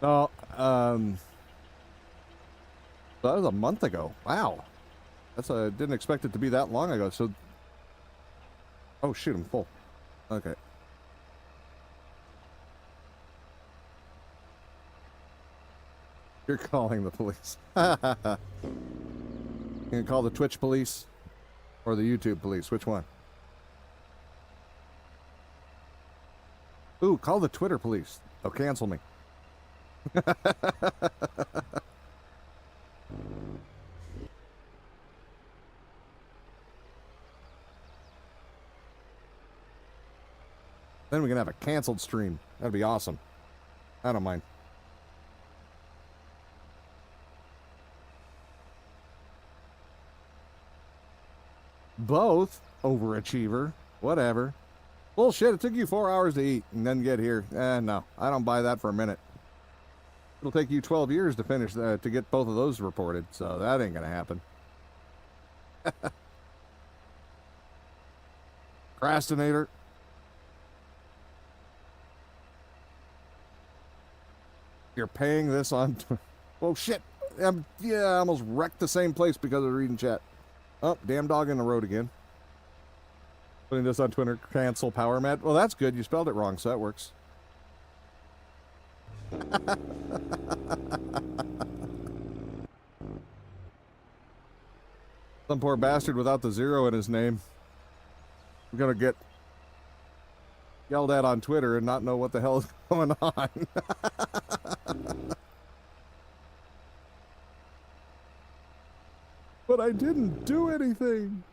No, that was a month ago. Wow. That's didn't expect it to be that long ago. So, oh shoot, I'm full. Okay. You're calling the police. You can call the Twitch police or the YouTube police. Which one? Ooh, call the Twitter police. They'll cancel me. Then we can have a canceled stream. That'd be awesome. I don't mind. Both? Overachiever. Whatever. Bullshit, it took you 4 hours to eat and then get here. No, I don't buy that for a minute. It'll take you 12 years to finish, to get both of those reported, so that ain't gonna happen. Procrastinator. You're paying this on... Oh, shit. Yeah, I almost wrecked the same place because of reading chat. Oh, damn dog in the road again. Putting this on Twitter, cancel power mat. Well, that's good. You spelled it wrong, so that works. Some poor bastard without the zero in his name. We're gonna get yelled at on Twitter and not know what the hell is going on. But I didn't do anything.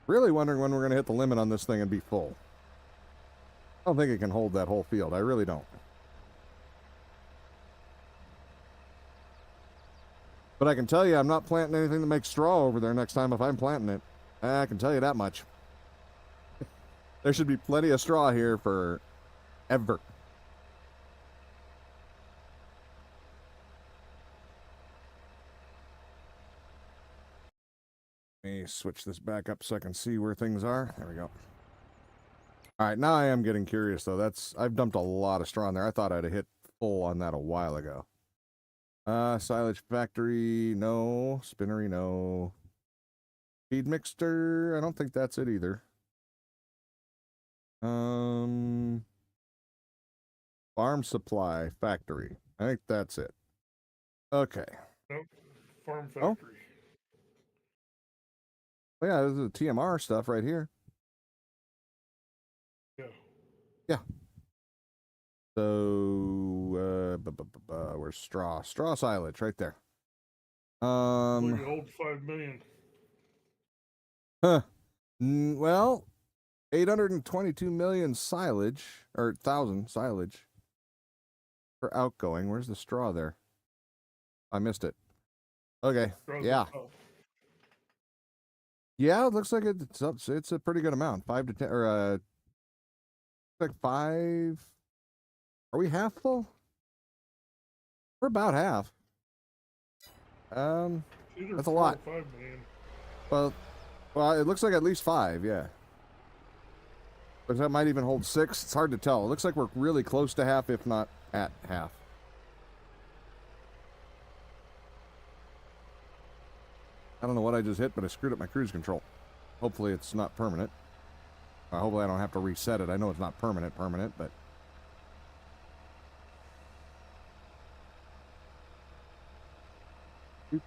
Really wondering when we're going to hit the limit on this thing and be full. I don't think it can hold that whole field. I really don't. But I can tell you I'm not planting anything to make straw over there next time if I'm planting it. I can tell you that much. There should be plenty of straw here for ever. Let me switch this back up so I can see where things are. There we go. All right, now I am getting curious, though. I've dumped a lot of straw in there. I thought I'd have hit full on that a while ago. Silage factory, no. Spinnery, no. Feed mixer, I don't think that's it either. Farm supply factory. I think that's it. Okay. Nope. Farm factory. Oh, yeah, this is the TMR stuff right here. Yeah. Yeah. So, where's straw? Straw silage right there. Well, you hold 5 million. Huh. Well, 822 million silage, or 1,000 silage for outgoing. Where's the straw there? I missed it. Okay. Straw's Yeah. up. Yeah, it looks like it's up. It's a pretty good amount. 5 to 10, or like 5. Are we half full? We're about half. That's a lot. 5 million. Well, it looks like at least 5. Yeah. Looks like that might even hold 6. It's hard to tell. It looks like we're really close to half, if not at half. I don't know what I just hit, but I screwed up my cruise control. Hopefully it's not permanent. Hopefully I don't have to reset it. I know it's not permanent, but...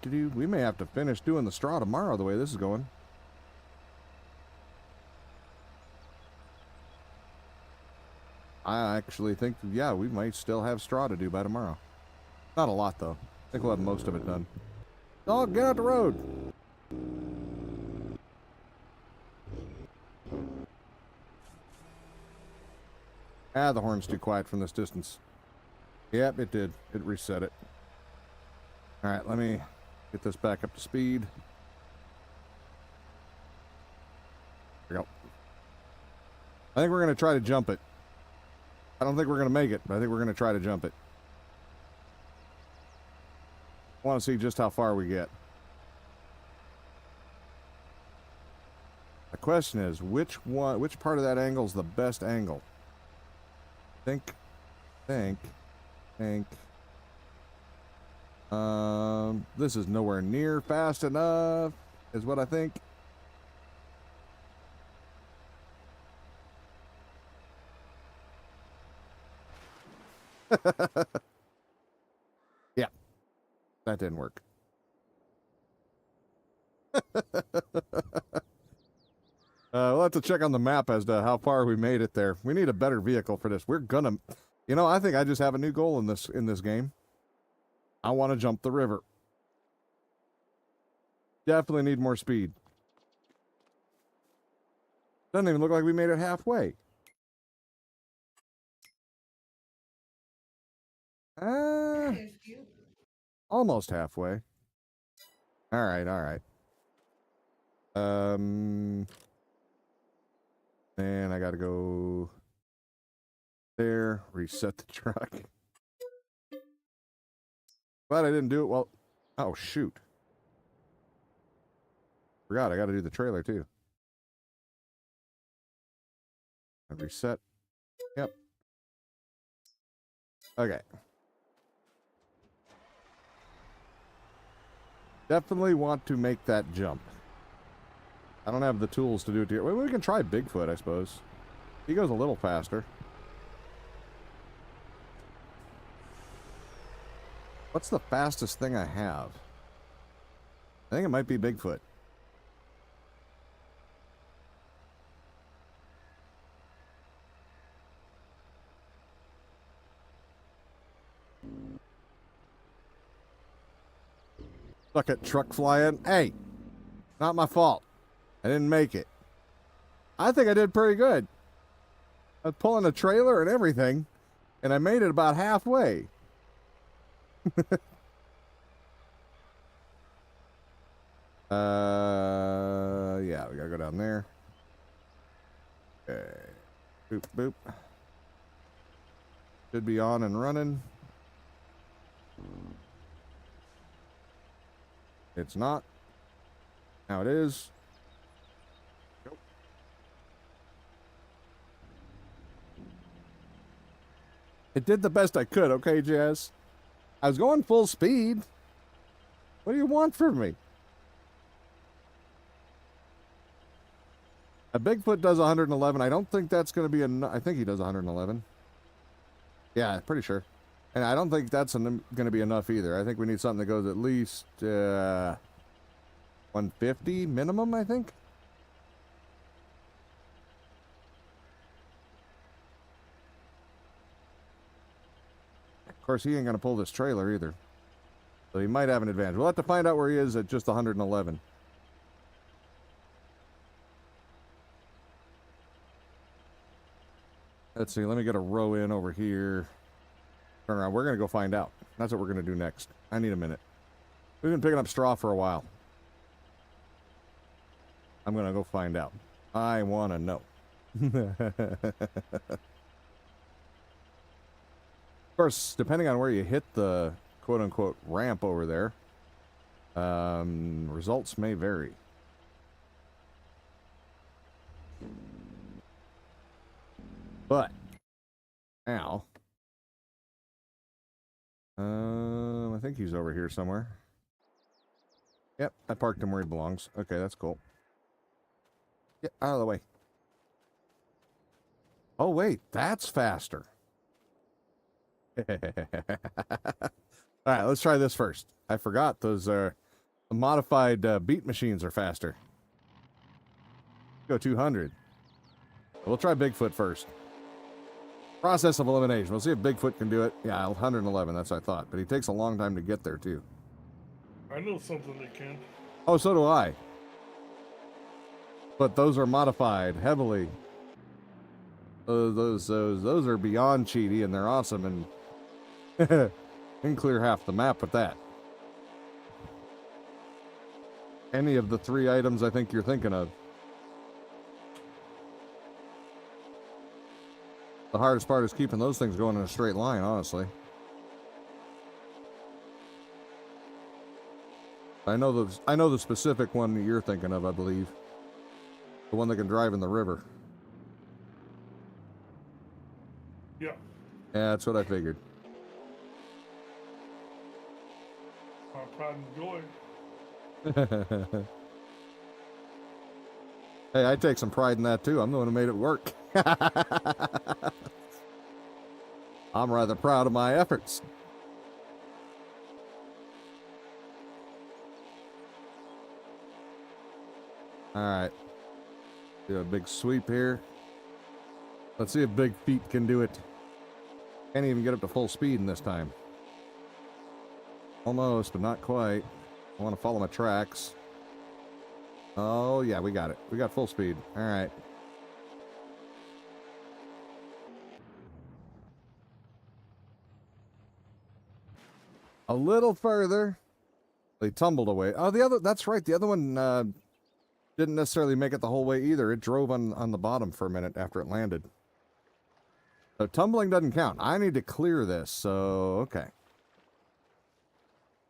We may have to finish doing the straw tomorrow the way this is going. I actually think, yeah, we might still have straw to do by tomorrow. Not a lot, though. I think we'll have most of it done. Dog, get out the road! Ah, the horn's too quiet from this distance. Yep, it did. It reset it. Alright, let me get this back up to speed. There we go. I think we're going to try to jump it. I don't think we're going to make it, but I think we're going to try to jump it. I want to see just how far we get. The question is, which part of that angle is the best angle? Think. This is nowhere near fast enough, is what I think. Yeah, that didn't work. We'll have to check on the map as to how far we made it there. We need a better vehicle for this. We're gonna, I think I just have a new goal in this game. I want to jump the river. Definitely need more speed. Doesn't even look like we made it halfway. Almost halfway. All right, all right. And I gotta go there, reset the truck. Glad I didn't do it well. Oh, shoot. Forgot I gotta do the trailer too. And reset. Yep. Okay. Definitely want to make that jump. I don't have the tools to do it here. Well, we can try Bigfoot, I suppose. He goes a little faster. What's the fastest thing I have? I think it might be Bigfoot. Suck at truck flying. Hey, not my fault. I didn't make it. I think I did pretty good. I was pulling a trailer and everything, and I made it about halfway. Yeah, we gotta go down there. Okay. Boop, boop. Should be on and running. It's not. Now it is. Nope. It did the best I could, okay, Jazz? I was going full speed. What do you want from me? A Bigfoot does 111. I don't think that's going to be enough. I think he does 111. Yeah, pretty sure. And I don't think that's going to be enough either. I think we need something that goes at least 150 minimum, I think. Of course, he ain't going to pull this trailer either. So he might have an advantage. We'll have to find out where he is at just 111. Let's see. Let me get a row in over here. Turn around. We're going to go find out. That's what we're going to do next. I need a minute. We've been picking up straw for a while. I'm going to go find out. I want to know. Of course, depending on where you hit the quote-unquote ramp over there, results may vary. But now, I think he's over here somewhere. Yep, I parked him where he belongs. Okay, that's cool. Get out of the way. Oh wait, that's faster. All right, let's try this first. I forgot those modified beat machines are faster. Go 200. We'll try Bigfoot first. Process of elimination. We'll see if Bigfoot can do it. Yeah, 111, that's what I thought. But he takes a long time to get there, too. I know something that can. Oh, so do I. But those are modified heavily. Those are beyond cheaty, and they're awesome, and can clear half the map with that. Any of the 3 items I think you're thinking of. The hardest part is keeping those things going in a straight line, honestly. I know the specific one that you're thinking of, I believe. The one that can drive in the river. Yeah. Yeah, that's what I figured. My pride and joy. Hey, I take some pride in that too. I'm the one who made it work. I'm rather proud of my efforts. All right. Do a big sweep here. Let's see if Big Feet can do it. Can't even get up to full speed in this time. Almost, but not quite. I want to follow my tracks. Oh, yeah, we got it. We got full speed. All right. A little further. They tumbled away. Oh, that's right. The other one didn't necessarily make it the whole way either. It drove on the bottom for a minute after it landed. So tumbling doesn't count. I need to clear this, so okay.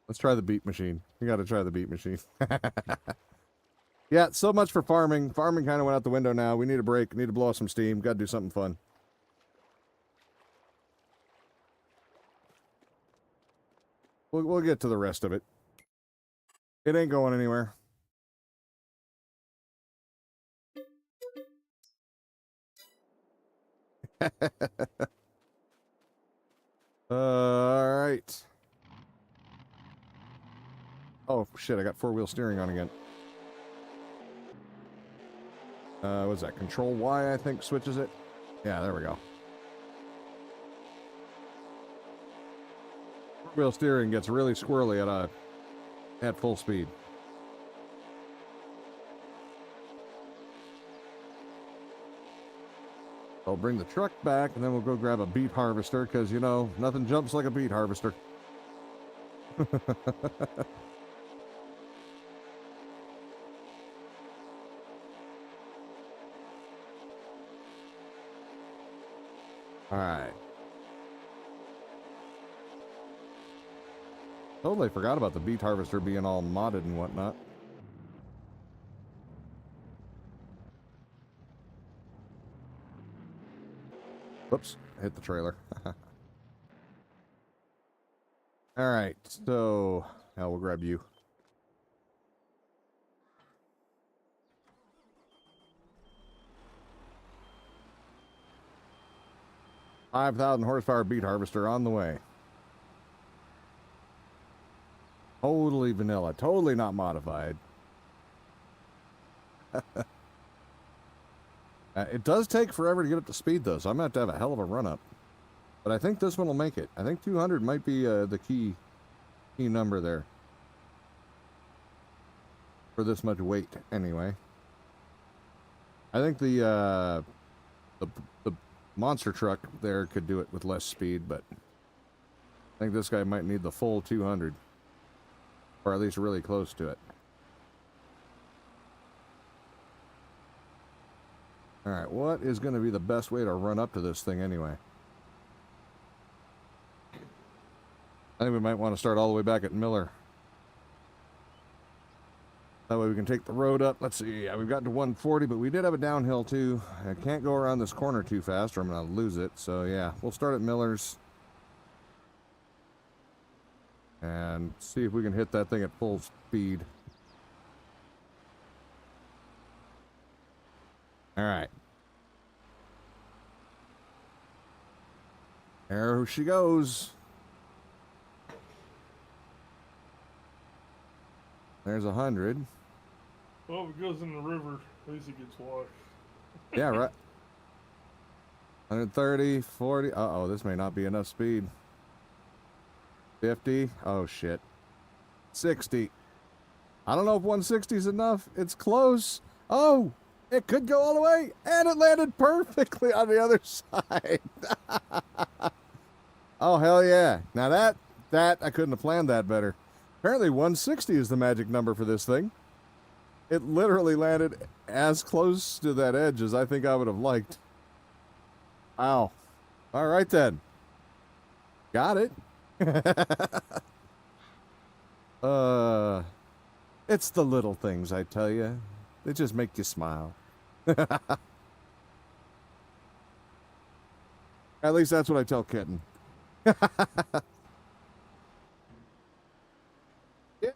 Let's try the beat machine. We got to try the beat machine. Yeah, so much for farming. Farming kind of went out the window now. We need a break. Need to blow off some steam. Got to do something fun. We'll get to the rest of it. It ain't going anywhere. All right. Oh, shit, I got four-wheel steering on again. What's that? Control Y, I think, switches it. Yeah, there we go. Four-wheel steering gets really squirrely at full speed. I'll bring the truck back, and then we'll go grab a beet harvester, because, you know, nothing jumps like a beet harvester. All right. Totally forgot about the beet harvester being all modded and whatnot. Whoops, hit the trailer. All right, so now we'll grab you. $5,000 horsepower beet harvester on the way. Totally vanilla, totally not modified. It does take forever to get up to speed, though, so I'm going to have a hell of a run-up. But I think this one will make it. I think 200 might be the key number there. For this much weight, anyway. I think the monster truck there could do it with less speed, but I think this guy might need the full 200. Or at least really close to it. Alright, what is going to be the best way to run up to this thing anyway? I think we might want to start all the way back at Miller. That way we can take the road up. Let's see, yeah, we've gotten to 140, but we did have a downhill too. I can't go around this corner too fast or I'm going to lose it. So yeah, we'll start at Miller's. And see if we can hit that thing at full speed. Alright. There she goes. There's 100. Well, if it goes in the river, at least it gets washed. Yeah, right. 130, 40. Uh-oh, this may not be enough speed. 50. Oh, shit. 60. I don't know if 160 is enough. It's close. Oh, it could go all the way. And it landed perfectly on the other side. Oh, hell yeah. Now that, I couldn't have planned that better. Apparently 160 is the magic number for this thing. It literally landed as close to that edge as I think I would have liked. Wow. All right, then. Got it. It's the little things, I tell you. They just make you smile. At least that's what I tell Kitten. Yeah.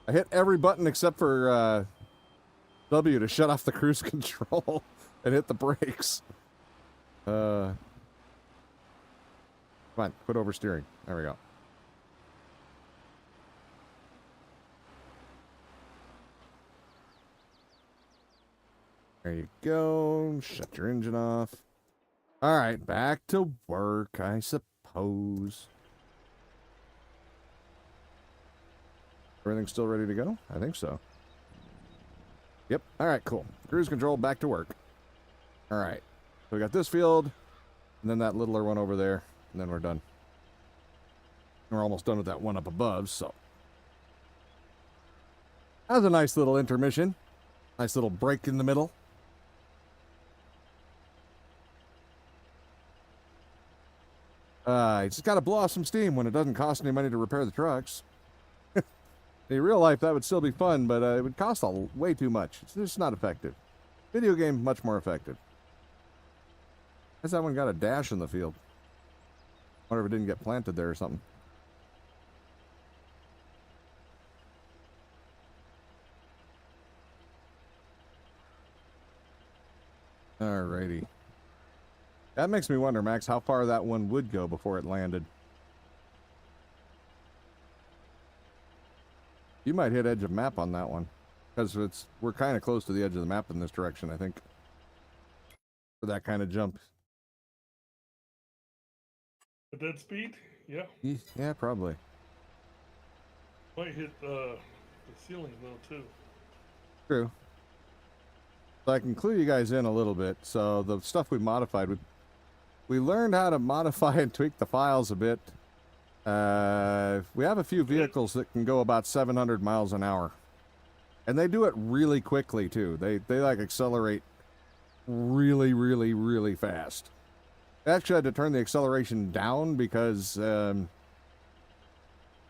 I hit every button except for W to shut off the cruise control and hit the brakes. Come on, quit oversteering. There we go. There you go. Shut your engine off. All right, back to work, I suppose. Everything's still ready to go? I think so. Yep. All right, cool. Cruise control, back to work. All right. So we got this field, and then that littler one over there, and then we're done. We're almost done with that one up above, so. That was a nice little intermission. Nice little break in the middle. You just got to blow off some steam when it doesn't cost any money to repair the trucks. In real life, that would still be fun, but it would cost way too much. It's just not effective. Video game, much more effective. How's that one got a dash in the field? Wonder if it didn't get planted there or something. Alrighty. That makes me wonder, Max, how far that one would go before it landed. You might hit edge of map on that one. Because we're kind of close to the edge of the map in this direction, I think. For that kind of jump. At that speed? Yeah. Yeah, probably. Might hit the ceiling though too. True. So I can clue you guys in a little bit. So the stuff we modified, we learned how to modify and tweak the files a bit. We have a few vehicles that can go about 700 miles an hour. And they do it really quickly too. They like accelerate really, really, really fast. I actually had to turn the acceleration down because the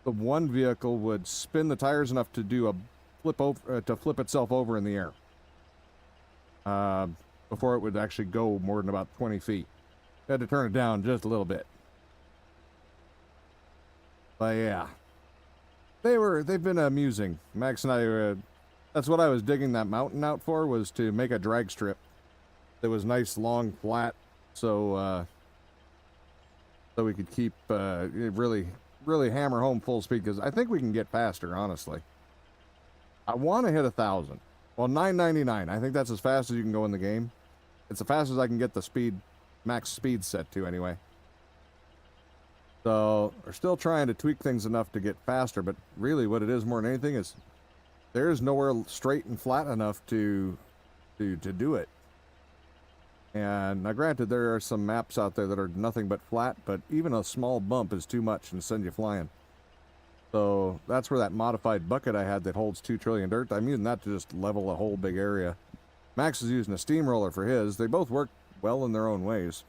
one vehicle would spin the tires enough to do a flip over to flip itself over in the air before it would actually go more than about 20 feet. I had to turn it down just a little bit. But yeah, they've been amusing. Max and I, that's what I was digging that mountain out for, was to make a drag strip that was nice, long, flat, so we could keep really hammer home full speed, because I think we can get faster, honestly. I want to hit 1,000. Well, 999. I think that's as fast as you can go in the game. It's the fastest as I can get the speed, max speed set to anyway. So we're still trying to tweak things enough to get faster, but really what it is more than anything is there's nowhere straight and flat enough to do it. And now granted, there are some maps out there that are nothing but flat, but even a small bump is too much and send you flying. So that's where that modified bucket I had that holds 2 trillion dirt, I'm using that to just level a whole big area. Max is using a steamroller for his. They both work well in their own ways.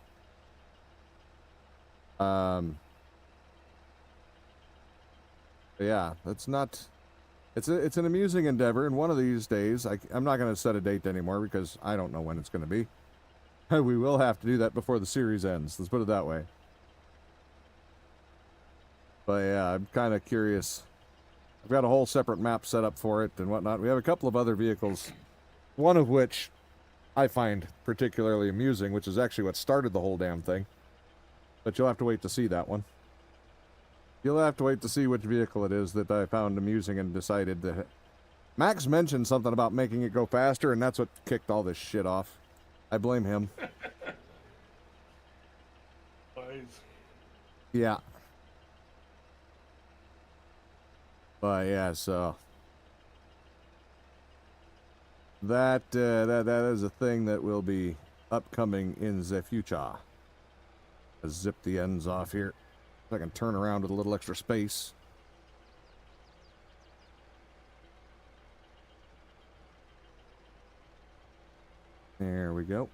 Yeah, that's not... It's an amusing endeavor, and one of these days, I'm not going to set a date anymore because I don't know when it's going to be. We will have to do that before the series ends. Let's put it that way. But yeah, I'm kind of curious. I've got a whole separate map set up for it and whatnot. We have a couple of other vehicles, one of which I find particularly amusing, which is actually what started the whole damn thing. But you'll have to wait to see that one. You'll have to wait to see which vehicle it is that I found amusing and decided to... Max mentioned something about making it go faster, and that's what kicked all this shit off. I blame him. Wise. Yeah. But yeah, so that is a thing that will be upcoming in the future. Let's zip the ends off here. So I can turn around with a little extra space. There we go.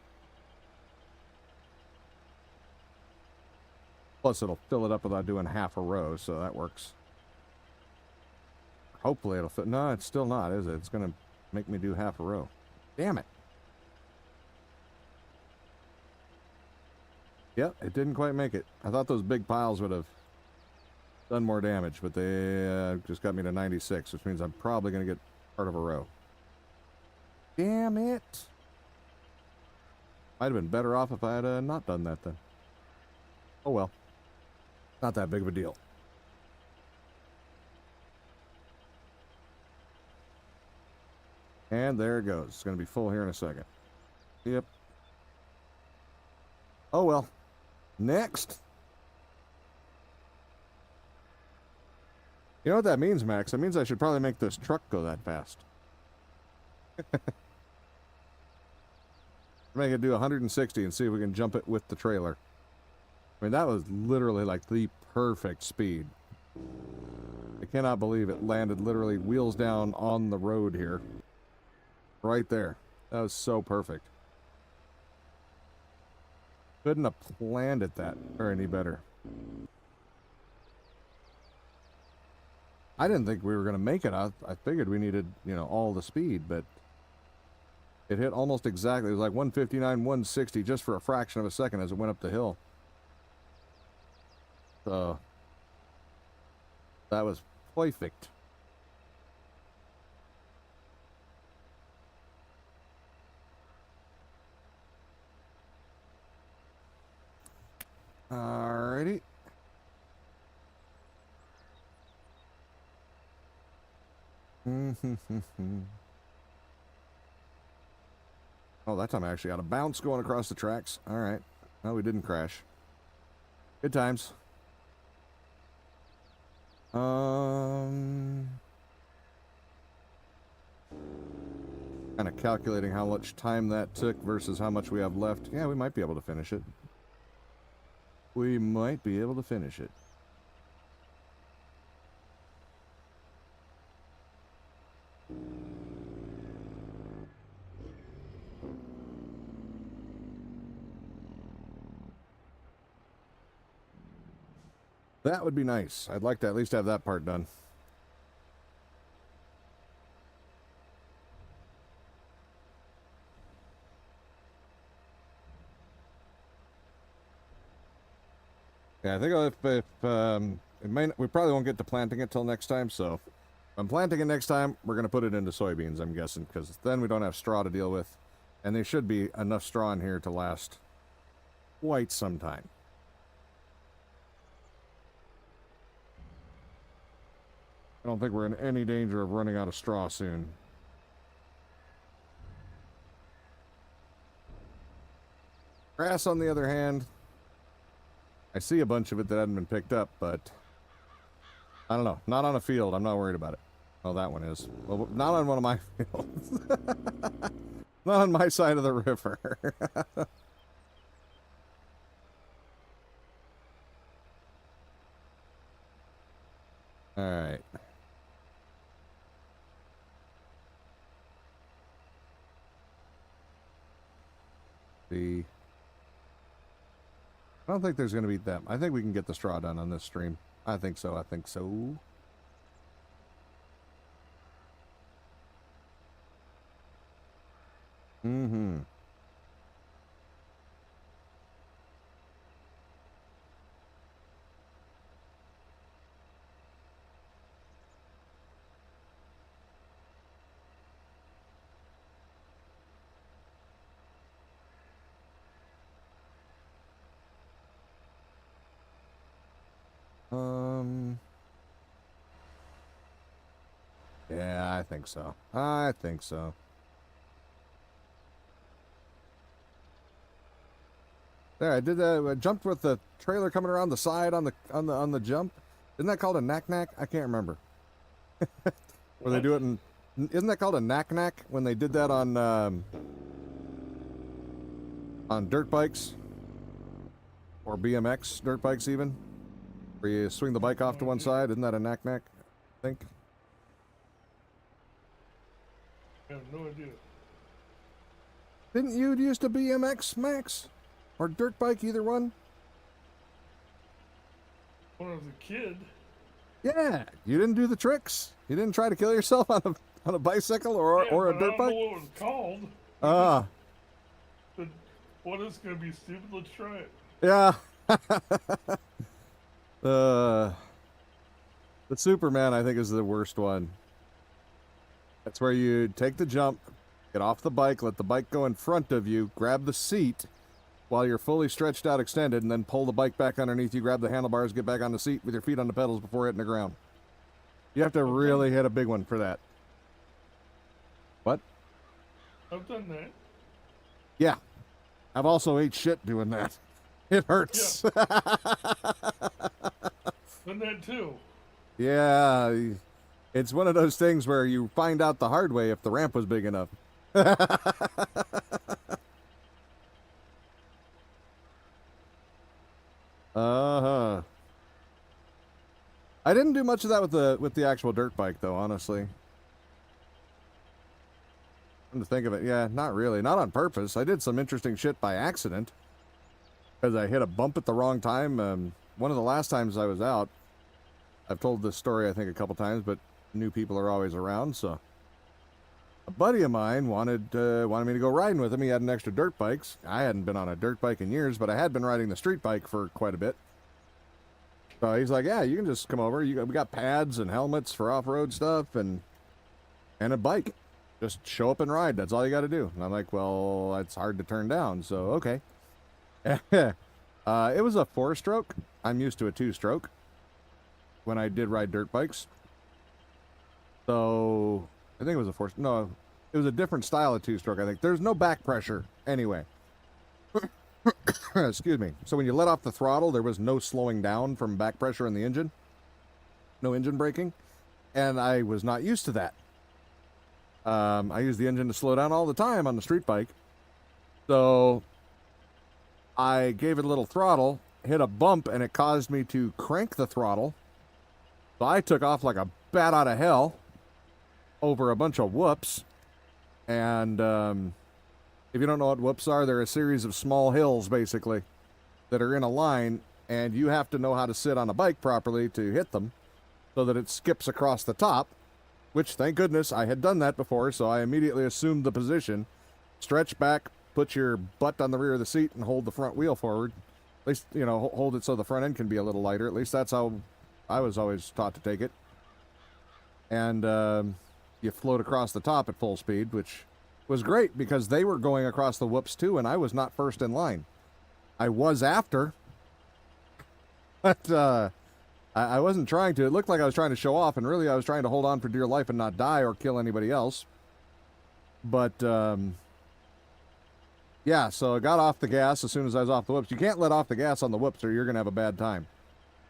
Plus, it'll fill it up without doing half a row, so that works. Hopefully it'll fit. No, it's still not, is it? It's going to make me do half a row. Damn it. Yep, it didn't quite make it. I thought those big piles would have done more damage, but they just got me to 96, which means I'm probably going to get part of a row. Damn it. Might have been better off if I had not done that then. Oh well. Not that big of a deal. And there it goes. It's going to be full here in a second. Yep. Oh well. Next. You know what that means, Max? That means I should probably make this truck go that fast. Make it do 160 and see if we can jump it with the trailer. I mean, that was literally like the perfect speed. I cannot believe it landed literally wheels down on the road here. Right there. That was so perfect. Couldn't have planned it that or any better. I didn't think we were going to make it. I figured we needed, you know, all the speed, but it hit almost exactly. It was like 159, 160 just for a fraction of a second as it went up the hill. So that was perfect. Alrighty. Oh, that time I actually got a bounce going across the tracks. All right. No, we didn't crash. Good times. Kind of calculating how much time that took versus how much we have left. Yeah, we might be able to finish it. We might be able to finish it. That would be nice. I'd like to at least have that part done. Yeah, I think if it may we probably won't get to planting it till next time. So, if I'm planting it next time, we're gonna put it into soybeans. I'm guessing because then we don't have straw to deal with, and there should be enough straw in here to last quite some time. I don't think we're in any danger of running out of straw soon. Grass, on the other hand, I see a bunch of it that hadn't been picked up, but I don't know. Not on a field. I'm not worried about it. Oh, that one is. Well, not on one of my fields. Not on my side of the river. All right. I don't think there's going to be that. I think we can get the straw done on this stream. I think so. I think so. Mm-hmm. Yeah, I think so. I think so. There, I did that. I jumped with the trailer coming around the side on the jump. Isn't that called a knack-knack? I can't remember. Where they do it in... Isn't that called a knack-knack when they did that on dirt bikes? Or BMX dirt bikes even? Where you swing the bike off to one side. Isn't that a knack-knack? I think. I have no idea. Didn't you used to BMX, Max? Or dirt bike, either one? When I was a kid, Yeah, you didn't do the tricks. You didn't try to kill yourself on a bicycle or yeah, a but dirt I don't bike. know what it was called. Ah, But what is going to be stupid? Let's try it. yeah. The Superman, I think, is the worst one. That's where you take the jump, get off the bike, let the bike go in front of you, grab the seat while you're fully stretched out, extended, and then pull the bike back underneath you, grab the handlebars, get back on the seat with your feet on the pedals before hitting the ground. You have to really hit a big one for that. What? I've done that. Yeah. I've also ate shit doing that. It hurts. Done that too. Yeah, it's one of those things where you find out the hard way if the ramp was big enough. Uh-huh. I didn't do much of that with the actual dirt bike though, honestly. Come to think of it, yeah, not really. Not on purpose. I did some interesting shit by accident. Because I hit a bump at the wrong time. One of the last times I was out, I've told this story I think a couple times, but new people are always around, so a buddy of mine wanted me to go riding with him. He had an extra dirt bikes. I hadn't been on a dirt bike in years, but I had been riding the street bike for quite a bit. So he's like, "Yeah, you can just come over. We got pads and helmets for off-road stuff and a bike. Just show up and ride. That's all you got to do." And I'm like, "Well, that's hard to turn down, so okay." It was a 4-stroke. I'm used to a 2-stroke when I did ride dirt bikes. So I think it was a 4. No, it was a different style of 2-stroke. I think there's no back pressure anyway. Excuse me. So when you let off the throttle, there was no slowing down from back pressure in the engine. No engine braking, and I was not used to that. I use the engine to slow down all the time on the street bike. So I gave it a little throttle, hit a bump, and it caused me to crank the throttle. So I took off like a bat out of hell over a bunch of whoops. And if you don't know what whoops are, they're a series of small hills, basically, that are in a line, and you have to know how to sit on a bike properly to hit them so that it skips across the top, which, thank goodness, I had done that before, so I immediately assumed the position, stretch back, put your butt on the rear of the seat, and hold the front wheel forward. At least, you know, hold it so the front end can be a little lighter. At least that's how I was always taught to take it. And you float across the top at full speed, which was great because they were going across the whoops too, and I was not first in line. I was after, but I wasn't trying to. It looked like I was trying to show off, and really I was trying to hold on for dear life and not die or kill anybody else. But yeah, so I got off the gas as soon as I was off the whoops. You can't let off the gas on the whoops or you're going to have a bad time.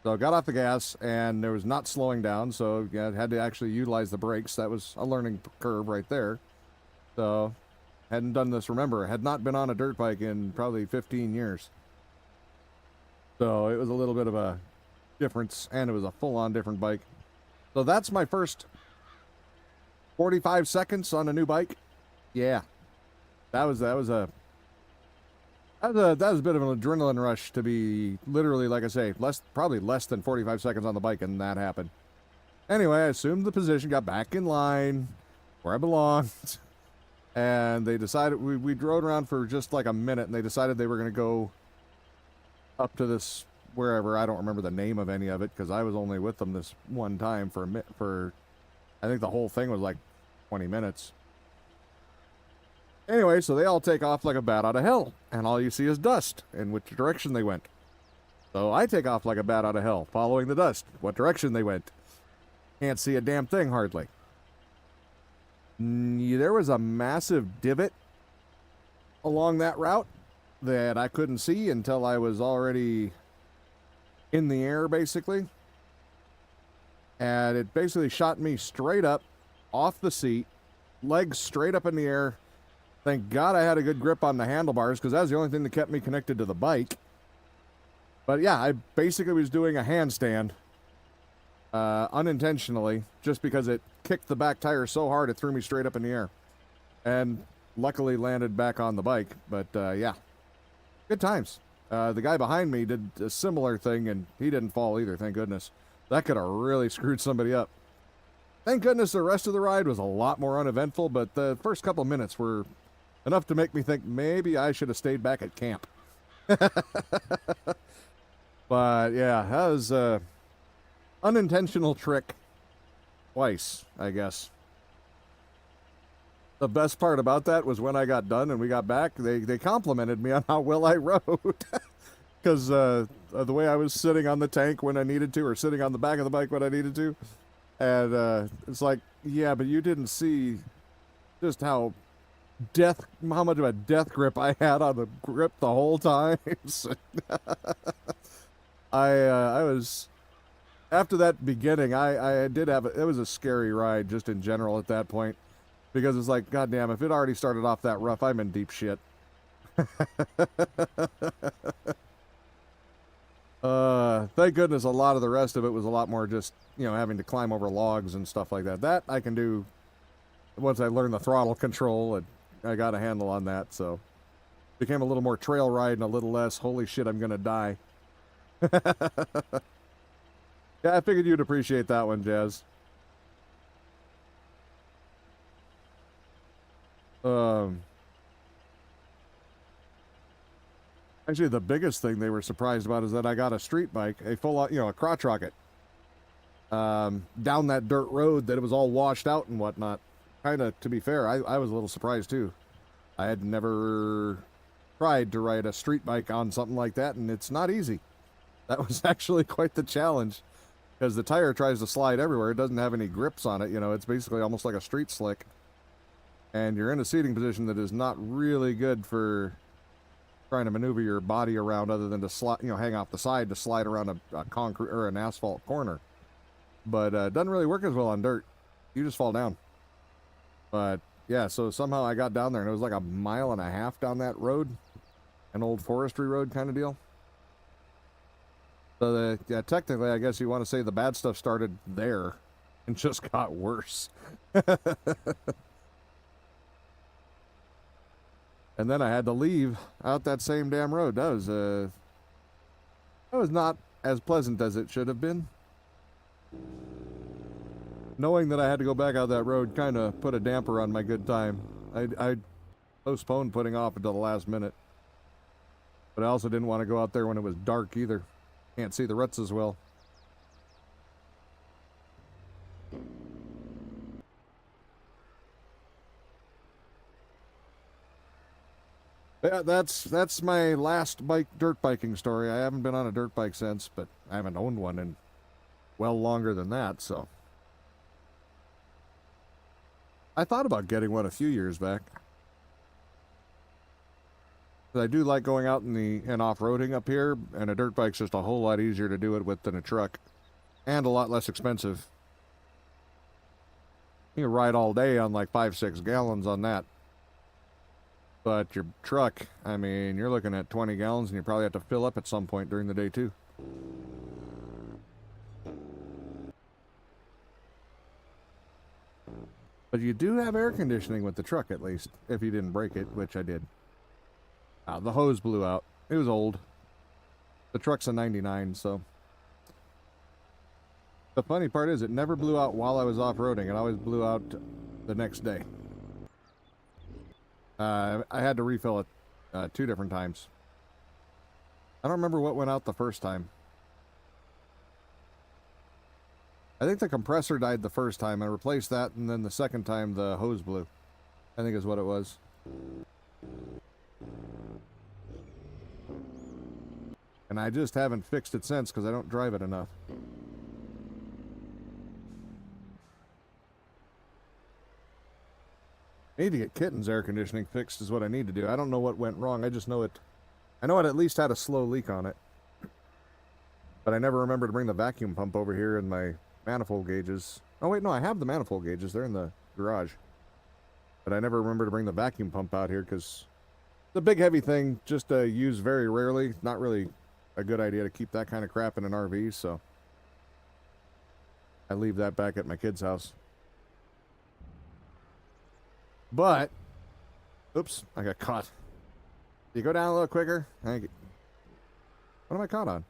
So I got off the gas, and there was not slowing down, so yeah, I had to actually utilize the brakes. That was a learning curve right there. So, hadn't done this, remember, had not been on a dirt bike in probably 15 years. So it was a little bit of a difference, and it was a full-on different bike. So that's my first 45 seconds on a new bike. Yeah, that was a bit of an adrenaline rush to be literally, like I say, probably less than 45 seconds on the bike, and that happened. Anyway, I assumed the position, got back in line where I belonged. And they decided, we drove around for just like a minute, and they decided they were going to go up to this wherever. I don't remember the name of any of it because I was only with them this one time for I think the whole thing was like 20 minutes. Anyway, so they all take off like a bat out of hell, and all you see is dust in which direction they went. So I take off like a bat out of hell, following the dust, what direction they went. Can't see a damn thing hardly. There was a massive divot along that route that I couldn't see until I was already in the air, basically. And it basically shot me straight up off the seat, legs straight up in the air. Thank God I had a good grip on the handlebars because that was the only thing that kept me connected to the bike. But yeah, I basically was doing a handstand unintentionally just because it kicked the back tire so hard it threw me straight up in the air. And luckily landed back on the bike. But yeah, good times. The guy behind me did a similar thing and he didn't fall either, thank goodness. That could have really screwed somebody up. Thank goodness the rest of the ride was a lot more uneventful, but the first couple minutes were enough to make me think maybe I should have stayed back at camp. But yeah, that was an unintentional trick twice, I guess. The best part about that was when I got done and we got back, they complimented me on how well I rode. Because the way I was sitting on the tank when I needed to, or sitting on the back of the bike when I needed to. And it's like, yeah, but you didn't see just how much of a death grip I had on the grip the whole time. I was after that beginning, I did have it was a scary ride just in general at that point, because it's like, goddamn, if it already started off that rough, I'm in deep shit. Thank goodness a lot of the rest of it was a lot more just, you know, having to climb over logs and stuff like that. That I can do once I learned the throttle control, and I got a handle on that, so became a little more trail ride and a little less, holy shit, I'm gonna die. Yeah, I figured you'd appreciate that one, Jazz. Actually, the biggest thing they were surprised about is that I got a street bike, a full, you know, a crotch rocket, down that dirt road that it was all washed out and whatnot. Kind of, to be fair, I was a little surprised too. I had never tried to ride a street bike on something like that, and it's not easy. That was actually quite the challenge, because the tire tries to slide everywhere. It doesn't have any grips on it, you know, it's basically almost like a street slick. And you're in a seating position that is not really good for trying to maneuver your body around, other than to slide, you know, hang off the side to slide around a concrete or an asphalt corner. But it doesn't really work as well on dirt. You just fall down. But yeah, so somehow I got down there, and it was like a mile and a half down that road, an old forestry road kind of deal. So yeah, technically, I guess you want to say the bad stuff started there and just got worse. And then I had to leave out that same damn road. That was not as pleasant as it should have been. Knowing that I had to go back out that road kind of put a damper on my good time. I postponed putting off until the last minute. But I also didn't want to go out there when it was dark either. Can't see the ruts as well. Yeah, that's my last dirt biking story. I haven't been on a dirt bike since, but I haven't owned one in well longer than that, so. I thought about getting one a few years back. But I do like going out and off-roading up here, and a dirt bike's just a whole lot easier to do it with than a truck. And a lot less expensive. You can ride all day on like 5-6 gallons on that. But your truck, I mean, you're looking at 20 gallons, and you probably have to fill up at some point during the day, too. But you do have air conditioning with the truck, at least, if you didn't break it, which I did. The hose blew out. It was old. The truck's a 99, so. The funny part is, it never blew out while I was off-roading. It always blew out the next day. I had to refill it 2 different times. I don't remember what went out the first time. I think the compressor died the first time. I replaced that, and then the second time the hose blew. I think is what it was. And I just haven't fixed it since because I don't drive it enough. I need to get Kitten's air conditioning fixed is what I need to do. I don't know what went wrong. I just know it. I know it at least had a slow leak on it. But I never remember to bring the vacuum pump over here and my manifold gauges. Oh, wait, no, I have the manifold gauges. They're in the garage. But I never remember to bring the vacuum pump out here because it's a big, heavy thing just to use very rarely. Not really a good idea to keep that kind of crap in an RV, so I leave that back at my kid's house. But, oops, I got caught. You go down a little quicker? Thank you. What am I caught on?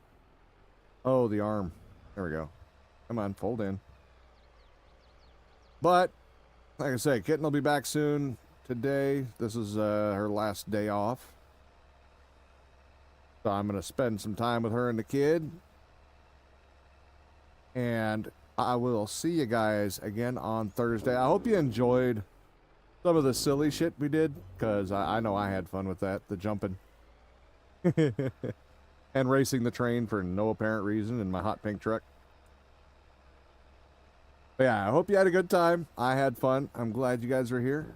Oh, the arm. There we go. Come on, fold in. But, like I say, Kitten will be back soon. Today, this is her last day off. So I'm going to spend some time with her and the kid. And I will see you guys again on Thursday. I hope you enjoyed some of the silly shit we did, because I know I had fun with that, the jumping. And racing the train for no apparent reason in my hot pink truck. But yeah, I hope you had a good time. I had fun. I'm glad you guys were here.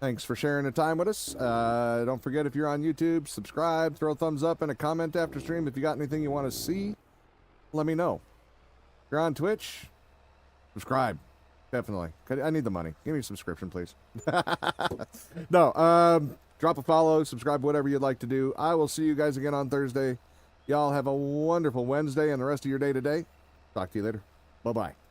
Thanks for sharing the time with us. Don't forget, if you're on YouTube, subscribe, throw a thumbs up and a comment after stream. If you got anything you want to see, let me know. you're on Twitch, subscribe. Definitely. I need the money. Give me a subscription, please. No, drop a follow, subscribe, whatever you'd like to do. I will see you guys again on Thursday. Y'all have a wonderful Wednesday and the rest of your day today. Talk to you later. Bye-bye.